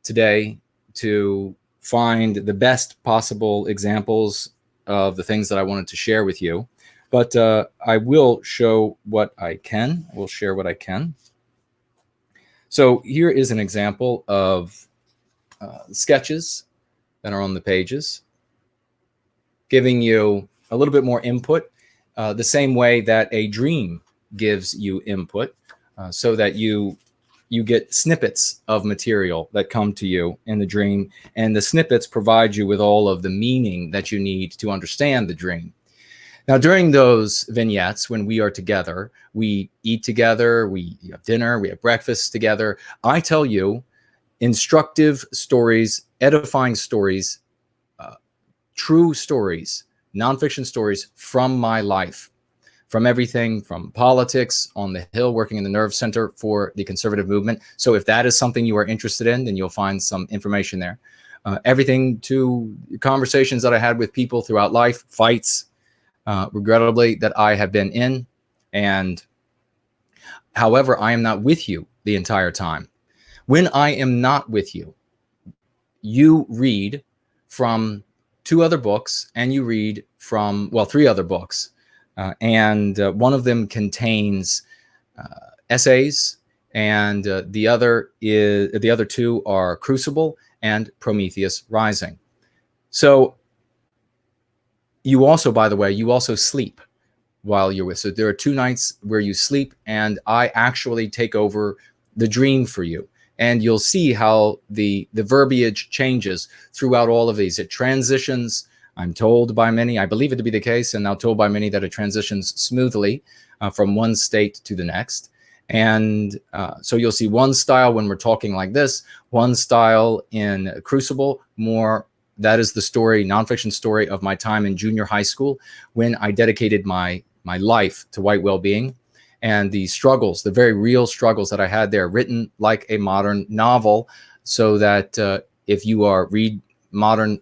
today to find the best possible examples of the things that I wanted to share with you. But I will show what I can. I will share what I can. So here is an example of sketches that are on the pages, giving you a little bit more input, the same way that a dream gives you input, so that you get snippets of material that come to you in the dream, and the snippets provide you with all of the meaning that you need to understand the dream. Now, during those vignettes, when we are together, we eat together, we have dinner, we have breakfast together. I tell you instructive stories, edifying stories, true stories, nonfiction stories from my life, from everything from politics on the Hill, working in the nerve center for the conservative movement. So if that is something you are interested in, then you'll find some information there. Everything to conversations that I had with people throughout life, fights, regrettably, that I have been in. And however, I am not with you the entire time. When I am not with you, you read from 2 other books, and you read from, well, 3 other books. And one of them contains essays, and the other 2 are Crucible and Prometheus Rising. So you also, by the way, you also sleep while you're with. So there are 2 nights where you sleep, and I actually take over the dream for you. And you'll see how the verbiage changes throughout all of these. It transitions, I'm told by many, I believe it to be the case, and now told by many that it transitions smoothly from one state to the next. And so you'll see one style when we're talking like this, one style in Crucible, more, that is the story, nonfiction story of my time in junior high school, when I dedicated my life to white well-being, and the struggles, the very real struggles that I had there, written like a modern novel, so that if you read modern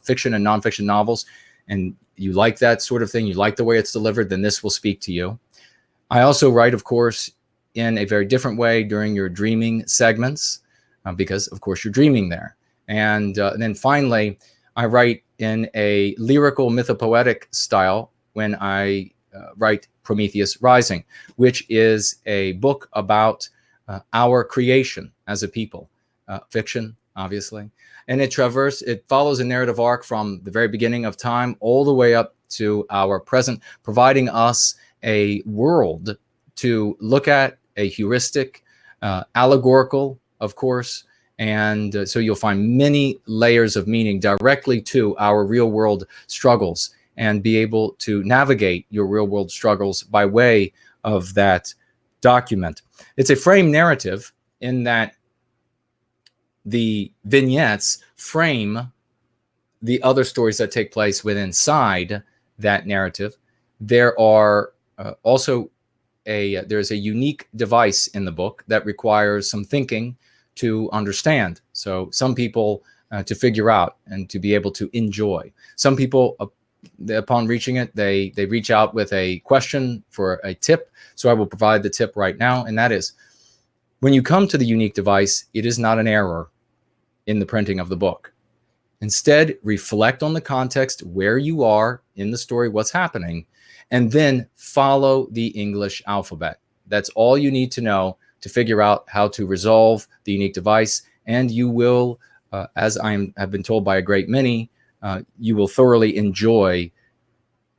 fiction and nonfiction novels, and you like that sort of thing, you like the way it's delivered, then this will speak to you. I also write, of course, in a very different way during your dreaming segments, because, of course, you're dreaming there. And then finally, I write in a lyrical mythopoetic style when I write Prometheus Rising, which is a book about our creation as a people, fiction, obviously. And it follows a narrative arc from the very beginning of time all the way up to our present, providing us a world to look at, a heuristic, allegorical, of course. And so you'll find many layers of meaning directly to our real world struggles, and be able to navigate your real world struggles by way of that document. It's a frame narrative in that the vignettes frame the other stories that take place within inside that narrative. There are also there's a unique device in the book that requires some thinking to understand. So some people to figure out and to be able to enjoy. Some people, upon reaching it, they reach out with a question for a tip. So I will provide the tip right now, and that is, when you come to the unique device, it is not an error in the printing of the book. Instead, reflect on the context, where you are in the story, what's happening, and then follow the English alphabet. That's all you need to know to figure out how to resolve the unique device, and you will, as have been told by a great many, you will thoroughly enjoy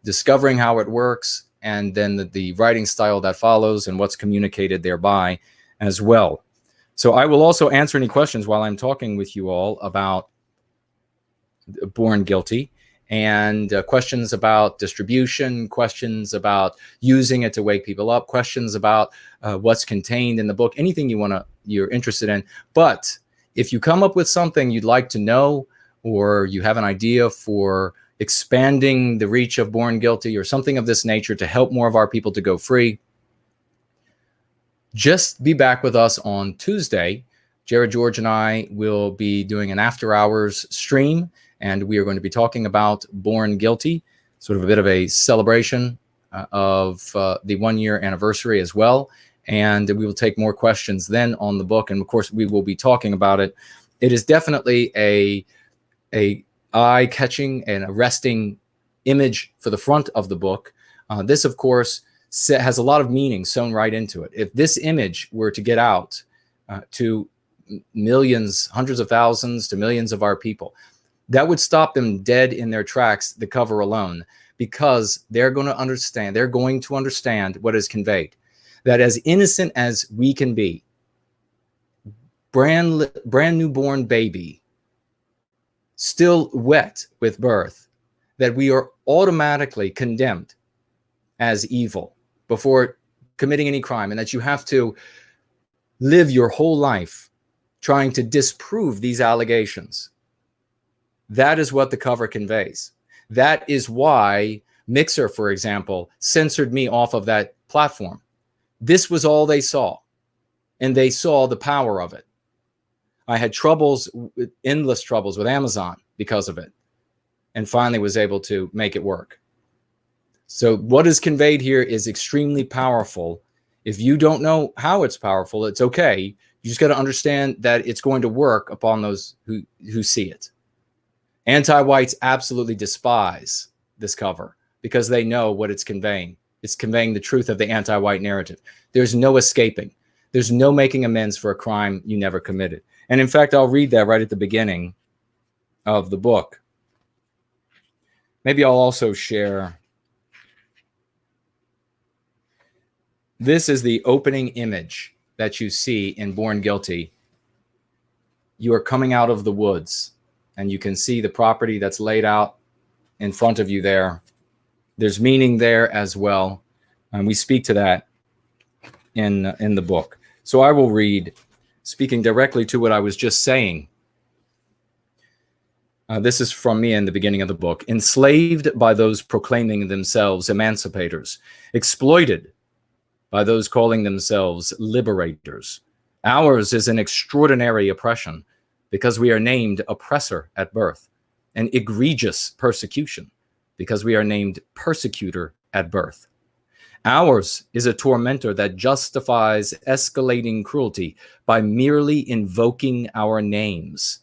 discovering how it works, and then the writing style that follows and what's communicated thereby as well. So I will also answer any questions while I'm talking with you all about Born Guilty. and questions about distribution, questions about using it to wake people up, questions about what's contained in the book, anything you're interested in. But if you come up with something you'd like to know, or you have an idea for expanding the reach of Born Guilty or something of this nature to help more of our people to go free, just be back with us on Tuesday. Jared George and I will be doing an after hours stream, and we are going to be talking about Born Guilty, sort of a bit of a celebration of the 1 year anniversary as well. And we will take more questions then on the book. And of course, we will be talking about it. It is definitely a eye-catching and arresting image for the front of the book. This, of course, has a lot of meaning sewn right into it. If this image were to get out to millions, hundreds of thousands to millions of our people, that would stop them dead in their tracks, the cover alone, because they're going to understand what is conveyed. That as innocent as we can be, brand newborn baby, still wet with birth, that we are automatically condemned as evil before committing any crime, and that you have to live your whole life trying to disprove these allegations. That is what the cover conveys. That is why Mixer, for example, censored me off of that platform. This was all they saw, and they saw the power of it. I had endless troubles with Amazon because of it, and finally was able to make it work. So what is conveyed here is extremely powerful. If you don't know how it's powerful, it's okay. You just got to understand that it's going to work upon those who see it. Anti-whites absolutely despise this cover because they know what it's conveying. It's conveying the truth of the anti-white narrative. There's no escaping. There's no making amends for a crime you never committed. And in fact, I'll read that right at the beginning of the book. Maybe I'll also share. This is the opening image that you see in Born Guilty. You are coming out of the woods, and you can see the property that's laid out in front of you there. There's meaning there as well, and we speak to that in the book. So I will read, speaking directly to what I was just saying. This is from me in the beginning of the book. Enslaved by those proclaiming themselves emancipators, exploited by those calling themselves liberators. Ours is an extraordinary oppression because we are named oppressor at birth, an egregious persecution because we are named persecutor at birth. Ours is a tormentor that justifies escalating cruelty by merely invoking our names.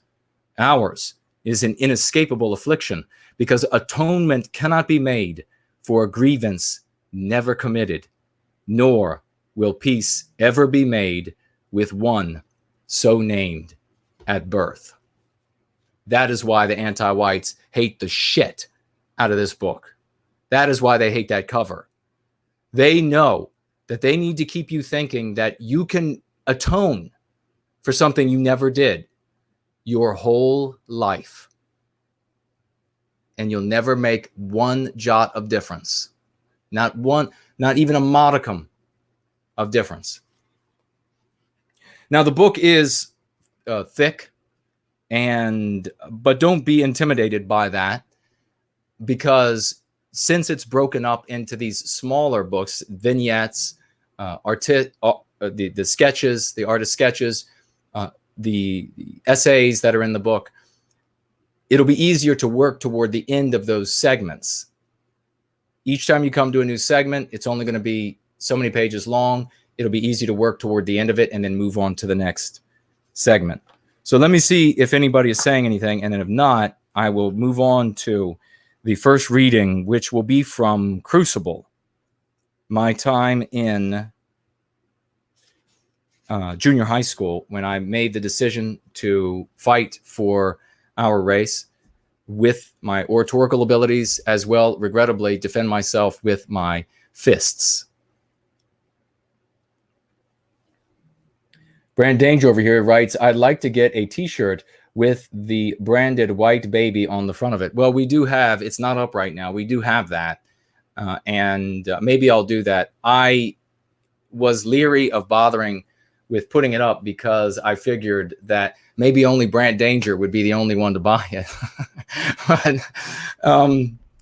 Ours is an inescapable affliction because atonement cannot be made for a grievance never committed, nor will peace ever be made with one so named at birth. That is why the anti-whites hate the shit out of this book. That is why they hate that cover. They know that they need to keep you thinking that you can atone for something you never did your whole life, and you'll never make one jot of difference. Not even a modicum of difference. Now, the book is thick, but don't be intimidated by that, because since it's broken up into these smaller books, vignettes, the sketches, the artist sketches, the essays that are in the book, it'll be easier to work toward the end of those segments. Each time you come to a new segment, it's only going to be so many pages long. It'll be easy to work toward the end of it and then move on to the next segment. So let me see if anybody is saying anything, and then if not, I will move on to the first reading, which will be from Crucible, my time in junior high school, when I made the decision to fight for our race with my oratorical abilities, as well, regrettably, defend myself with my fists. Brand Danger over here writes, I'd like to get a t-shirt with the branded white baby on the front of it. Well, we do have, it's not up right now. We do have that. And maybe I'll do that. I was leery of bothering with putting it up because I figured that maybe only Brant Danger would be the only one to buy it.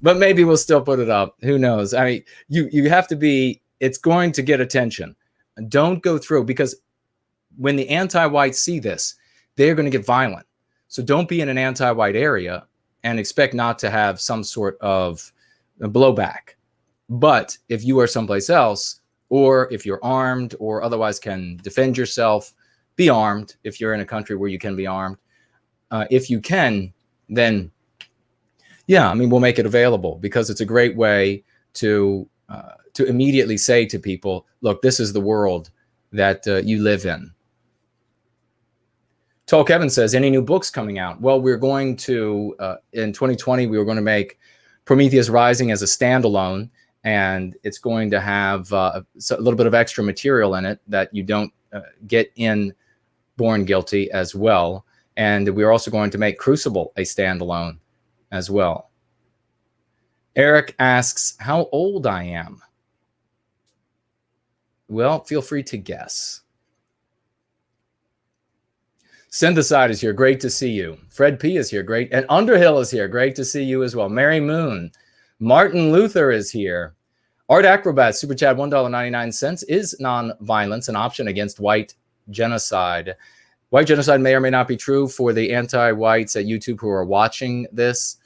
But maybe we'll still put it up. Who knows? I mean, you have to be, it's going to get attention. Don't go through, because when the anti-whites see this, they're going to get violent. So don't be in an anti-white area and expect not to have some sort of blowback. But if you are someplace else, or if you're armed or otherwise can defend yourself, be armed. If you're in a country where you can be armed, if you can, then yeah, I mean, we'll make it available, because it's a great way to immediately say to people, look, this is the world that you live in. Tall Kevin says, any new books coming out? Well, we're going to, in 2020, we were going to make Prometheus Rising as a standalone, and it's going to have a little bit of extra material in it that you don't get in Born Guilty as well. And we're also going to make Crucible a standalone as well. Eric asks how old I am. Well, feel free to guess. Syntheside is here. Great to see you. Fred P is here. Great. And Underhill is here. Great to see you as well. Mary Moon. Martin Luther is here. Art Acrobat, Super Chat, $1.99. Is nonviolence an option against white genocide? White genocide may or may not be true for the anti-whites at YouTube who are watching this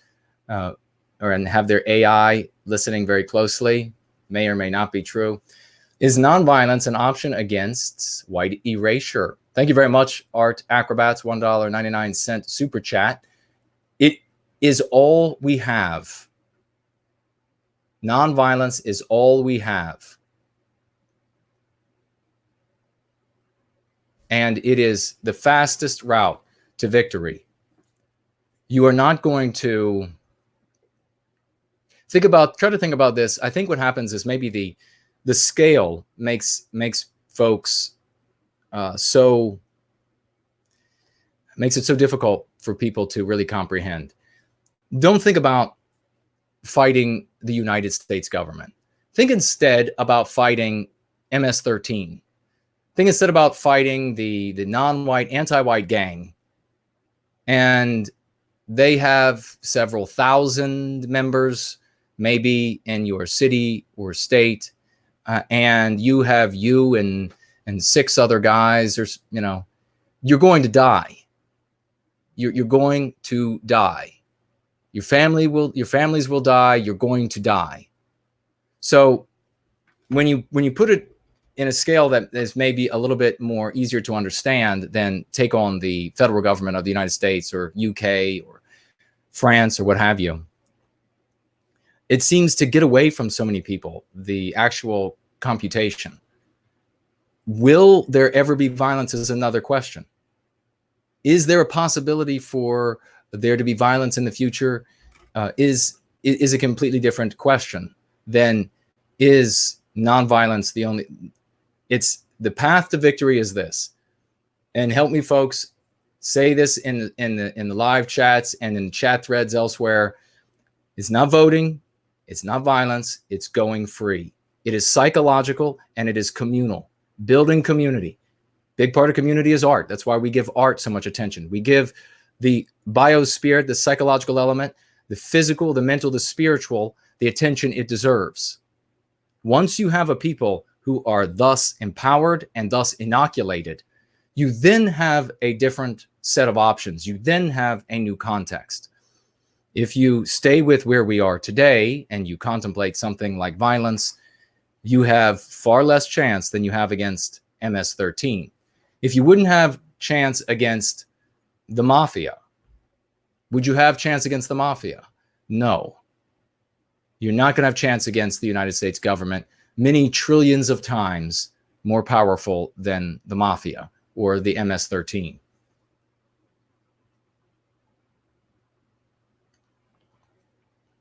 and have their AI listening very closely. May or may not be true. Is nonviolence an option against white erasure? Thank you very much, Art Acrobats, $1.99 Super Chat. It is all we have. Nonviolence is all we have. And it is the fastest route to victory. You are not going to try to think about this. I think what happens is maybe the scale makes folks makes it so difficult for people to really comprehend. Don't think about fighting the United States government. Think instead about fighting MS-13. Think instead about fighting the non-white, anti-white gang. And they have several thousand members, maybe in your city or state. And you have you and 6 other guys, or, you know, you're going to die. You're going to die. Your families will die. You're going to die. So when you put it in a scale that is maybe a little bit more easier to understand than take on the federal government of the United States or UK or France or what have you, it seems to get away from so many people, the actual computation. Will there ever be violence is another question. Is there a possibility for there to be violence in the future? Is a completely different question. Then is nonviolence the only? It's the path to victory is this. And help me, folks, say this in the live chats and in chat threads elsewhere. It's not voting. It's not violence. It's going free. It is psychological and it is communal. Building community. Big part of community is art. That's why we give art so much attention. We give the biospirit, the psychological element, the physical, the mental, the spiritual, the attention it deserves. Once you have a people who are thus empowered and thus inoculated, you then have a different set of options. You then have a new context. If you stay with where we are today and you contemplate something like violence, you have far less chance than you have against MS-13. If you wouldn't have chance against the mafia, would you have chance against the mafia? No. You're not going to have chance against the United States government, many trillions of times more powerful than the mafia or the MS-13.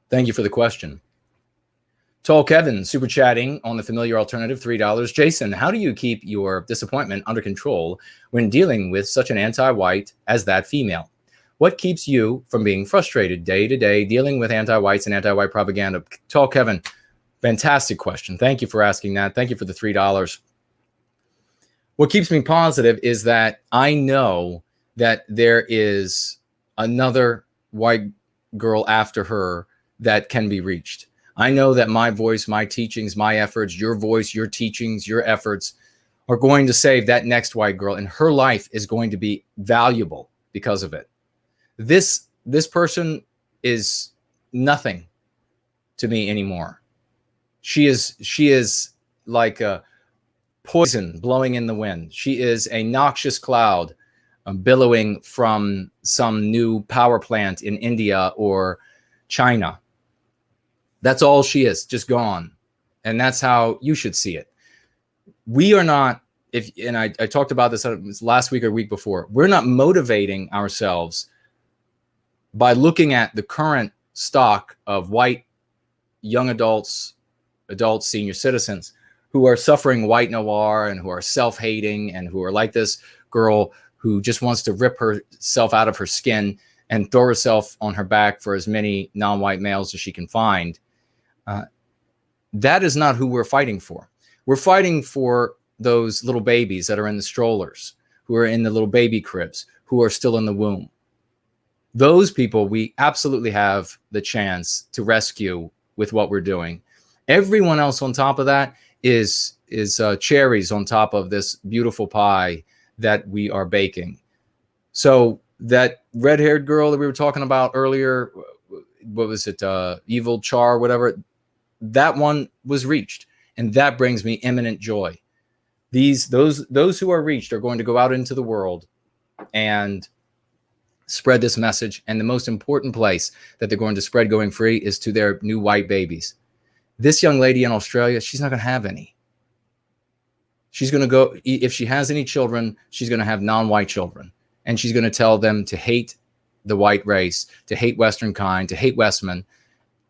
Thank you for the question. Tall Kevin, super chatting on the familiar alternative, $3. Jason, how do you keep your disappointment under control when dealing with such an anti-white as that female? What keeps you from being frustrated day to day, dealing with anti-whites and anti-white propaganda? Tall Kevin, fantastic question. Thank you for asking that. Thank you for the $3. What keeps me positive is that I know that there is another white girl after her that can be reached. I know that my voice, my teachings, my efforts, your voice, your teachings, your efforts are going to save that next white girl, and her life is going to be valuable because of it. This person is nothing to me anymore. She is like a poison blowing in the wind. She is a noxious cloud billowing from some new power plant in India or China. That's all she is, just gone. And that's how you should see it. We are not, and I talked about this last week or week before, we're not motivating ourselves by looking at the current stock of white young adults, senior citizens who are suffering white noir and who are self-hating and who are like this girl who just wants to rip herself out of her skin and throw herself on her back for as many non-white males as she can find. That is not who we're fighting for. We're fighting for those little babies that are in the strollers, who are in the little baby cribs, who are still in the womb. Those people we absolutely have the chance to rescue with what we're doing. Everyone else on top of that is cherries on top of this beautiful pie that we are baking. So that red-haired girl that we were talking about earlier, what was it, Evil Char, whatever, that one was reached, and that brings me imminent joy. Those who are reached are going to go out into the world and spread this message, and the most important place that they're going to spread going free is to their new white babies. This young lady in Australia, she's not going to have any. She's going to go, if she has any children, she's going to have non-white children, and she's going to tell them to hate the white race, to hate Western kind, to hate Westmen,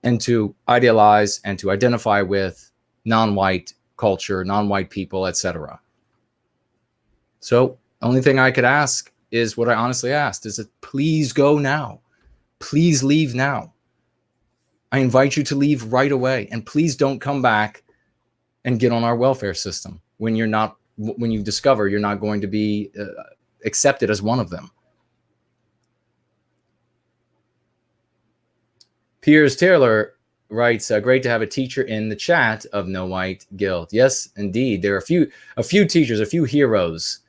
and to idealize and to identify with non-white culture, non-white people, etc. So only thing I could ask is what I honestly asked, is that please go now. Please leave now. I invite you to leave right away, and please don't come back and get on our welfare system when you discover you're not going to be accepted as one of them. Piers Taylor writes, great to have a teacher in the chat of No White Guilt. Yes, indeed. There are a few teachers, a few heroes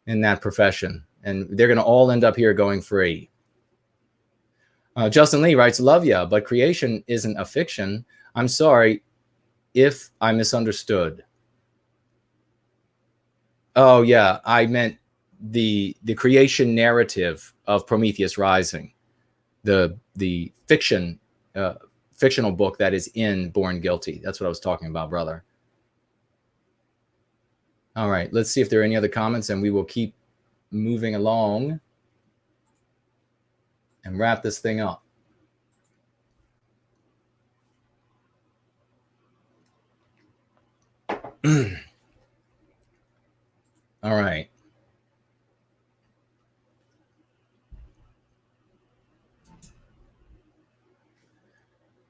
in that profession, and they're going to all end up here going free. Justin Lee writes, love ya, but creation isn't a fiction. I'm sorry if I misunderstood. Oh, yeah, I meant the creation narrative of Prometheus Rising, the fictional book that is in Born Guilty. That's what I was talking about, brother. All right, let's see if there are any other comments, and we will keep moving along and wrap this thing up. All right.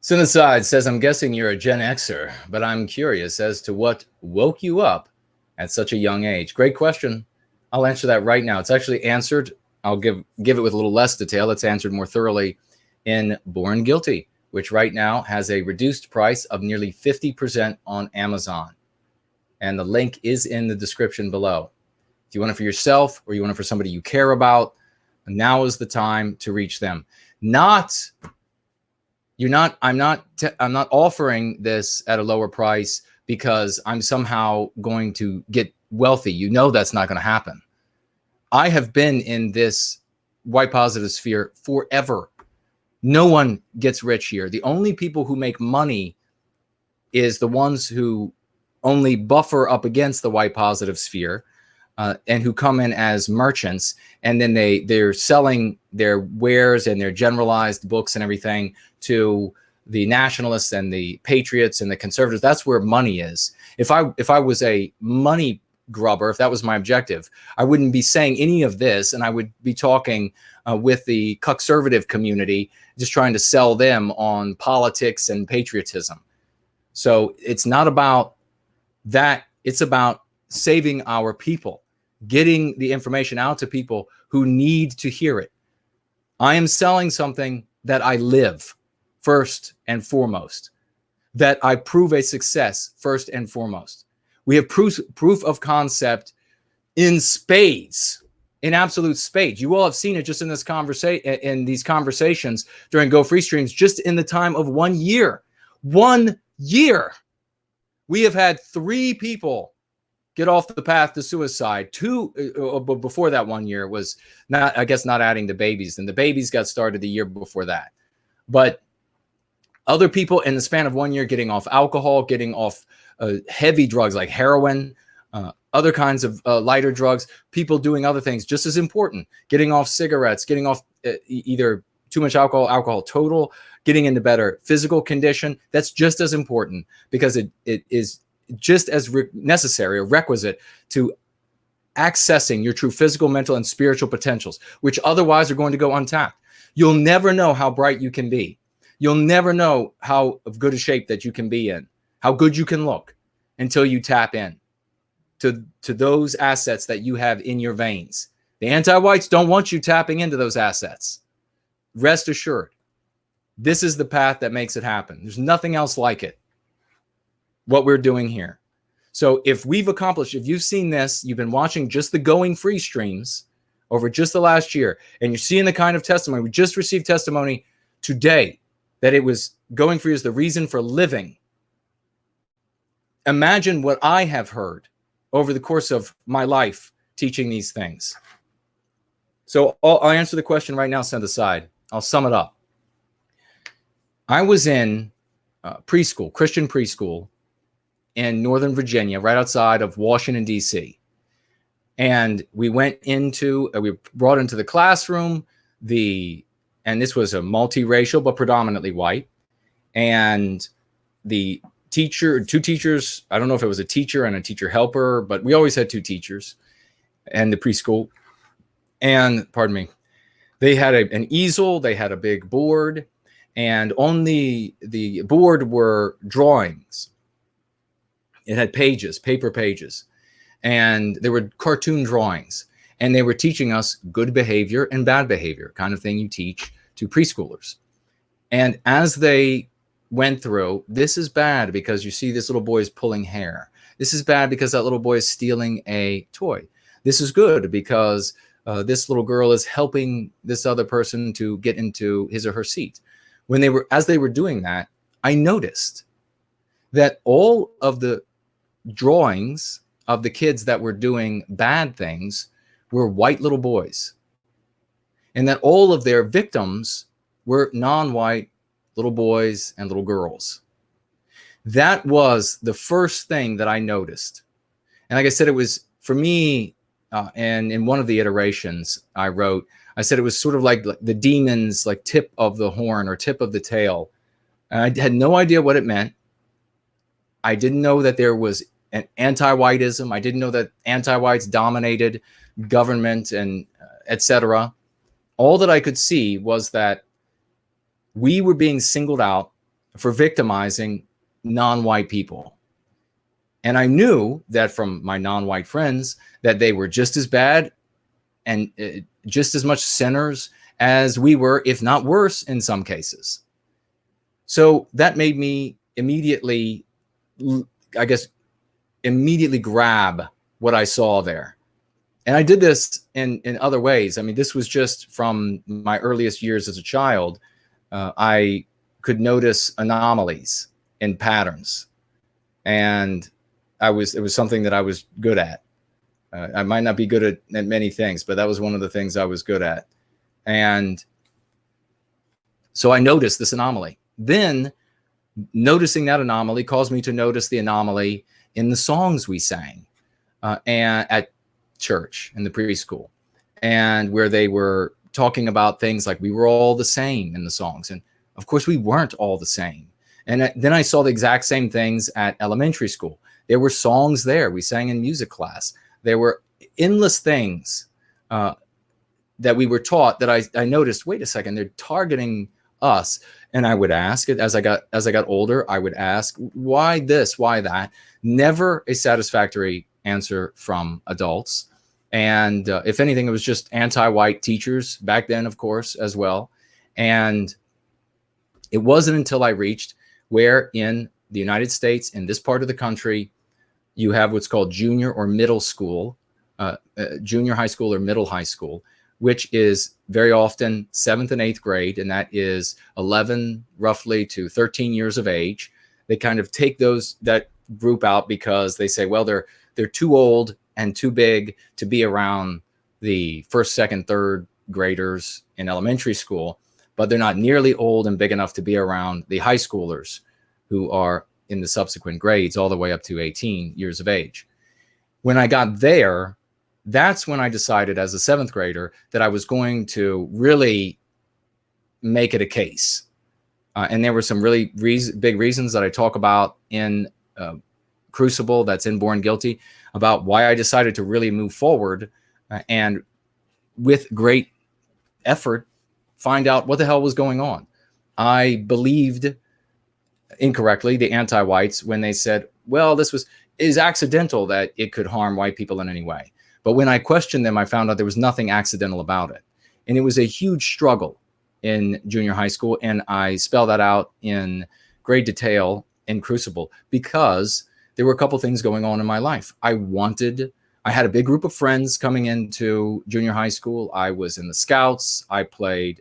Cinecide says, I'm guessing you're a Gen Xer, but I'm curious as to what woke you up at such a young age. Great question. I'll answer that right now. It's actually answered. I'll give it with a little less detail. It's answered more thoroughly in Born Guilty, which right now has a reduced price of nearly 50% on Amazon. And the link is in the description below. If you want it for yourself or you want it for somebody you care about, now is the time to reach them. I'm not offering this at a lower price because I'm somehow going to get wealthy. You know that's not going to happen. I have been in this white positive sphere forever. No one gets rich here. The only people who make money is the ones who only buffer up against the white positive sphere and who come in as merchants, and then they're selling their wares and their generalized books and everything to the nationalists and the patriots and the conservatives. That's where money is. If I was a money grubber, if that was my objective, I wouldn't be saying any of this, and I would be talking with the conservative community, just trying to sell them on politics and patriotism. So it's not about that. It's about saving our people, getting the information out to people who need to hear it. I am selling something that I live first and foremost, that I prove a success first and foremost. We have proof of concept in spades, in absolute spades. You all have seen it just in this in these conversations during Go Free streams, just in the time of 1 year. 1 year. We have had 3 people get off the path to suicide. 2 before that 1 year was not, I guess, not adding the babies. And the babies got started the year before that. But other people in the span of 1 year getting off alcohol, getting off heavy drugs like heroin, other kinds of lighter drugs, people doing other things just as important, getting off cigarettes, getting off either too much alcohol total, getting into better physical condition. That's just as important, because it is just as necessary, a requisite to accessing your true physical, mental, and spiritual potentials, which otherwise are going to go untapped. You'll never know how bright you can be. You'll never know how of good a shape that you can be in, how good you can look, until you tap in to those assets that you have in your veins. The anti-whites don't want you tapping into those assets. Rest assured, this is the path that makes it happen. There's nothing else like it, what we're doing here. So if we've accomplished, if you've seen this, you've been watching just the Going Free streams over just the last year, and you're seeing the kind of testimony, we just received testimony today that it was Going Free is the reason for living. Imagine what I have heard over the course of my life teaching these things. So I'll answer the question right now, set aside. I'll sum it up. I was in preschool, Christian preschool in Northern Virginia, right outside of Washington, D.C. And we went into, we were brought into the classroom, and this was a multiracial, but predominantly white. And the teacher, 2 teachers, I don't know if it was a teacher and a teacher helper, but we always had 2 teachers and the preschool. And pardon me, they had an easel, they had a big board, and on the board were drawings. It had pages, paper pages, and there were cartoon drawings, and they were teaching us good behavior and bad behavior, kind of thing you teach to preschoolers. And as they went through, this is bad because you see this little boy is pulling hair. This is bad because that little boy is stealing a toy. This is good because this little girl is helping this other person to get into his or her seat. As they were doing that, I noticed that all of the drawings of the kids that were doing bad things were white little boys, and that all of their victims were non-white little boys and little girls. That was the first thing that I noticed. And like I said, it was for me, and in one of the iterations I wrote, I said it was sort of like the demon's like tip of the horn or tip of the tail. And I had no idea what it meant. I didn't know that there was an anti-whiteism. I didn't know that anti-whites dominated government and etc. All that I could see was that we were being singled out for victimizing non-white people. And I knew that from my non-white friends that they were just as bad and just as much sinners as we were, if not worse in some cases. So that made me immediately, I guess, grab what I saw there. And I did this in other ways. I mean, this was just from my earliest years as a child. I could notice anomalies in patterns. And it was something that I was good at. I might not be good at many things, but that was one of the things I was good at. And so I noticed this anomaly. Then noticing that anomaly caused me to notice the anomaly in the songs we sang and at church in the preschool, and where they were talking about things like we were all the same in the songs. And of course we weren't all the same. And then I saw the exact same things at elementary school. There were songs there. We sang in music class. There were endless things that we were taught that I noticed, wait a second, they're targeting us. And I would ask it as I got older, I would ask, why this, why that? Never a satisfactory answer from adults. And if anything, it was just anti-white teachers back then, of course, as well. And it wasn't until I reached where in the United States, in this part of the country, you have what's called junior or middle school, junior high school or middle high school, which is very often 7th and 8th grade, and that is 11 roughly to 13 years of age. They kind of take that group out because they say, well, they're too old and too big to be around the 1st, 2nd, 3rd graders in elementary school, but they're not nearly old and big enough to be around the high schoolers who are in the subsequent grades all the way up to 18 years of age. When I got there, that's when I decided as a 7th grader that I was going to really make it a case. And there were some really big reasons that I talk about in Crucible, that's in Born Guilty, about why I decided to really move forward and with great effort, find out what the hell was going on. I believed incorrectly the anti-whites when they said, well, this is accidental that it could harm white people in any way. But when I questioned them, I found out there was nothing accidental about it. And it was a huge struggle in junior high school. And I spell that out in great detail in Crucible because there were a couple things going on in my life. I had a big group of friends coming into junior high school. I was in the Scouts. I played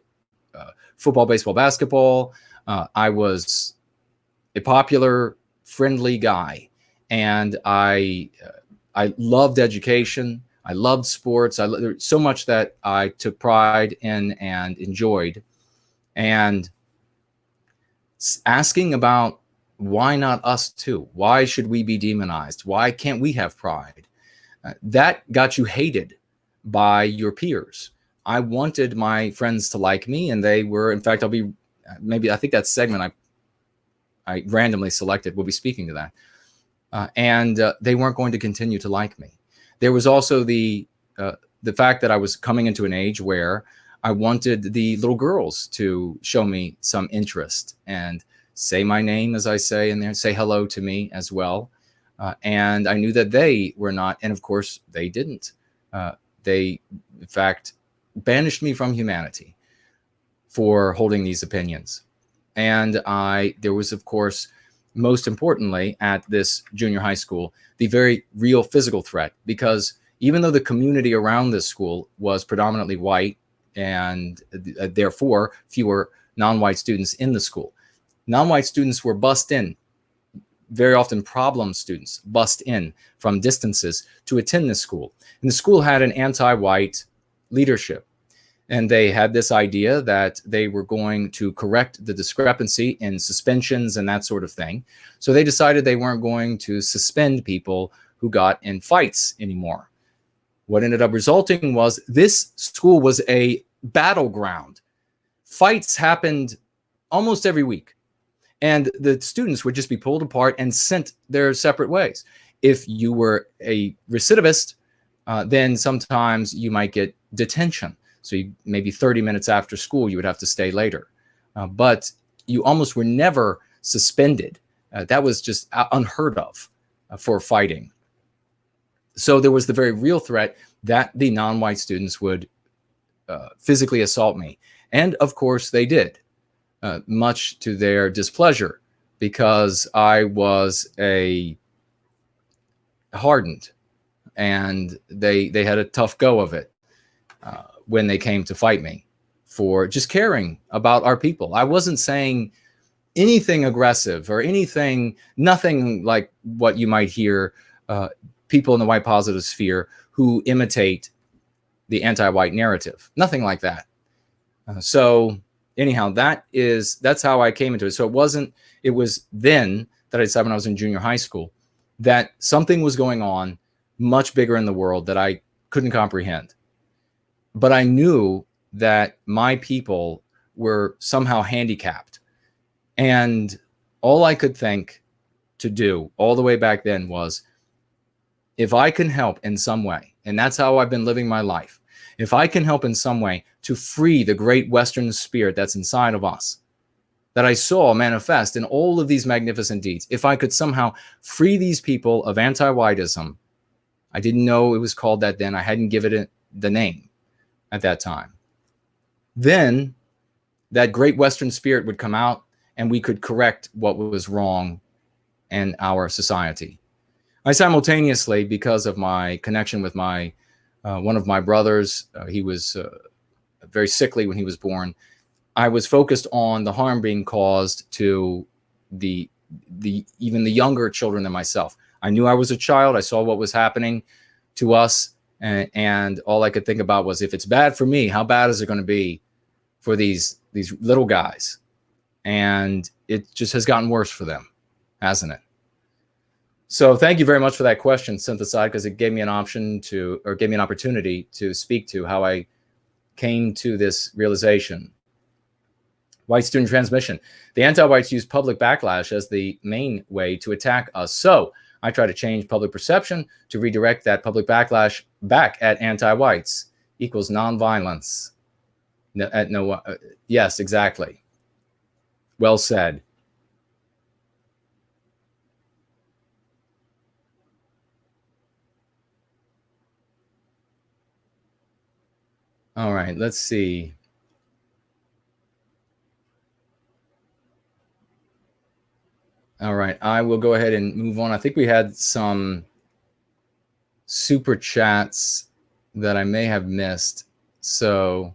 football, baseball, basketball. I was a popular, friendly guy. And I loved education. I loved sports. There's so much that I took pride in and enjoyed. And asking about why not us too? Why should we be demonized? Why can't we have pride? That got you hated by your peers. I wanted my friends to like me, and they were, in fact, I think that segment I randomly selected will be speaking to that. And they weren't going to continue to like me. There was also the fact that I was coming into an age where I wanted the little girls to show me some interest and say my name, as I say in there, say hello to me as well. And I knew that they were not, and of course they didn't. They, in fact, banished me from humanity for holding these opinions. And there was, of course, most importantly, at this junior high school, the very real physical threat, because even though the community around this school was predominantly white and therefore fewer non-white students in the school, non-white students were bussed in, very often problem students, bussed in from distances to attend this school. And the school had an anti-white leadership. And they had this idea that they were going to correct the discrepancy in suspensions and that sort of thing. So they decided they weren't going to suspend people who got in fights anymore. What ended up resulting was this school was a battleground. Fights happened almost every week. And the students would just be pulled apart and sent their separate ways. If you were a recidivist, then sometimes you might get detention. So maybe 30 minutes after school, you would have to stay later. But you almost were never suspended. That was just unheard of for fighting. So there was the very real threat that the non-white students would physically assault me. And of course they did, much to their displeasure, because I was hardened and they had a tough go of it. When they came to fight me for just caring about our people. I wasn't saying anything aggressive or nothing like what you might hear people in the white positive sphere who imitate the anti-white narrative. Nothing like that. So anyhow, that's how I came into it. So it was then that I decided when I was in junior high school that something was going on much bigger in the world that I couldn't comprehend. But I knew that my people were somehow handicapped. And all I could think to do all the way back then was, if I can help in some way, and that's how I've been living my life, if I can help in some way to free the great Western spirit that's inside of us, that I saw manifest in all of these magnificent deeds, if I could somehow free these people of anti-whiteism, I didn't know it was called that then, I hadn't given it the name at that time, then that great Western spirit would come out and we could correct what was wrong in our society. I simultaneously, because of my connection with my one of my brothers, he was very sickly when he was born, I was focused on the harm being caused to the even the younger children than myself. I knew I was a child. I saw what was happening to us, and all I could think about was, if it's bad for me, how bad is it going to be for these little guys? And it just has gotten worse for them, hasn't it? So thank you very much for that question, Syntheside, because it gave me an option to, or gave me an opportunity to speak to how I came to this realization. White student transmission. The anti-whites use public backlash as the main way to attack us. So I try to change public perception to redirect that public backlash back at anti-whites equals nonviolence. Yes, exactly. Well said. All right, let's see. All right, I will go ahead and move on. I think we had some super chats that I may have missed. So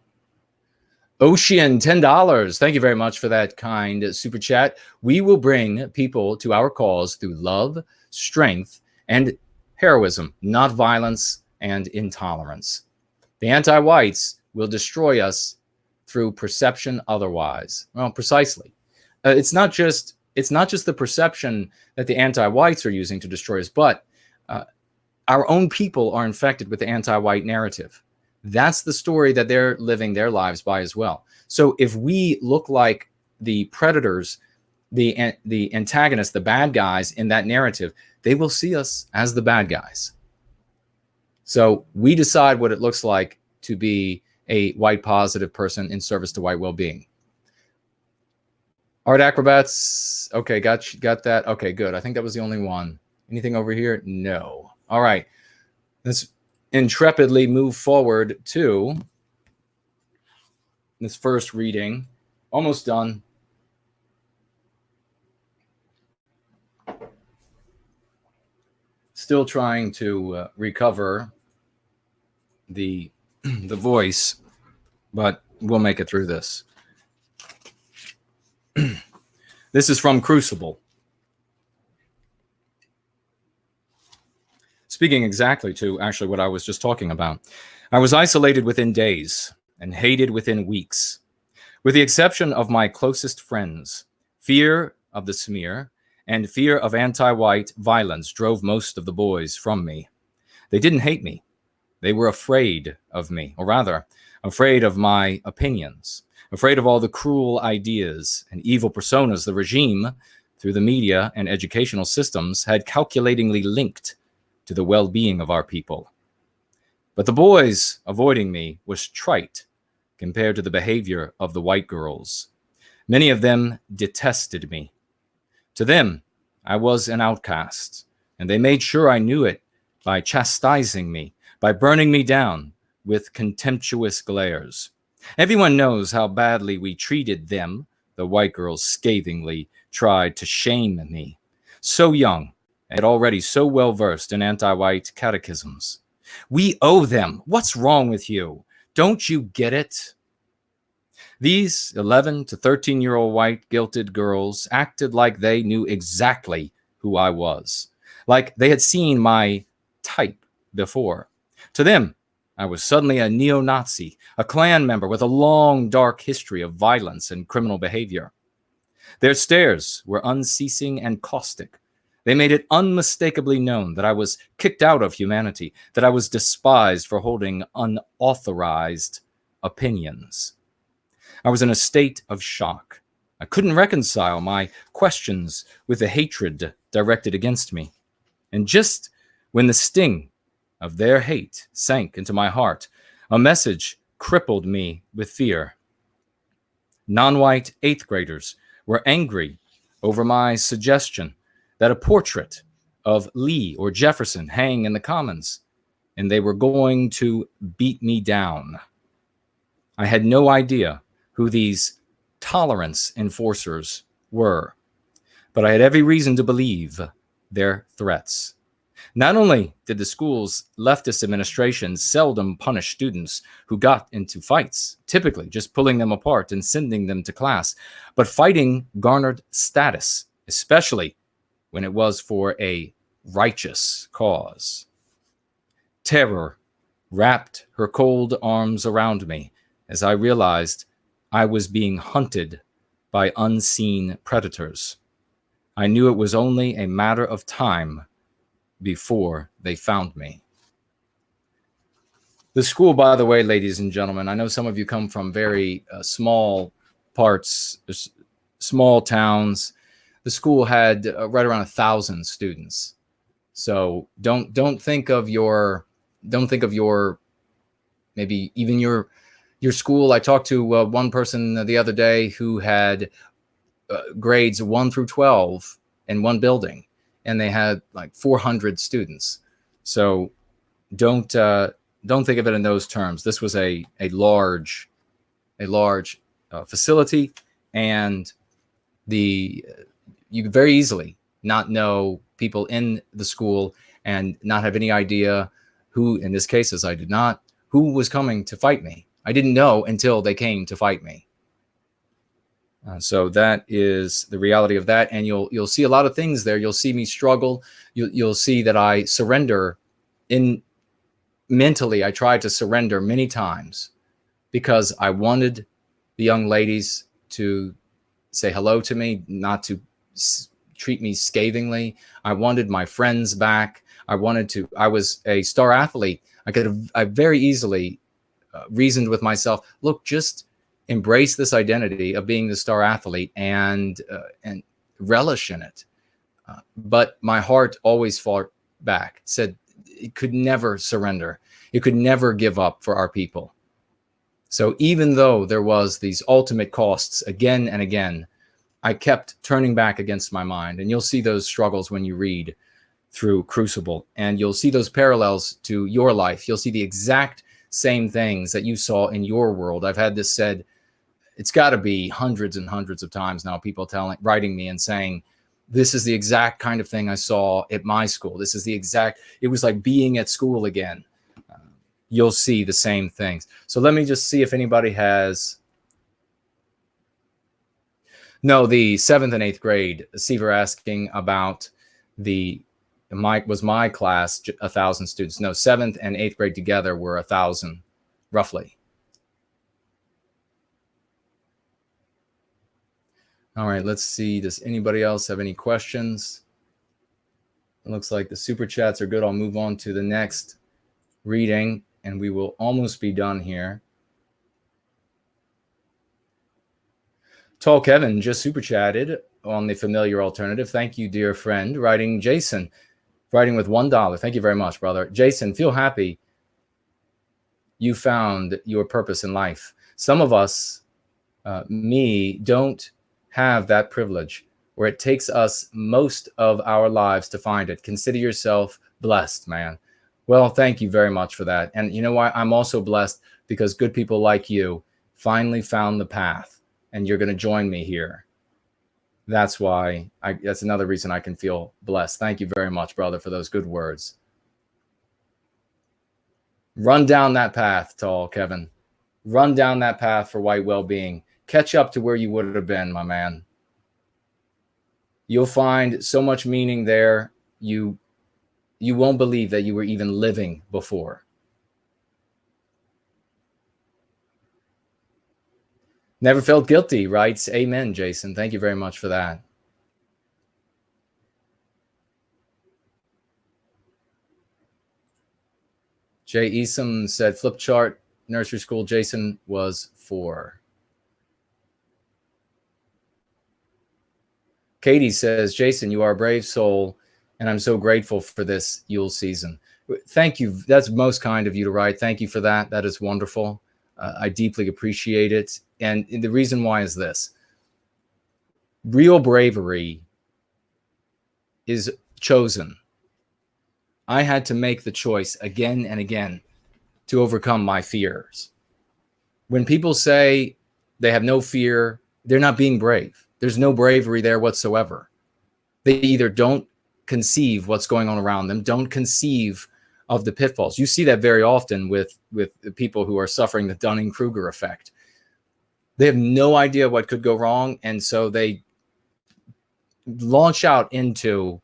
Ocean, $10. Thank you very much for that kind super chat. We will bring people to our cause through love, strength, and heroism, not violence and intolerance. The anti-whites will destroy us through perception otherwise. Well, precisely. It's not just the perception that the anti-whites are using to destroy us, but our own people are infected with the anti-white narrative. That's the story that they're living their lives by as well. So if we look like the predators, the antagonists, the bad guys in that narrative, they will see us as the bad guys. So we decide what it looks like to be a white positive person in service to white well-being. Art acrobats. Okay, got that. Okay, good. I think that was the only one. Anything over here? No. All right. Let's intrepidly move forward to this first reading. Almost done. Still trying to recover the voice, but we'll make it through this. This is from Crucible. Speaking exactly to actually what I was just talking about. I was isolated within days and hated within weeks. With the exception of my closest friends, fear of the smear and fear of anti-white violence drove most of the boys from me. They didn't hate me. They were afraid of me, or rather, afraid of my opinions, afraid of all the cruel ideas and evil personas the regime, through the media and educational systems, had calculatingly linked to the well-being of our people. But the boys avoiding me was trite compared to the behavior of the white girls. Many of them detested me. To them, I was an outcast, and they made sure I knew it by chastising me, by burning me down with contemptuous glares. Everyone knows how badly we treated them. The white girls scathingly tried to shame me. So young, and already so well-versed in anti-white catechisms. We owe them. What's wrong with you? Don't you get it? These 11 to 13-year-old white guilted girls acted like they knew exactly who I was, like they had seen my type before. To them, I was suddenly a neo-Nazi, a Klan member with a long, dark history of violence and criminal behavior. Their stares were unceasing and caustic. They made it unmistakably known that I was kicked out of humanity, that I was despised for holding unauthorized opinions. I was in a state of shock. I couldn't reconcile my questions with the hatred directed against me. And just when the sting of their hate sank into my heart, a message crippled me with fear. Non-white 8th graders were angry over my suggestion that a portrait of Lee or Jefferson hang in the Commons, and they were going to beat me down. I had no idea who these tolerance enforcers were, but I had every reason to believe their threats. Not only did the school's leftist administration seldom punish students who got into fights, typically just pulling them apart and sending them to class, but fighting garnered status, especially when it was for a righteous cause. Terror wrapped her cold arms around me as I realized I was being hunted by unseen predators. I knew it was only a matter of time before they found me. The school, by the way, ladies and gentlemen, I know some of you come from very small parts, small towns. The school had right around 1,000 students. So don't think of your maybe even your school. I talked to one person the other day who had grades 1 through 12 in one building, and they had like 400 students. So don't think of it in those terms. This was a large facility, and you could very easily not know people in the school and not have any idea who, in this case, as I did not, who was coming to fight me. I didn't know until they came to fight me. So that is the reality of that, and you'll see a lot of things there. You'll see me struggle. You'll see that I surrender. Mentally, I tried to surrender many times because I wanted the young ladies to say hello to me, not to treat me scathingly. I wanted my friends back. I was a star athlete. I very easily reasoned with myself, look, just embrace this identity of being the star athlete and relish in it. But my heart always fought back, said it could never surrender. It could never give up for our people. So even though there was these ultimate costs again and again, I kept turning back against my mind. And you'll see those struggles when you read through Crucible, and you'll see those parallels to your life. You'll see the exact same things that you saw in your world. I've had this said, it's got to be hundreds and hundreds of times now, people writing me and saying, this is the exact kind of thing I saw at my school. It was like being at school again. You'll see the same things. So let me just see if anybody has. No, the 7th and 8th grade, Seaver asking about was my class 1,000 students? No, 7th and 8th grade together were 1,000, roughly. All right, let's see. Does anybody else have any questions? It looks like the super chats are good. I'll move on to the next reading, and we will almost be done here. Tall Kevin just super chatted on the familiar alternative. Thank you, dear friend. Writing Jason, writing with $1. Thank you very much, brother. Jason, feel happy you found your purpose in life. Some of us, don't have that privilege where it takes us most of our lives to find it. Consider yourself blessed, man. Well, thank you very much for that. And you know why? I'm also blessed because good people like you finally found the path, and you're going to join me here. That's why that's another reason I can feel blessed. Thank you very much, brother, for those good words. Run down that path, Tall Kevin. Run down that path for white well-being. Catch up to where you would have been, my man. You'll find so much meaning there. You won't believe that you were even living before. Never felt guilty, writes amen, Jason. Thank you very much for that. Jay Easom said flip chart nursery school. Jason was 4. Katie says, Jason, you are a brave soul, and I'm so grateful for this Yule season. Thank you. That's most kind of you to write. Thank you for that. That is wonderful. I deeply appreciate it. And the reason why is this. Real bravery is chosen. I had to make the choice again and again to overcome my fears. When people say they have no fear, they're not being brave. There's no bravery there whatsoever. They either don't conceive what's going on around them, don't conceive of the pitfalls. You see that very often with people who are suffering the Dunning-Kruger effect. They have no idea what could go wrong, and so they launch out into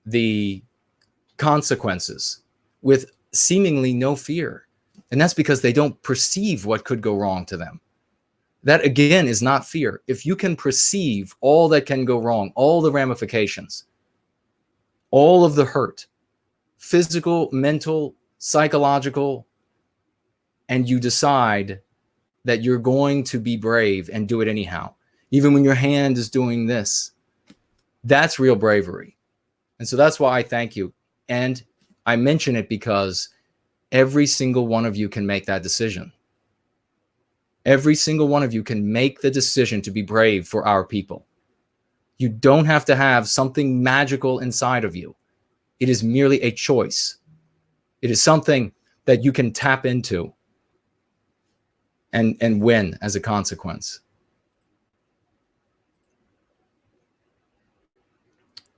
the consequences with seemingly no fear. And that's because they don't perceive what could go wrong to them. That, again, is not fear. If you can perceive all that can go wrong, all the ramifications, all of the hurt, physical, mental, psychological, and you decide that you're going to be brave and do it anyhow, even when your hand is doing this, that's real bravery. And so that's why I thank you. And I mention it because every single one of you can make that decision. Every single one of you can make the decision to be brave for our people. You don't have to have something magical inside of you. It is merely a choice. It is something that you can tap into and win as a consequence.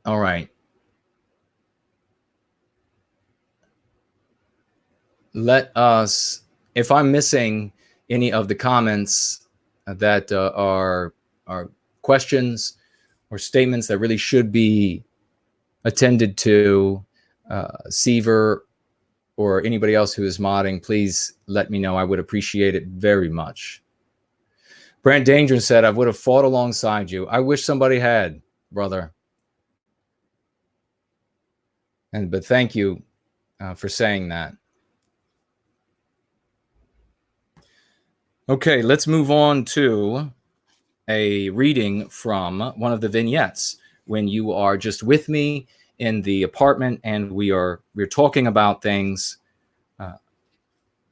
All right. Let us, if I'm missing any of the comments that are questions or statements that really should be attended to, Seaver or anybody else who is modding, please let me know. I would appreciate it very much. Brant Danger said, I would have fought alongside you. I wish somebody had, brother. But thank you for saying that. Okay, let's move on to a reading from one of the vignettes. When you are just with me in the apartment and we're talking about things,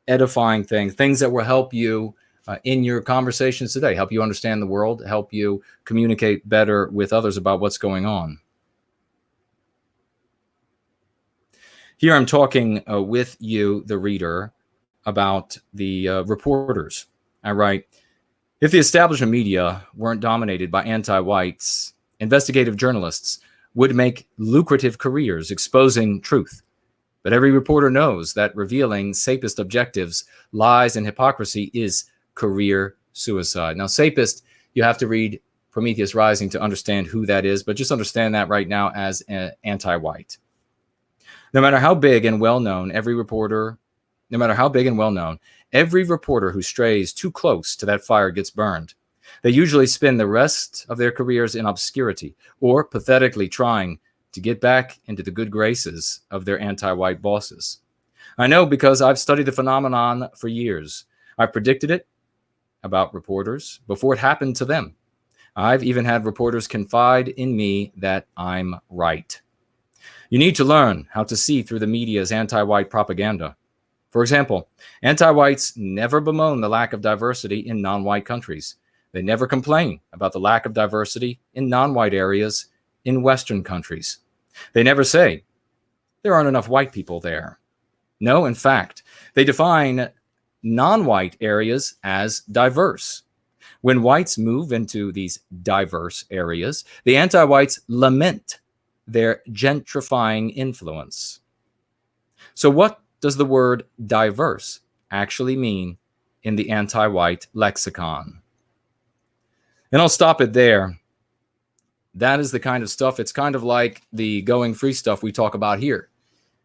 edifying things that will help you in your conversations today, help you understand the world, help you communicate better with others about what's going on. Here I'm talking with you, the reader, about the reporters. I write, if the establishment media weren't dominated by anti-whites, investigative journalists would make lucrative careers exposing truth. But every reporter knows that revealing sapist objectives, lies, and hypocrisy is career suicide. Now, sapist, you have to read Prometheus Rising to understand who that is, but just understand that right now as anti-white. No matter how big and well-known every reporter who strays too close to that fire gets burned. They usually spend the rest of their careers in obscurity or pathetically trying to get back into the good graces of their anti-white bosses. I know because I've studied the phenomenon for years. I've predicted it about reporters before it happened to them. I've even had reporters confide in me that I'm right. You need to learn how to see through the media's anti-white propaganda. For example, anti-whites never bemoan the lack of diversity in non-white countries. They never complain about the lack of diversity in non-white areas in Western countries. They never say, there aren't enough white people there. No, in fact, they define non-white areas as diverse. When whites move into these diverse areas, the anti-whites lament their gentrifying influence. So what does the word diverse actually mean in the anti-white lexicon? And I'll stop it there. That is the kind of stuff, it's kind of like the going free stuff we talk about here.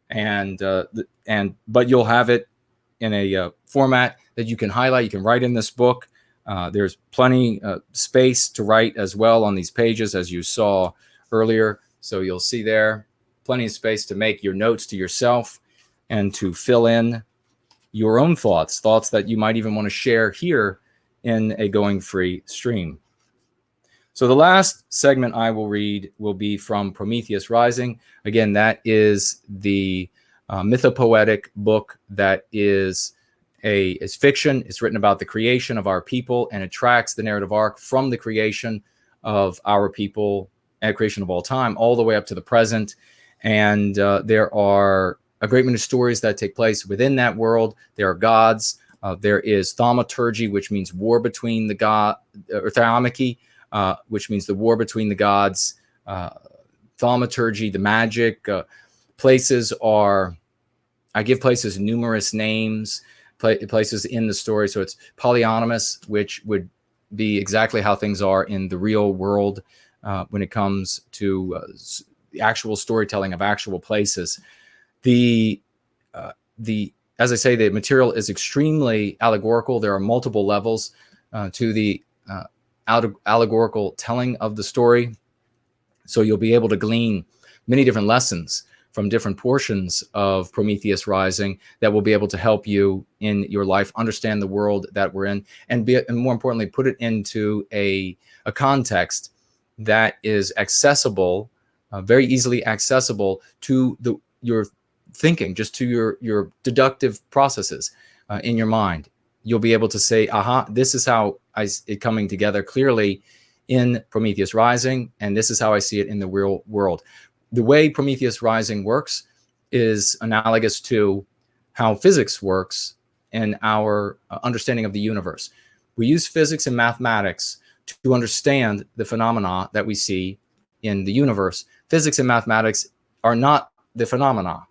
But you'll have it in a format that you can highlight, you can write in this book. There's plenty space to write as well on these pages, as you saw earlier. So you'll see there plenty of space to make your notes to yourself and to fill in your own thoughts that you might even want to share here in a going free stream. So the last segment I will read will be from Prometheus Rising. Again, that is the mythopoetic book that is fiction. It's written about the creation of our people, and it tracks the narrative arc from the creation of our people and creation of all time all the way up to the present. And there are a great many stories that take place within that world. There are gods. There is thaumaturgy, which means war between the god, or thaumaky, which means the war between the gods. Thaumaturgy, the magic. Places are, I give places numerous names, places in the story. So it's polyonymous, which would be exactly how things are in the real world when it comes to the actual storytelling of actual places. As I say, the material is extremely allegorical. There are multiple levels to the allegorical telling of the story. So you'll be able to glean many different lessons from different portions of Prometheus Rising that will be able to help you in your life, understand the world that we're in, and more importantly, put it into a context that is accessible, very easily accessible to your thinking, just to your deductive processes in your mind. You'll be able to say, aha, this is how it coming together clearly in Prometheus Rising, and this is how I see it in the real world. The way Prometheus Rising works is analogous to how physics works in our understanding of the universe. We use physics and mathematics to understand the phenomena that we see in the universe. Physics and mathematics are not the phenomena.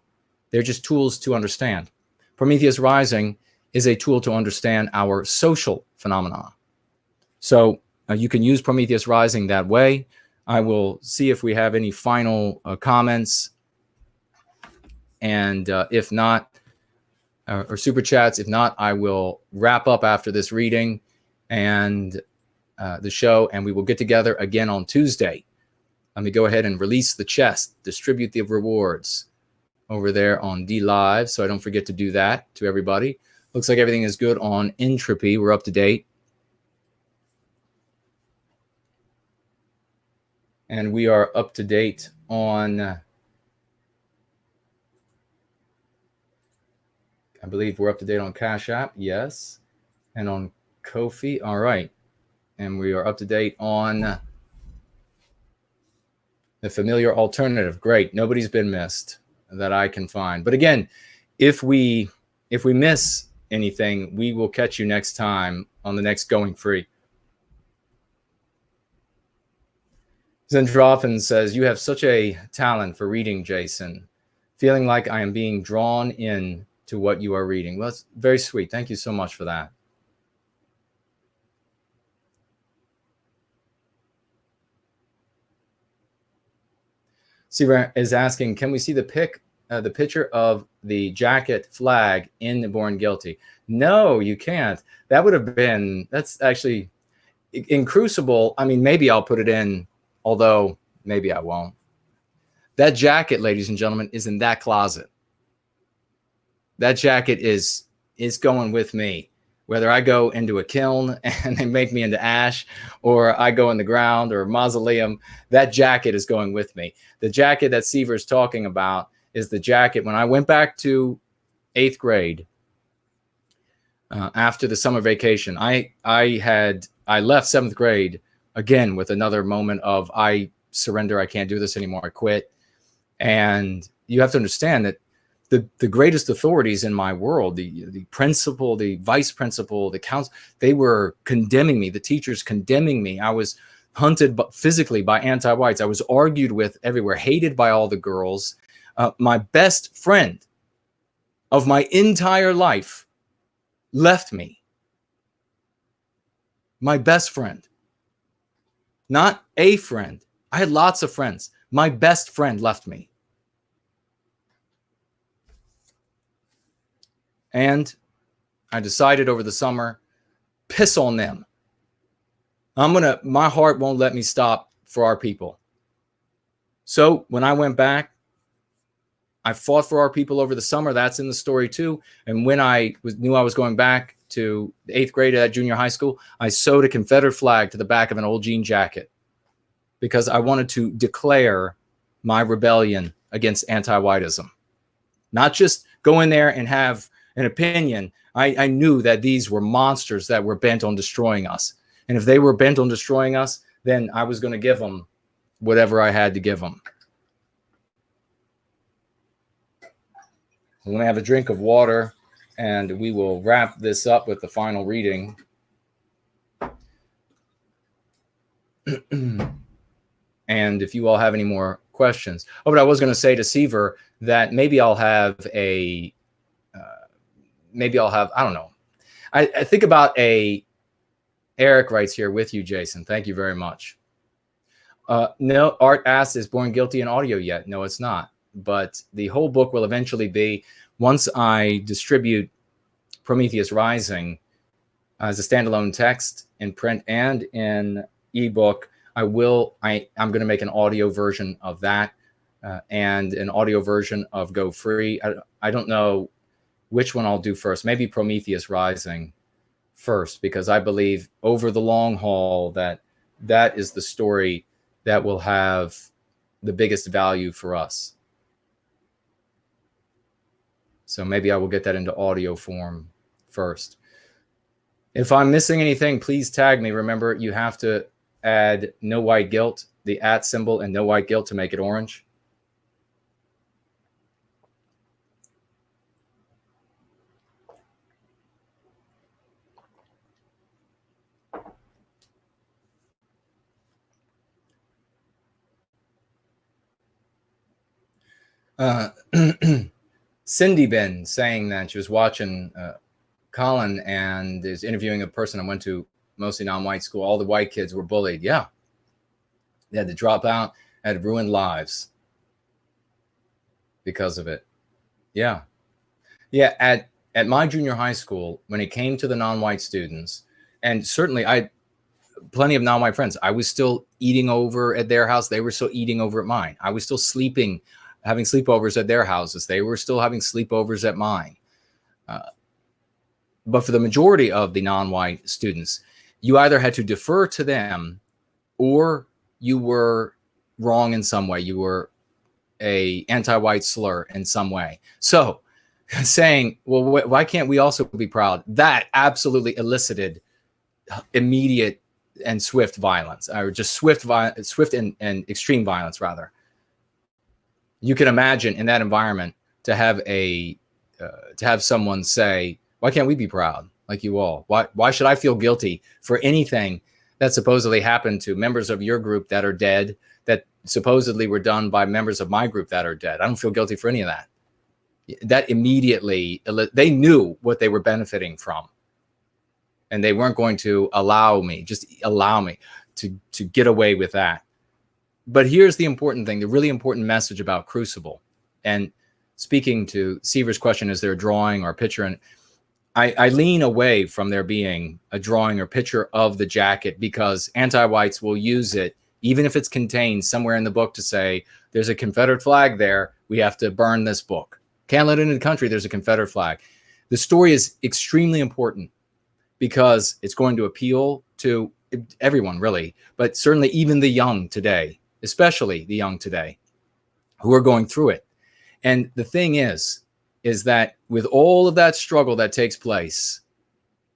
They're just tools to understand. Prometheus Rising is a tool to understand our social phenomena. So you can use Prometheus Rising that way. I will see if we have any final comments. And if not, or super chats, if not, I will wrap up after this reading and the show, and we will get together again on Tuesday. Let me go ahead and release the chest, distribute the rewards over there on D Live, so I don't forget to do that to everybody. Looks like everything is good on Entropy. We're up to date. And we are up to date on, I believe we're up to date on Cash App, yes. And on Ko-fi, all right. And we are up to date on the familiar alternative. Great, nobody's been missed that I can find. But again, if we miss anything, we will catch you next time on the next Going Free. Zendrophin says, you have such a talent for reading, Jason. Feeling like I am being drawn in to what you are reading. Well, that's very sweet. Thank you so much for that. Siva is asking, can we see the picture of the jacket flag in the Born Guilty? No, you can't. That would have been, that's actually in Crucible. I mean, maybe I'll put it in, although maybe I won't. That jacket, ladies and gentlemen, is in that closet. That jacket is going with me. Whether I go into a kiln and they make me into ash, or I go in the ground or a mausoleum, that jacket is going with me. The jacket that Seaver is talking about is the jacket when I went back to 8th grade after the summer vacation. I left 7th grade again with another moment of I surrender. I can't do this anymore. I quit. And you have to understand that the greatest authorities in my world, the principal, the vice principal, the council, they were condemning me. The teachers condemning me. I was hunted physically by anti-whites. I was argued with everywhere, hated by all the girls. My best friend of my entire life left me. My best friend. Not a friend. I had lots of friends. My best friend left me. And I decided over the summer, piss on them. My heart won't let me stop for our people. So when I went back, I fought for our people over the summer. That's in the story too. And when I knew I was going back to the 8th grade at junior high school, I sewed a Confederate flag to the back of an old jean jacket. because I wanted to declare my rebellion against anti-whiteism. Not just go in there and have an opinion. I knew that these were monsters that were bent on destroying us. And if they were bent on destroying us, then I was going to give them whatever I had to give them. I'm going to have a drink of water, and we will wrap this up with the final reading. And if you all have any more questions. Oh, but I was going to say to Seaver that maybe I'll have I don't know. I think about Eric writes here with you, Jason. Thank you very much. No, Art asks, is Born Guilty in audio yet? No, it's not. But the whole book will eventually be, once I distribute Prometheus Rising as a standalone text in print and in ebook, I'm going to make an audio version of that and an audio version of Go Free. I don't know which one I'll do first. Maybe Prometheus Rising first, because I believe over the long haul that is the story that will have the biggest value for us. So maybe I will get that into audio form first. If I'm missing anything, please tag me. Remember, you have to add no white guilt, the @ symbol, and no white guilt to make it orange. Cindy Ben saying that she was watching Colin and is interviewing a person I went to mostly non-white school. All the white kids were bullied. Yeah. They had to drop out, had ruined lives because of it. Yeah. Yeah. At my junior high school, when it came to the non-white students, and certainly I plenty of non-white friends, I was still eating over at their house. They were still eating over at mine. I was still sleeping, having sleepovers at their houses. They were still having sleepovers at mine. But for the majority of the non-white students, you either had to defer to them or you were wrong in some way. You were a anti-white slur in some way. So saying, well, why can't we also be proud? That absolutely elicited immediate and swift violence, or just swift and extreme violence, rather. You can imagine in that environment to have someone say, why can't we be proud like you all? Why should I feel guilty for anything that supposedly happened to members of your group that are dead, that supposedly were done by members of my group that are dead? I don't feel guilty for any of that. That immediately, they knew what they were benefiting from. And they weren't going to allow me to get away with that. But here's the important thing, the really important message about Crucible. And speaking to Seaver's question, is there a drawing or a picture? And I lean away from there being a drawing or picture of the jacket, because anti-whites will use it, even if it's contained somewhere in the book, to say, there's a Confederate flag there, we have to burn this book. Can't let it in the country, there's a Confederate flag. The story is extremely important because it's going to appeal to everyone, really, but certainly even the young today, especially the young today, who are going through it. And the thing is that with all of that struggle that takes place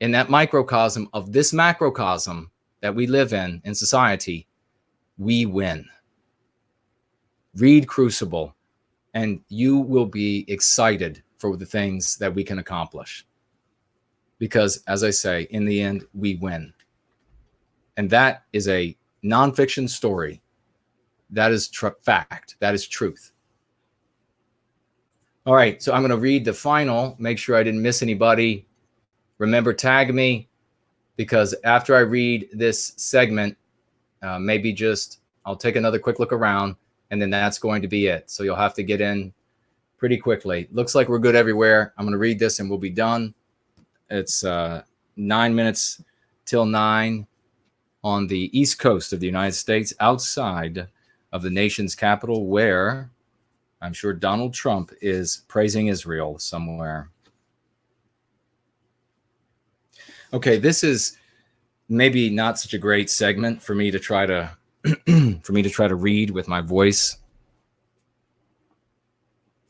in that microcosm of this macrocosm that we live in society, we win. Read Crucible, and you will be excited for the things that we can accomplish. Because, as I say, in the end, we win. And that is a nonfiction story. That is fact. That is truth. All right, so I'm going to read the final, make sure I didn't miss anybody. Remember, tag me, because after I read this segment, maybe just I'll take another quick look around, and then that's going to be it. So you'll have to get in pretty quickly. Looks like we're good everywhere. I'm going to read this and we'll be done. It's 9 minutes till 9 on the East Coast of the United States, outside of the nation's capital, where I'm sure Donald Trump is praising Israel somewhere. Okay, this is maybe not such a great segment for me to try to for me to try to read with my voice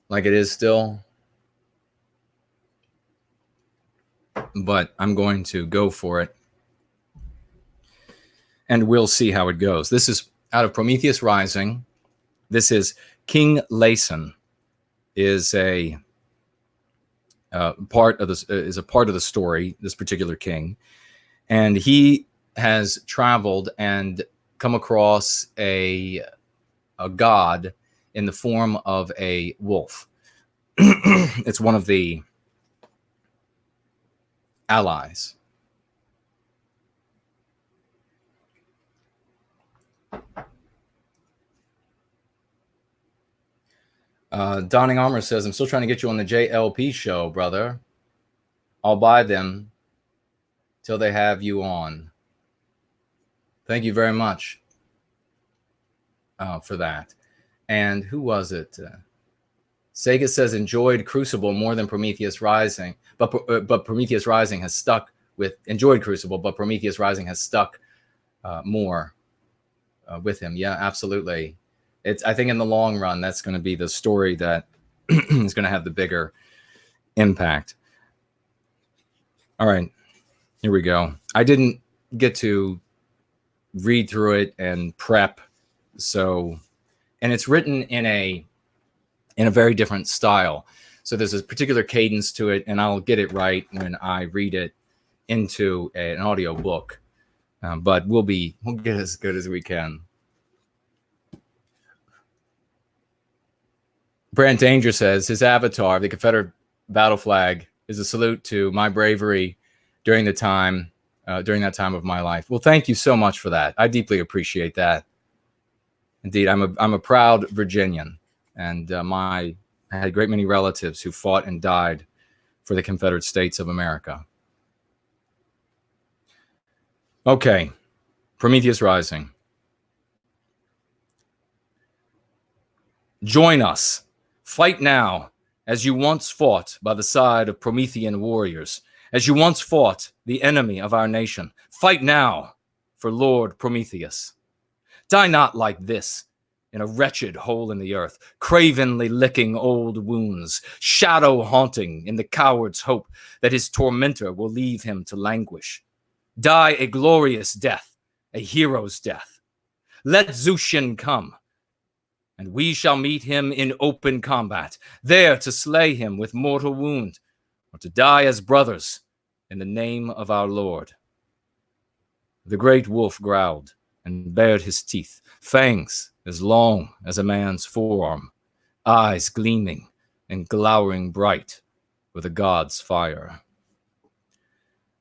like it is still. But I'm going to go for it. And we'll see how it goes. This is out of Prometheus Rising. This is King Layson is a part of the story, this particular king. And he has traveled and come across a god in the form of a wolf. It's one of the allies. Donning Armor says, I'm still trying to get you on the JLP show, brother. I'll buy them till they have you on. Thank you very much for that. And who was it? Sega says, enjoyed Crucible more than Prometheus Rising. But Prometheus Rising has stuck with, enjoyed Crucible, but Prometheus Rising has stuck more with him. Yeah, absolutely. I think in the long run, that's going to be the story that is going to have the bigger impact. All right, here we go. I didn't get to read through it and prep, so, and it's written in a very different style. So there's a particular cadence to it, and I'll get it right when I read it into an audio book. But we'll get as good as we can. Brant Danger says his avatar, the Confederate battle flag, is a salute to my bravery during that time of my life. Well, thank you so much for that. I deeply appreciate that. Indeed, I'm a proud Virginian, and I had a great many relatives who fought and died for the Confederate States of America. Okay, Prometheus Rising. Join us. Fight now, as you once fought by the side of Promethean warriors, as you once fought the enemy of our nation. Fight now for Lord Prometheus. Die not like this, in a wretched hole in the earth, cravenly licking old wounds, shadow haunting in the coward's hope that his tormentor will leave him to languish. Die a glorious death, a hero's death. Let Zushin come, and we shall meet him in open combat, there to slay him with mortal wound, or to die as brothers in the name of our Lord. The great wolf growled and bared his teeth, fangs as long as a man's forearm, eyes gleaming and glowering bright with a god's fire.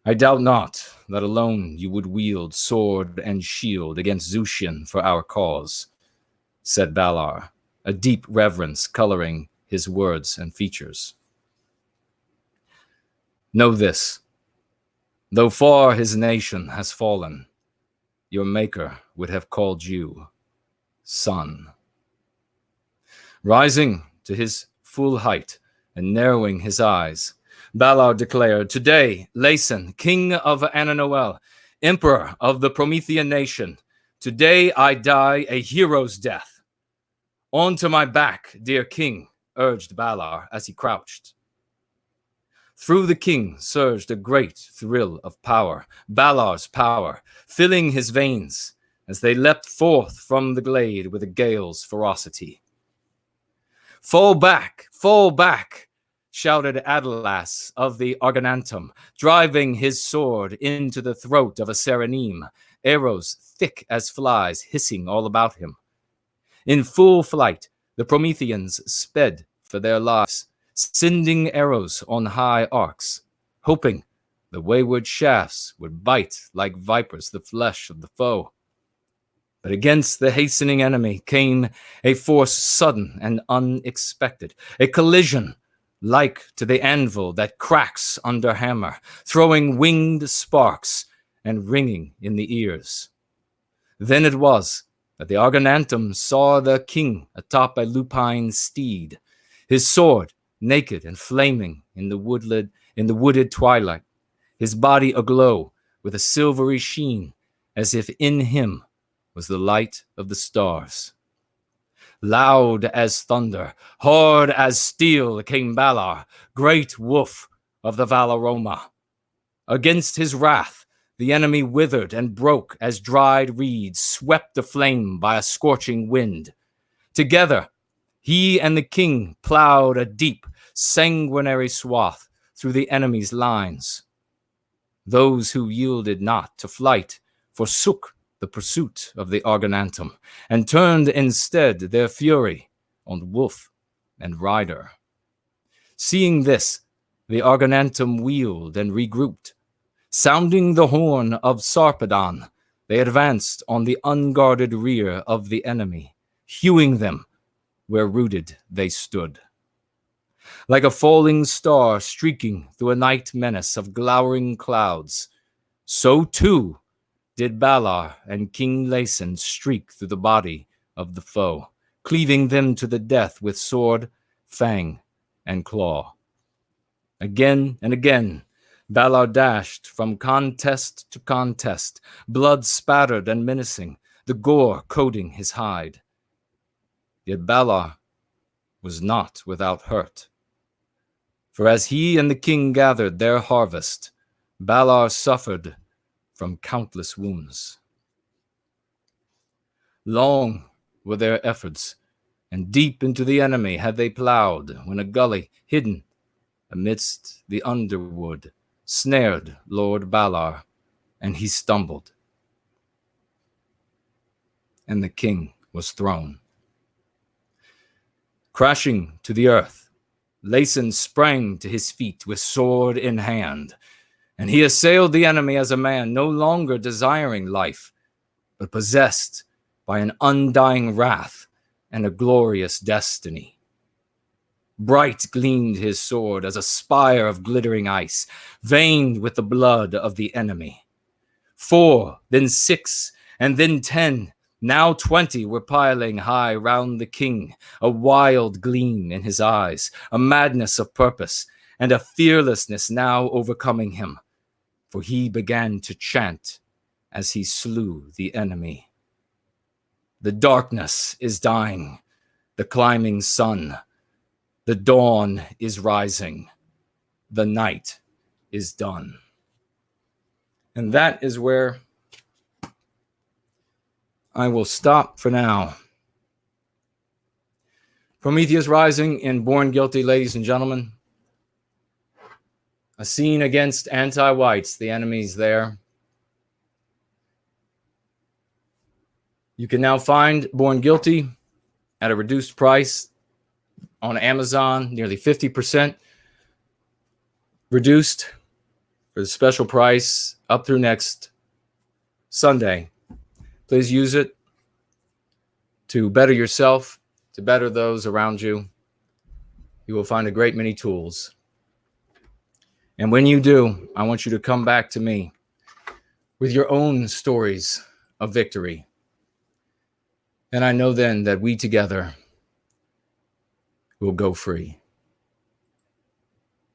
I doubt not that alone you would wield sword and shield against Zushin for our cause, said Balar, a deep reverence coloring his words and features. Know this, though far his nation has fallen, your maker would have called you son. Rising to his full height and narrowing his eyes, Balar declared, today, Layson, king of Ananoel, emperor of the Promethean nation, today I die a hero's death. On to my back, dear king, urged Balar as he crouched. Through the king surged a great thrill of power, Balar's power, filling his veins as they leapt forth from the glade with a gale's ferocity. Fall back, shouted Adalas of the Argonautum, driving his sword into the throat of a Serenim, arrows thick as flies hissing all about him. In full flight, the Prometheans sped for their lives, sending arrows on high arcs, hoping the wayward shafts would bite like vipers the flesh of the foe. But against the hastening enemy came a force sudden and unexpected, a collision like to the anvil that cracks under hammer, throwing winged sparks and ringing in the ears. Then it was that the Argonautum saw the king atop a lupine steed, his sword naked and flaming in the wooded twilight, his body aglow with a silvery sheen, as if in him was the light of the stars. Loud as thunder, hard as steel came Balar, great wolf of the Valaroma. Against his wrath, the enemy withered and broke as dried reeds swept aflame by a scorching wind. Together, he and the king plowed a deep, sanguinary swath through the enemy's lines. Those who yielded not to flight forsook the pursuit of the Argonautum and turned instead their fury on wolf and rider. Seeing this, the Argonautum wheeled and regrouped. Sounding the horn of Sarpedon, they advanced on the unguarded rear of the enemy, hewing them where rooted they stood. Like a falling star streaking through a night menace of glowering clouds, so too did Balar and King Lason streak through the body of the foe, cleaving them to the death with sword, fang, and claw. Again and again, Balar dashed from contest to contest, blood spattered and menacing, the gore coating his hide. Yet Balar was not without hurt. For as he and the king gathered their harvest, Balar suffered from countless wounds. Long were their efforts, and deep into the enemy had they plowed, when a gully hidden amidst the underwood snared Lord Balar, and he stumbled. And the king was thrown. Crashing to the earth, Lason sprang to his feet with sword in hand, and he assailed the enemy as a man no longer desiring life, but possessed by an undying wrath and a glorious destiny. Bright gleamed his sword as a spire of glittering ice, veined with the blood of the enemy. 4, then 6, and then 10, now 20 were piling high round the king, a wild gleam in his eyes, a madness of purpose, and a fearlessness now overcoming him. For he began to chant as he slew the enemy. The darkness is dying, the climbing sun. The dawn is rising. The night is done. And that is where I will stop for now. Prometheus Rising in Born Guilty, ladies and gentlemen. A scene against anti-whites, the enemies there. You can now find Born Guilty at a reduced price on Amazon, nearly 50% reduced for the special price up through next Sunday. Please use it to better yourself, to better those around you. You will find a great many tools. And when you do, I want you to come back to me with your own stories of victory. And I know then that we together will go free.